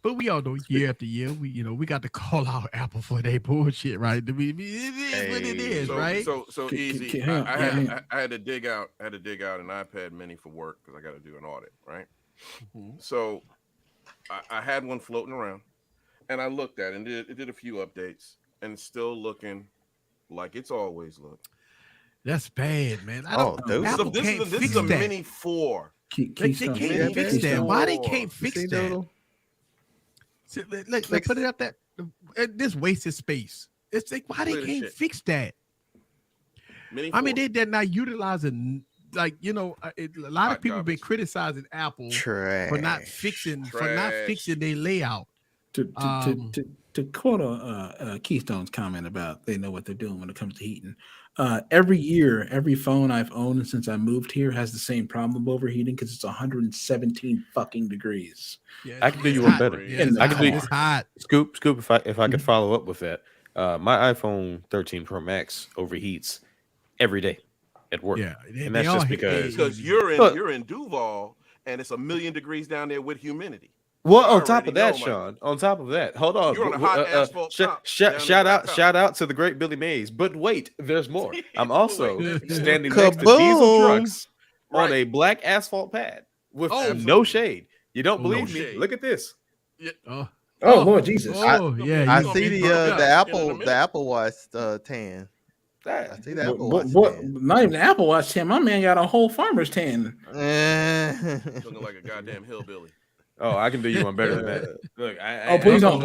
Speaker 3: But we all know year after year, we got to call out Apple for their bullshit, right? It is what it is, right?
Speaker 8: So easy. I had to dig out an iPad Mini for work because I got to do an audit, right? So I had one floating around, and I looked at it, and it did a few updates, and it's still looking like it's always looked.
Speaker 3: That's bad, man. I don't.
Speaker 8: Apple this is a Mini 4.
Speaker 3: They can't fix that. Why they can't fix that? So, look, put it up that this wasted space. It's like, why they can't fix that? I mean, they're not utilizing, like, a lot of people been criticizing Apple for not fixing their layout
Speaker 6: To quote Keystone's comment about they know what they're doing when it comes to heating. Every year, every phone I've owned since I moved here has the same problem of overheating because it's 117 fucking degrees.
Speaker 3: Yeah,
Speaker 4: I can do you one better. I can do
Speaker 3: it's hot.
Speaker 4: Scoop. If I could follow up with that, my iPhone 13 Pro Max overheats every day at work.
Speaker 3: Yeah,
Speaker 4: and that's just because
Speaker 8: you're in Duval and it's 1,000,000 degrees down there with humidity.
Speaker 4: Well, on top of that, Sean. On top of that, hold on.
Speaker 8: You're on a hot asphalt top.
Speaker 4: Shout out to the great Billy Mays. But wait, there's more. I'm also standing next to diesel trucks on a black asphalt pad with no shade. You don't believe me? Look at this.
Speaker 8: Yeah.
Speaker 6: Oh Lord Jesus!
Speaker 7: I see the Apple Watch tan. I see the Apple Watch tan.
Speaker 6: Not even the Apple Watch tan. My man got a whole farmer's tan.
Speaker 8: Looking like a goddamn hillbilly.
Speaker 4: Oh, I can do you one better than that. Look,
Speaker 6: please don't.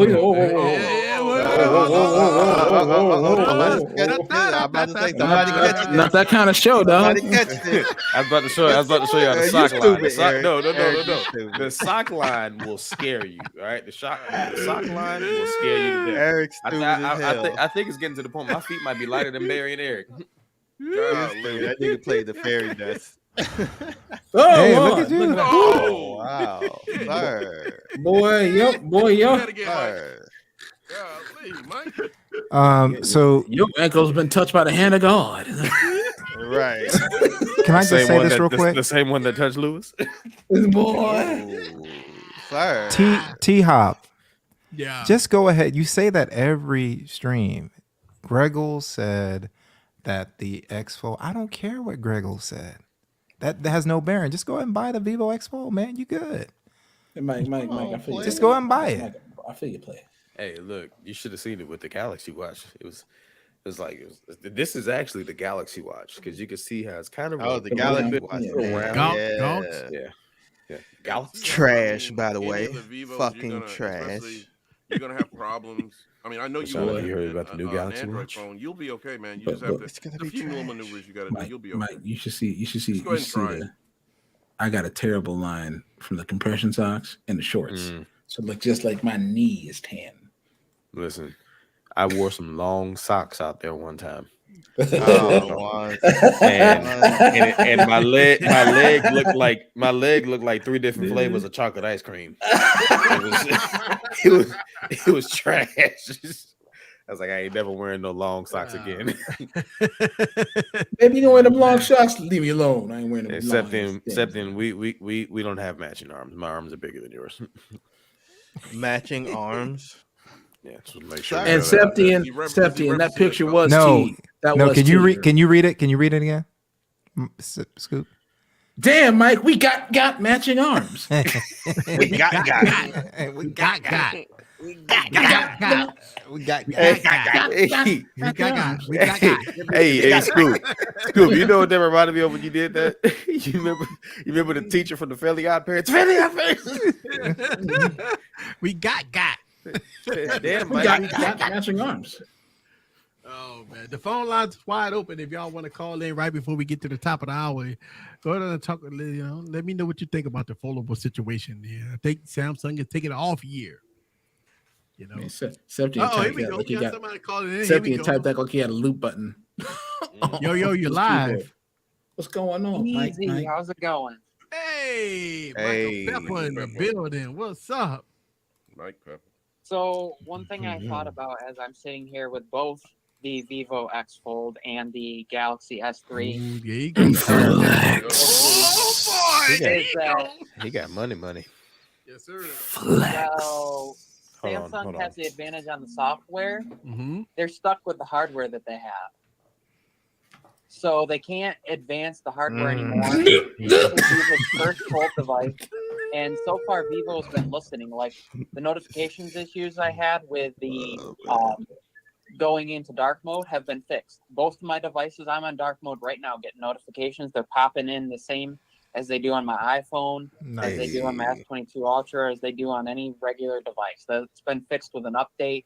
Speaker 6: Not that kind of show, dog.
Speaker 4: I was about to show you how the sock line. No. The sock line will scare you. All right, the sock line will scare you to death.
Speaker 7: Eric's stupid as hell.
Speaker 4: I think it's getting to the point. My feet might be lighter than Barry and Eric.
Speaker 7: That nigga played the fairy dust.
Speaker 6: Hey,
Speaker 7: look at you! Oh, wow, sir.
Speaker 6: Boy,
Speaker 5: So
Speaker 6: your ankle's been touched by the hand of God.
Speaker 7: Right.
Speaker 5: Can I just say this real quick?
Speaker 4: The same one that touched Lewis.
Speaker 6: Boy,
Speaker 7: sir.
Speaker 5: T Hop.
Speaker 3: Yeah.
Speaker 5: Just go ahead. You say that every stream. Greggle said that the X Fold. I don't care what Greggle said. That has no bearing. Just go ahead and buy the Vivo X Fold, man. You good.
Speaker 6: Mike, I feel you.
Speaker 5: Just go ahead and buy it.
Speaker 6: I feel you play.
Speaker 4: Hey, look, you should have seen it with the Galaxy Watch. This is actually the Galaxy Watch because you can see how it's kind of
Speaker 7: the Galaxy Watch.
Speaker 4: Yeah. Galaxy
Speaker 7: Trash, by the way.
Speaker 8: Fucking
Speaker 7: trash.
Speaker 8: You're gonna have problems. I mean, I know you
Speaker 4: heard about the new Galaxy
Speaker 8: Android
Speaker 4: Watch.
Speaker 8: phone. You'll be okay, man. You just have to. A few little maneuvers you got to do. You'll be okay.
Speaker 6: Mike, you should see.
Speaker 8: Just go ahead and try it.
Speaker 6: I got a terrible line from the compression socks and the shorts. So look, just like my knee is tan.
Speaker 4: Listen, I wore some long socks out there one time. And my leg looked like 3 different flavors of chocolate ice cream. It was trash. I was like, I ain't never wearing no long socks again.
Speaker 6: Baby, you don't wear them long socks. Leave me alone. I ain't wearing them.
Speaker 4: Except then we don't have matching arms. My arms are bigger than yours.
Speaker 7: Matching arms.
Speaker 4: Yeah, just make sure.
Speaker 6: And Septian, that picture was T.
Speaker 5: Can you read? Can you read it? Can you read it again? Scoop.
Speaker 6: Damn, Mike, we got matching arms.
Speaker 7: We got.
Speaker 4: Hey, Scoop, you know what that reminded me of when you did that? You remember the teacher from the Fairly Odd Parents? Fairly Odd Parents.
Speaker 3: We got.
Speaker 6: Damn, we got matching arms.
Speaker 3: Oh man, the phone line's wide open. If y'all want to call in right before we get to the top of the hour, go ahead and talk. Let me know what you think about the foldable situation. Yeah, I think Samsung is taking an off year. You know,
Speaker 6: Septian typed that like he had a loop button.
Speaker 3: Yo, you're live.
Speaker 6: What's going on, Mike?
Speaker 15: How's it going?
Speaker 3: Hey, Michael Pepper in the building. What's up,
Speaker 8: Mike Pepper?
Speaker 15: So one thing I thought about as I'm sitting here with both the Vivo X Fold and the Galaxy S3.
Speaker 3: There you go.
Speaker 4: He got money.
Speaker 3: Yes, sir.
Speaker 15: So Samsung has the advantage on the software. They're stuck with the hardware that they have. So they can't advance the hardware anymore. This is Vivo's first Fold device. And so far, Vivo's been listening. Like the notifications issues I had with the going into dark mode have been fixed. Both of my devices, I'm on dark mode right now, getting notifications. They're popping in the same as they do on my iPhone, as they do on my S22 Ultra, as they do on any regular device. That's been fixed with an update.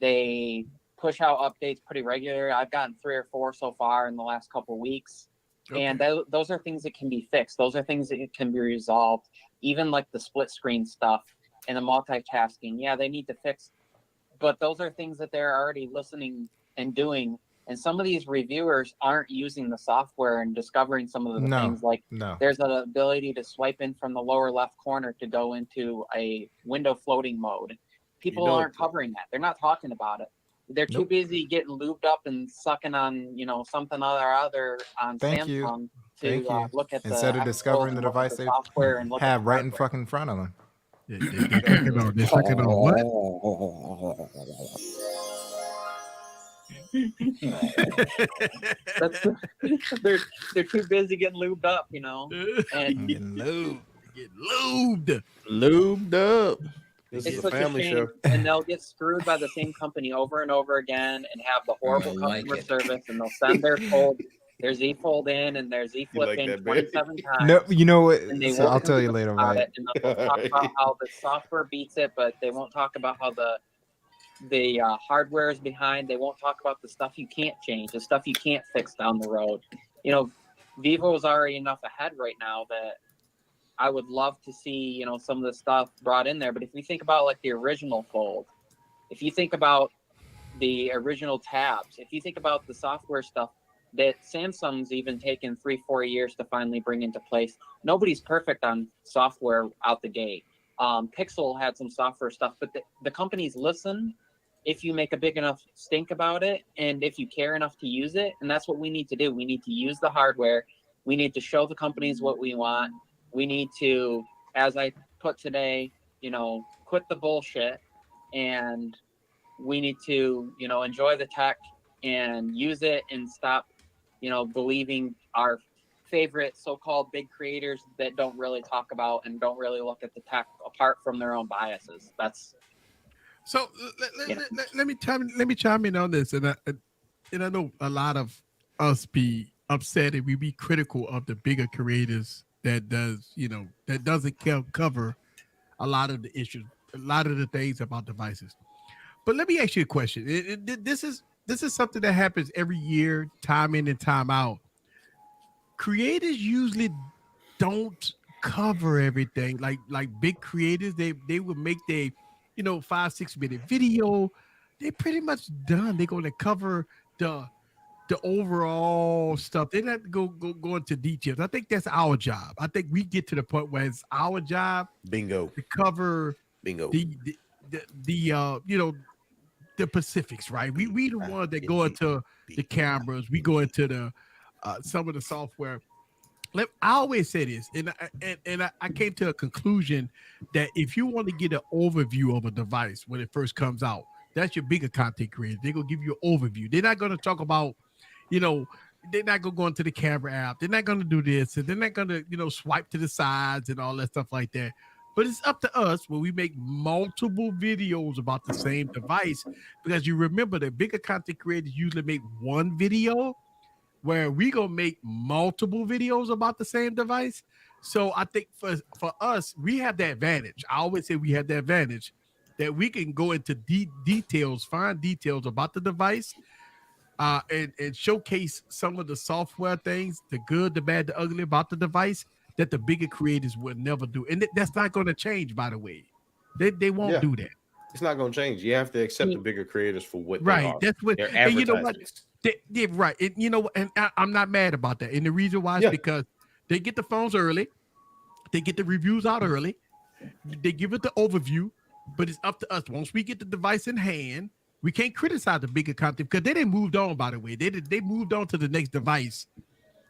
Speaker 15: They push out updates pretty regular. I've gotten 3 or 4 so far in the last couple of weeks. Okay. And those are things that can be fixed. Those are things that can be resolved. Even like the split screen stuff and the multitasking. Yeah, they need to fix, but those are things that they're already listening and doing. And some of these reviewers aren't using the software and discovering some of the things. Like there's an ability to swipe in from the lower left corner to go into a window floating mode. People aren't covering that. They're not talking about it. They're too busy getting lubed up and sucking on, something or other on Samsung to look at
Speaker 5: instead of discovering the device they
Speaker 15: software and look
Speaker 5: have
Speaker 15: at
Speaker 5: right in fucking front of them.
Speaker 3: They're sucking on what?
Speaker 15: They're too busy getting lubed up, and
Speaker 5: getting
Speaker 7: lubed up.
Speaker 4: This
Speaker 15: it's
Speaker 4: is a
Speaker 15: such
Speaker 4: family
Speaker 15: shame,
Speaker 4: show.
Speaker 15: and they'll get screwed by the same company over and over again, and have the horrible customer service, and they'll send their Z Fold in and their Z Flip in 27 times.
Speaker 5: No, you know what?
Speaker 15: And they
Speaker 5: So
Speaker 15: won't
Speaker 5: I'll tell you later,
Speaker 15: about
Speaker 5: right?
Speaker 15: it, and they'll talk about how the software beats it, but they won't talk about how the hardware is behind. They won't talk about the stuff you can't change, the stuff you can't fix down the road. Vivo's already enough ahead right now that I would love to see, some of the stuff brought in there. But if we think about like the original Fold, if you think about the original tabs, if you think about the software stuff that Samsung's even taken 3-4 years to finally bring into place, nobody's perfect on software out the gate. Pixel had some software stuff, but the companies listen if you make a big enough stink about it and if you care enough to use it. And that's what we need to do. We need to use the hardware. We need to show the companies what we want. We need to, as I put today, quit the bullshit, and we need to, enjoy the tech and use it and stop, believing our favorite so-called big creators that don't really talk about and don't really look at the tech apart from their own biases. That's
Speaker 3: so. Let me chime in on this, and I know a lot of us be upset and we be critical of the bigger creators that doesn't cover a lot of the issues, a lot of the things about devices. But let me ask you a question. This is something that happens every year, time in and time out. Creators usually don't cover everything. Like big creators, they would make their 5-6 minute video. They're pretty much done. They're going to cover the overall stuff. They don't go into details. I think that's our job. I think we get to the point where it's our job to cover the Pacifics, right? We the ones that go into the cameras. We go into the some of the software. I always say this, and I came to a conclusion that if you want to get an overview of a device when it first comes out, that's your bigger content creator. They're gonna give you an overview. They're not gonna talk about, they're not gonna go into the camera app. They're not gonna do this, and they're not gonna, swipe to the sides and all that stuff like that. But it's up to us when we make multiple videos about the same device, because you remember the bigger content creators usually make one video, where we gonna make multiple videos about the same device. So I think for us, we have the advantage. I always say we have the advantage that we can go into details, find details about the device, and showcase some of the software things, the good, the bad, the ugly about the device that the bigger creators would never do. And that's not going to change, by the way. They won't do that.
Speaker 4: It's not going to change. You have to accept the bigger creators for what
Speaker 3: they
Speaker 4: are.
Speaker 3: That's what.
Speaker 4: They're
Speaker 3: and you know what?
Speaker 4: advertisements.
Speaker 3: Right. And I'm not mad about that. And the reason why is because they get the phones early, they get the reviews out early, they give it the overview. But it's up to us. Once we get the device in hand, we can't criticize the bigger content because they didn't moved on, by the way. They moved on to the next device.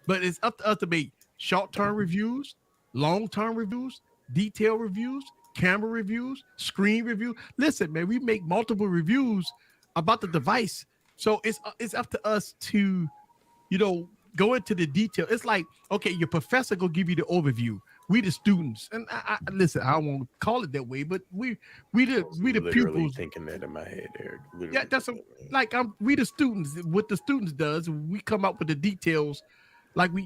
Speaker 3: But it's up to us to make short-term reviews, long-term reviews, detailed reviews, camera reviews, screen review. Listen, man, we make multiple reviews about the device. So it's up to us to, go into the detail. It's like, okay, your professor will give you the overview. We the students, and I listen. I won't call it that way, but we the pupils.
Speaker 4: Thinking that in my head, Eric.
Speaker 3: Yeah, that's we the students. What the students does, we come up with the details. Like we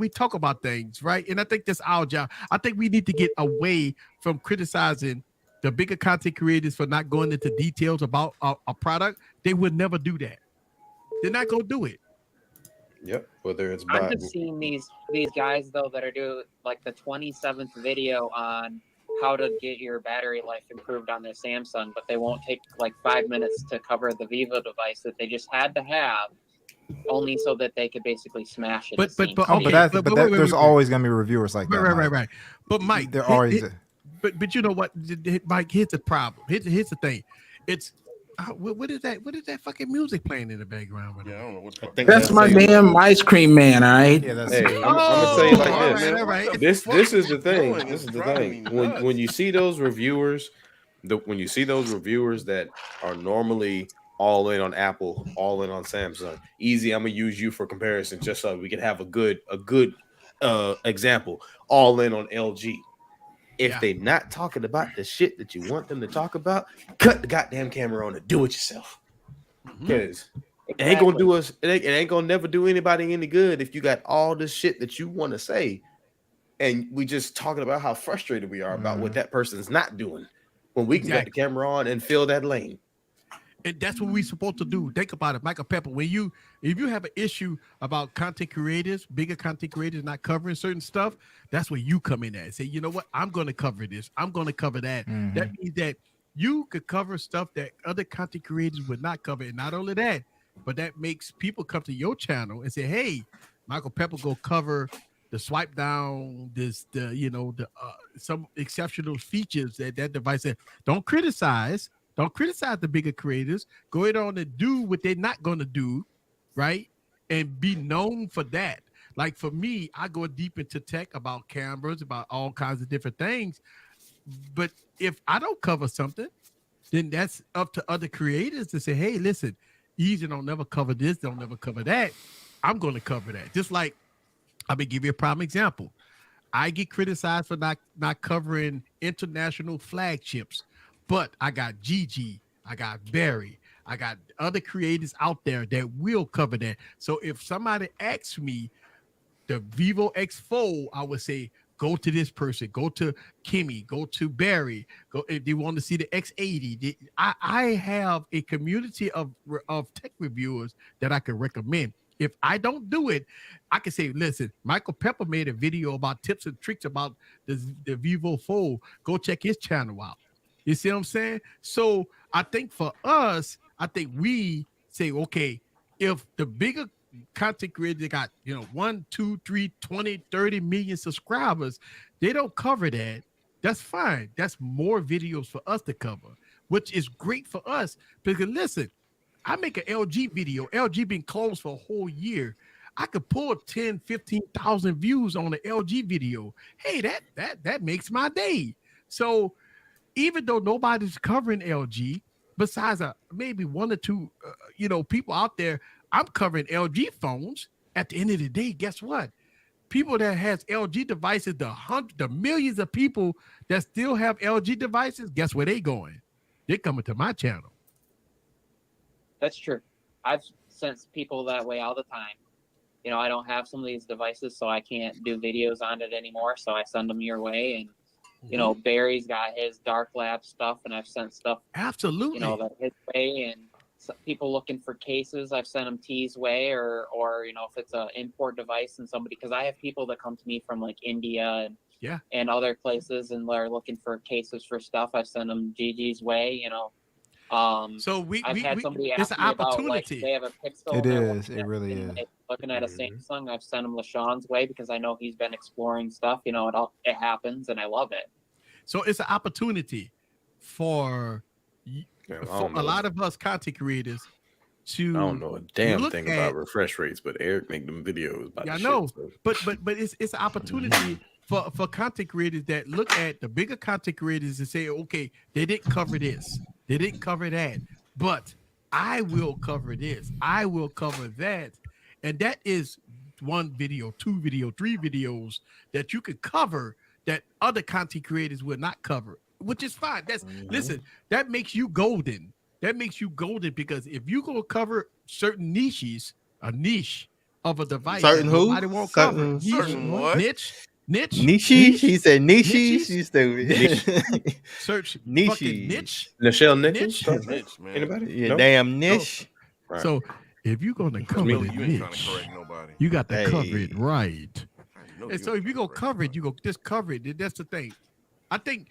Speaker 3: talk about things, right? And I think that's our job. I think we need to get away from criticizing the bigger content creators for not going into details about a product. They would never do that. They're not gonna do it.
Speaker 4: Yep. Whether it's
Speaker 15: I'm just seeing these guys though that are doing like the 27th video on how to get your battery life improved on their Samsung, but they won't take like 5 minutes to cover the Vivo device that they just had to have, only so that they could basically smash it.
Speaker 5: There's always gonna be reviewers like that.
Speaker 3: Right. But Mike,
Speaker 5: they're always.
Speaker 3: But you know what, Mike? Here's the problem. Here's the thing. It's what is that? What is that fucking music playing in the background?
Speaker 8: Yeah, I don't know what.
Speaker 6: That's my damn ice cream man. All right.
Speaker 4: Yeah, that's. Hey, I'm gonna tell you like this.
Speaker 3: Right.
Speaker 4: This is the thing. This is the thing. When you see those reviewers, when you see those reviewers that are normally all in on Apple, all in on Samsung. Easy, I'm gonna use you for comparison, just so we can have a good example. All in on LG. If they're not talking about the shit that you want them to talk about, cut the goddamn camera on and do it yourself. Because it ain't gonna do us. It ain't gonna never do anybody any good if you got all this shit that you want to say, and we just talking about how frustrated we are about what that person's not doing when we can get the camera on and fill that lane.
Speaker 3: And that's what we're supposed to do. Think about it, Michael Pepper. If you have an issue about content creators, bigger content creators not covering certain stuff, that's where you come in at. Say, you know what? I'm going to cover this. I'm going to cover that. That means that you could cover stuff that other content creators would not cover. And not only that, but that makes people come to your channel and say, hey, Michael Pepper go cover the swipe down, some exceptional features that device has. Don't criticize the bigger creators. Go ahead on and do what they're not going to do, right? And be known for that. Like for me, I go deep into tech about cameras, about all kinds of different things. But if I don't cover something, then that's up to other creators to say, hey, listen, Easy don't never cover this, don't never cover that. I'm going to cover that. Just like, I'm going to give you a prime example. I get criticized for not covering international flagships. But I got Gigi, I got Barry, I got other creators out there that will cover that. So if somebody asks me the Vivo X4, I would say, go to this person, go to Kimmy, go to Barry, go if they want to see the X80. I have a community of tech reviewers that I can recommend. If I don't do it, I can say, listen, Michael Pepper made a video about tips and tricks about the Vivo Fold. Go check his channel out. You see what I'm saying? So I think for us, we say, okay, if the bigger content creators got, 1, 2, 3, 20, 30 million subscribers, they don't cover that. That's fine. That's more videos for us to cover, which is great for us. Because listen, I make an LG video. LG been closed for a whole year. I could pull 10, 15,000 views on the LG video. Hey, that makes my day. So even though nobody's covering LG, besides maybe one or two, people out there, I'm covering LG phones. At the end of the day, guess what? People that has LG devices, the millions of people that still have LG devices, guess where they going? They're coming to my channel.
Speaker 15: That's true. I've sent people that way all the time. I don't have some of these devices, so I can't do videos on it anymore. So I send them your way, and Barry's got his Dark Lab stuff, and I've sent stuff
Speaker 3: absolutely
Speaker 15: that his way, and people looking for cases, I've sent them T's way, or if it's an import device and somebody, because I have people that come to me from like India and other places, and they're looking for cases for stuff. I've sent them Gigi's way,
Speaker 3: So
Speaker 15: I've had somebody ask me about like they have a Pixel.
Speaker 5: It really is.
Speaker 15: Looking at a Samsung, I've sent him LaShawn's way because I know he's been exploring stuff. It happens, and I love it.
Speaker 3: So it's an opportunity for a lot of us content creators to.
Speaker 4: I don't know a damn thing about refresh rates, but Eric make them videos about.
Speaker 3: Yeah, I know, but it's an opportunity for content creators that look at the bigger content creators and say, okay, they didn't cover this, they didn't cover that, but I will cover this, I will cover that, and that is 1 video, 2 video, 3 videos that you could cover that other content creators will not cover, which is fine. That's listen, that makes you golden. That makes you golden because if you go cover certain niches, a niche of a device,
Speaker 7: certain who?
Speaker 3: Nobody won't cover.
Speaker 8: Certain what?
Speaker 7: Niche. He said niches. She's stupid.
Speaker 3: Search
Speaker 7: niches.
Speaker 3: Niche.
Speaker 4: Nichelle
Speaker 3: Niche.
Speaker 8: Niche, man.
Speaker 4: Anybody?
Speaker 7: Yeah,
Speaker 4: No?
Speaker 7: damn niche.
Speaker 3: So if you're gonna cover
Speaker 8: Millie,
Speaker 3: the
Speaker 8: you ain't trying to
Speaker 3: niche,
Speaker 8: correct nobody.
Speaker 3: you got to
Speaker 7: Hey.
Speaker 3: cover it right.
Speaker 8: know
Speaker 3: And
Speaker 8: you
Speaker 3: so if you go cover it, you go just cover it. That's the thing. I think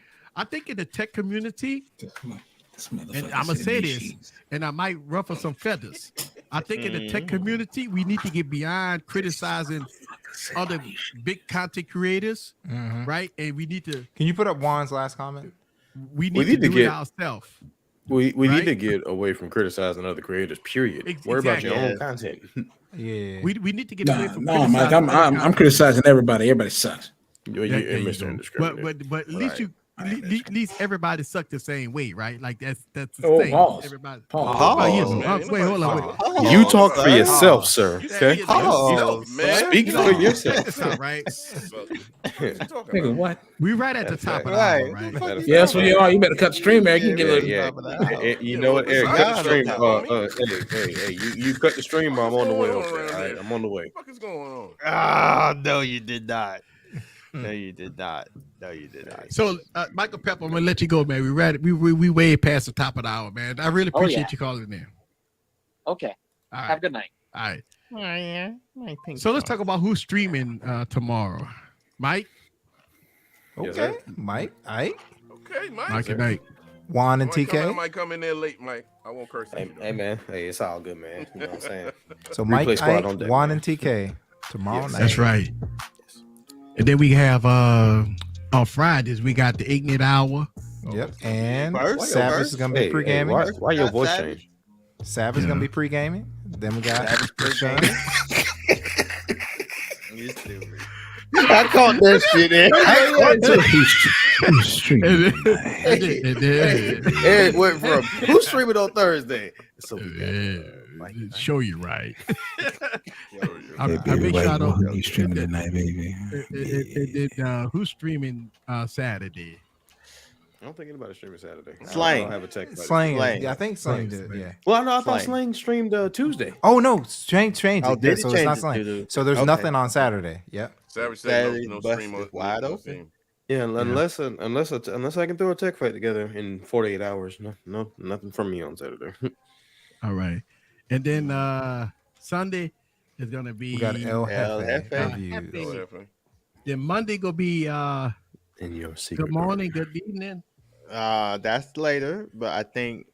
Speaker 3: in the tech community, and I'm gonna say this, and I might ruffle some feathers. I think in the tech community, we need to get beyond criticizing other big content creators, right? And we need to.
Speaker 5: Can you put up Juan's last comment?
Speaker 3: We need to do it ourselves.
Speaker 4: We
Speaker 3: right?
Speaker 4: need to get away from criticizing other creators. Period. Worry about your own content.
Speaker 5: Yeah.
Speaker 3: We need to get away from
Speaker 6: No, Mike,
Speaker 3: criticizing other
Speaker 6: I'm
Speaker 3: content.
Speaker 6: criticizing everybody. Everybody sucks.
Speaker 4: You're
Speaker 3: There you
Speaker 4: Mr.
Speaker 3: go.
Speaker 4: Indiscriminate.
Speaker 3: But at least you. At least everybody sucked the same way, right? Like that's the
Speaker 6: Oh,
Speaker 3: thing.
Speaker 6: pause.
Speaker 3: Everybody.
Speaker 6: Pause.
Speaker 3: Oh, yes.
Speaker 8: Man,
Speaker 3: Wait, hold on. Wait.
Speaker 4: You talk for yourself, sir.
Speaker 3: Yeah,
Speaker 4: Okay.
Speaker 3: yeah,
Speaker 8: man.
Speaker 4: Speak for yourself.
Speaker 3: That's all right.
Speaker 6: Nigga, what?
Speaker 3: We right at the top of the hour, right?
Speaker 6: Yes, we are. You better cut the stream, man. You can get
Speaker 4: Yeah,
Speaker 6: a
Speaker 4: yeah. You know what, Eric? Cut the stream. Hey, you cut the stream. I'm on the way. Okay, all right, I'm on the way.
Speaker 8: What the fuck is going on?
Speaker 7: Ah, no, you did not. No, you did not. No, you did not.
Speaker 3: So, Michael Pepper, I'm gonna let you go, man. We way past the top of the hour, man. I really appreciate
Speaker 15: yeah.
Speaker 3: you calling in.
Speaker 15: Okay.
Speaker 3: All right.
Speaker 15: Have a good night.
Speaker 3: All right.
Speaker 7: Oh, yeah.
Speaker 3: So let's talk about who's streaming tomorrow. Mike.
Speaker 5: Okay, Mike. Ike.
Speaker 8: Okay, Mike.
Speaker 3: Mike and Mike.
Speaker 5: Juan and
Speaker 8: I
Speaker 5: TK.
Speaker 8: might come in there late, Mike. I won't curse.
Speaker 4: Hey, man. Hey, it's all good, man. You know what I'm saying?
Speaker 5: So
Speaker 4: Replay
Speaker 5: Mike,
Speaker 4: squad
Speaker 5: Ike,
Speaker 4: on deck,
Speaker 5: Juan,
Speaker 4: man.
Speaker 5: and TK tomorrow night.
Speaker 3: That's right. And then we have on Fridays we got the Ignite Hour.
Speaker 5: Yep. And
Speaker 7: First?
Speaker 5: Savage is gonna be
Speaker 4: Hey,
Speaker 5: pre-gaming.
Speaker 4: why your voice
Speaker 7: Savage?
Speaker 4: changed?
Speaker 5: Savage is gonna be pre-gaming. Then we got Sean.
Speaker 7: You stupid. I caught that shit in.
Speaker 4: Eric went from who's streaming on Thursday? So
Speaker 3: Show you right. I
Speaker 6: Hey,
Speaker 3: make
Speaker 6: baby,
Speaker 3: sure I
Speaker 6: wait,
Speaker 3: don't.
Speaker 6: you streaming tonight, baby?
Speaker 3: Who's streaming Saturday?
Speaker 4: I don't think anybody's streaming Saturday.
Speaker 7: Slang.
Speaker 4: I don't have a tech.
Speaker 5: Slang.
Speaker 7: Slang.
Speaker 5: Yeah, I think Slang did. Yeah.
Speaker 4: Well, no, I thought
Speaker 7: Slang.
Speaker 4: Slang streamed Tuesday.
Speaker 5: Oh no, change
Speaker 7: Oh,
Speaker 5: it. Yeah,
Speaker 7: did he
Speaker 5: so it's
Speaker 7: change
Speaker 5: not
Speaker 7: it
Speaker 5: Slang.
Speaker 7: to-
Speaker 5: So there's
Speaker 7: okay.
Speaker 5: nothing on Saturday. Yep.
Speaker 8: Savage
Speaker 7: Saturday,
Speaker 8: said no
Speaker 7: bus
Speaker 8: stream.
Speaker 7: is wide
Speaker 8: no
Speaker 7: open.
Speaker 8: stream.
Speaker 4: Yeah, unless I can throw a tech fight together in 48 hours. No, nothing from me on Saturday.
Speaker 3: All right, and then Sunday is gonna be.
Speaker 5: We got El Jefe
Speaker 7: Jefe.
Speaker 5: reviews.
Speaker 3: Then Monday gonna be.
Speaker 4: In your secret.
Speaker 3: Good morning, good evening.
Speaker 7: That's later, but I think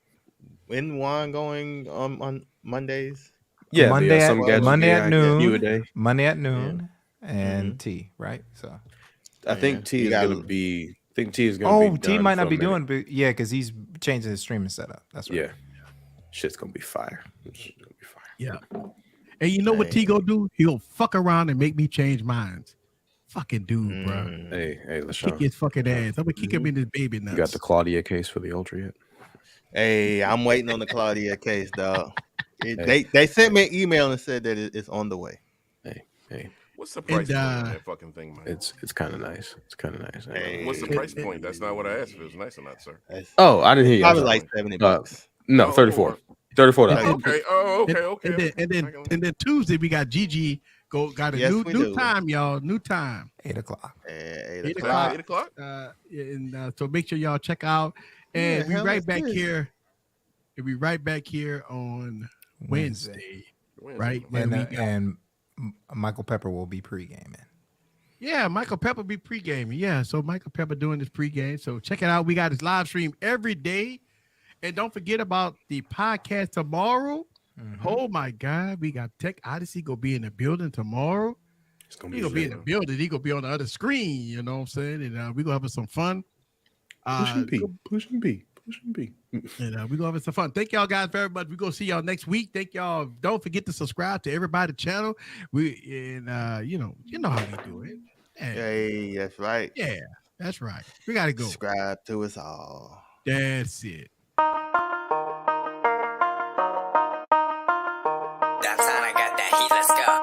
Speaker 7: when one going on Mondays.
Speaker 4: Yeah,
Speaker 5: Monday
Speaker 4: some
Speaker 5: at
Speaker 4: gadget
Speaker 5: Monday
Speaker 4: guy
Speaker 5: at
Speaker 4: get you a
Speaker 5: noon.
Speaker 4: day.
Speaker 5: Monday at noon and T, right? So
Speaker 4: I think T
Speaker 7: You
Speaker 4: is
Speaker 7: got-
Speaker 4: gonna be. I think T is gonna be.
Speaker 5: T
Speaker 4: done
Speaker 5: might
Speaker 4: for
Speaker 5: not
Speaker 4: a
Speaker 5: be
Speaker 4: minute.
Speaker 5: doing, but yeah, because he's changing his streaming setup. That's right.
Speaker 4: Yeah, shit's gonna be fire. It's gonna be fire.
Speaker 3: Yeah. And you know what T go do? He'll fuck around and make me change minds. Fucking dude, bro.
Speaker 4: Hey,
Speaker 3: Kick
Speaker 4: LaShawn.
Speaker 3: his fucking ass. I'm gonna kick him in his baby nuts.
Speaker 4: You got the Claudia case for the Ultra yet?
Speaker 7: Hey, I'm waiting on the Claudia case, dog. They sent me an email and said that it's on the way.
Speaker 4: Hey,
Speaker 8: What's the price
Speaker 3: And,
Speaker 8: point on that fucking thing, man?
Speaker 4: it's kind of nice. It's kind of nice.
Speaker 8: What's the price point? That's not what I asked. If it was nice or not, sir.
Speaker 4: Oh, I didn't hear you. I'm
Speaker 7: Probably
Speaker 4: sorry.
Speaker 7: like 70 bucks.
Speaker 4: No, 34. $34.
Speaker 8: Okay. Oh, okay.
Speaker 3: And then Tuesday we got Gigi got a
Speaker 7: Yes,
Speaker 3: new
Speaker 7: we do.
Speaker 3: time, y'all. New time.
Speaker 5: 8 o'clock.
Speaker 7: 8
Speaker 3: o'clock.
Speaker 8: 8 o'clock.
Speaker 3: And so make sure y'all check out. And
Speaker 7: Yeah,
Speaker 3: we
Speaker 7: hell,
Speaker 3: right
Speaker 7: that's
Speaker 3: back
Speaker 7: good.
Speaker 3: here. And we right back here on Wednesday. Right? When we got-
Speaker 5: And Michael Pepper will be pre-gaming.
Speaker 3: Yeah, Michael Pepper be pre-gaming. Yeah, so Michael Pepper doing his pre-game. So check it out. We got his live stream every day. And don't forget about the podcast tomorrow. Oh my God, we got Tech Odyssey gonna be in the building tomorrow.
Speaker 4: It's gonna
Speaker 3: He gonna be in the building. He gonna be on the other screen. You know what I'm saying? And we gonna have some fun.
Speaker 4: Pushing B. Pushing B.
Speaker 3: And we gonna have some fun. Thank y'all guys very much. We gonna see y'all next week. Thank y'all. Don't forget to subscribe to everybody's channel. You know how we do it. Yeah.
Speaker 7: Hey, that's right.
Speaker 3: Yeah, that's right. We gotta go.
Speaker 7: Subscribe to us all.
Speaker 3: That's it.
Speaker 12: That's how I got that heat. Let's go.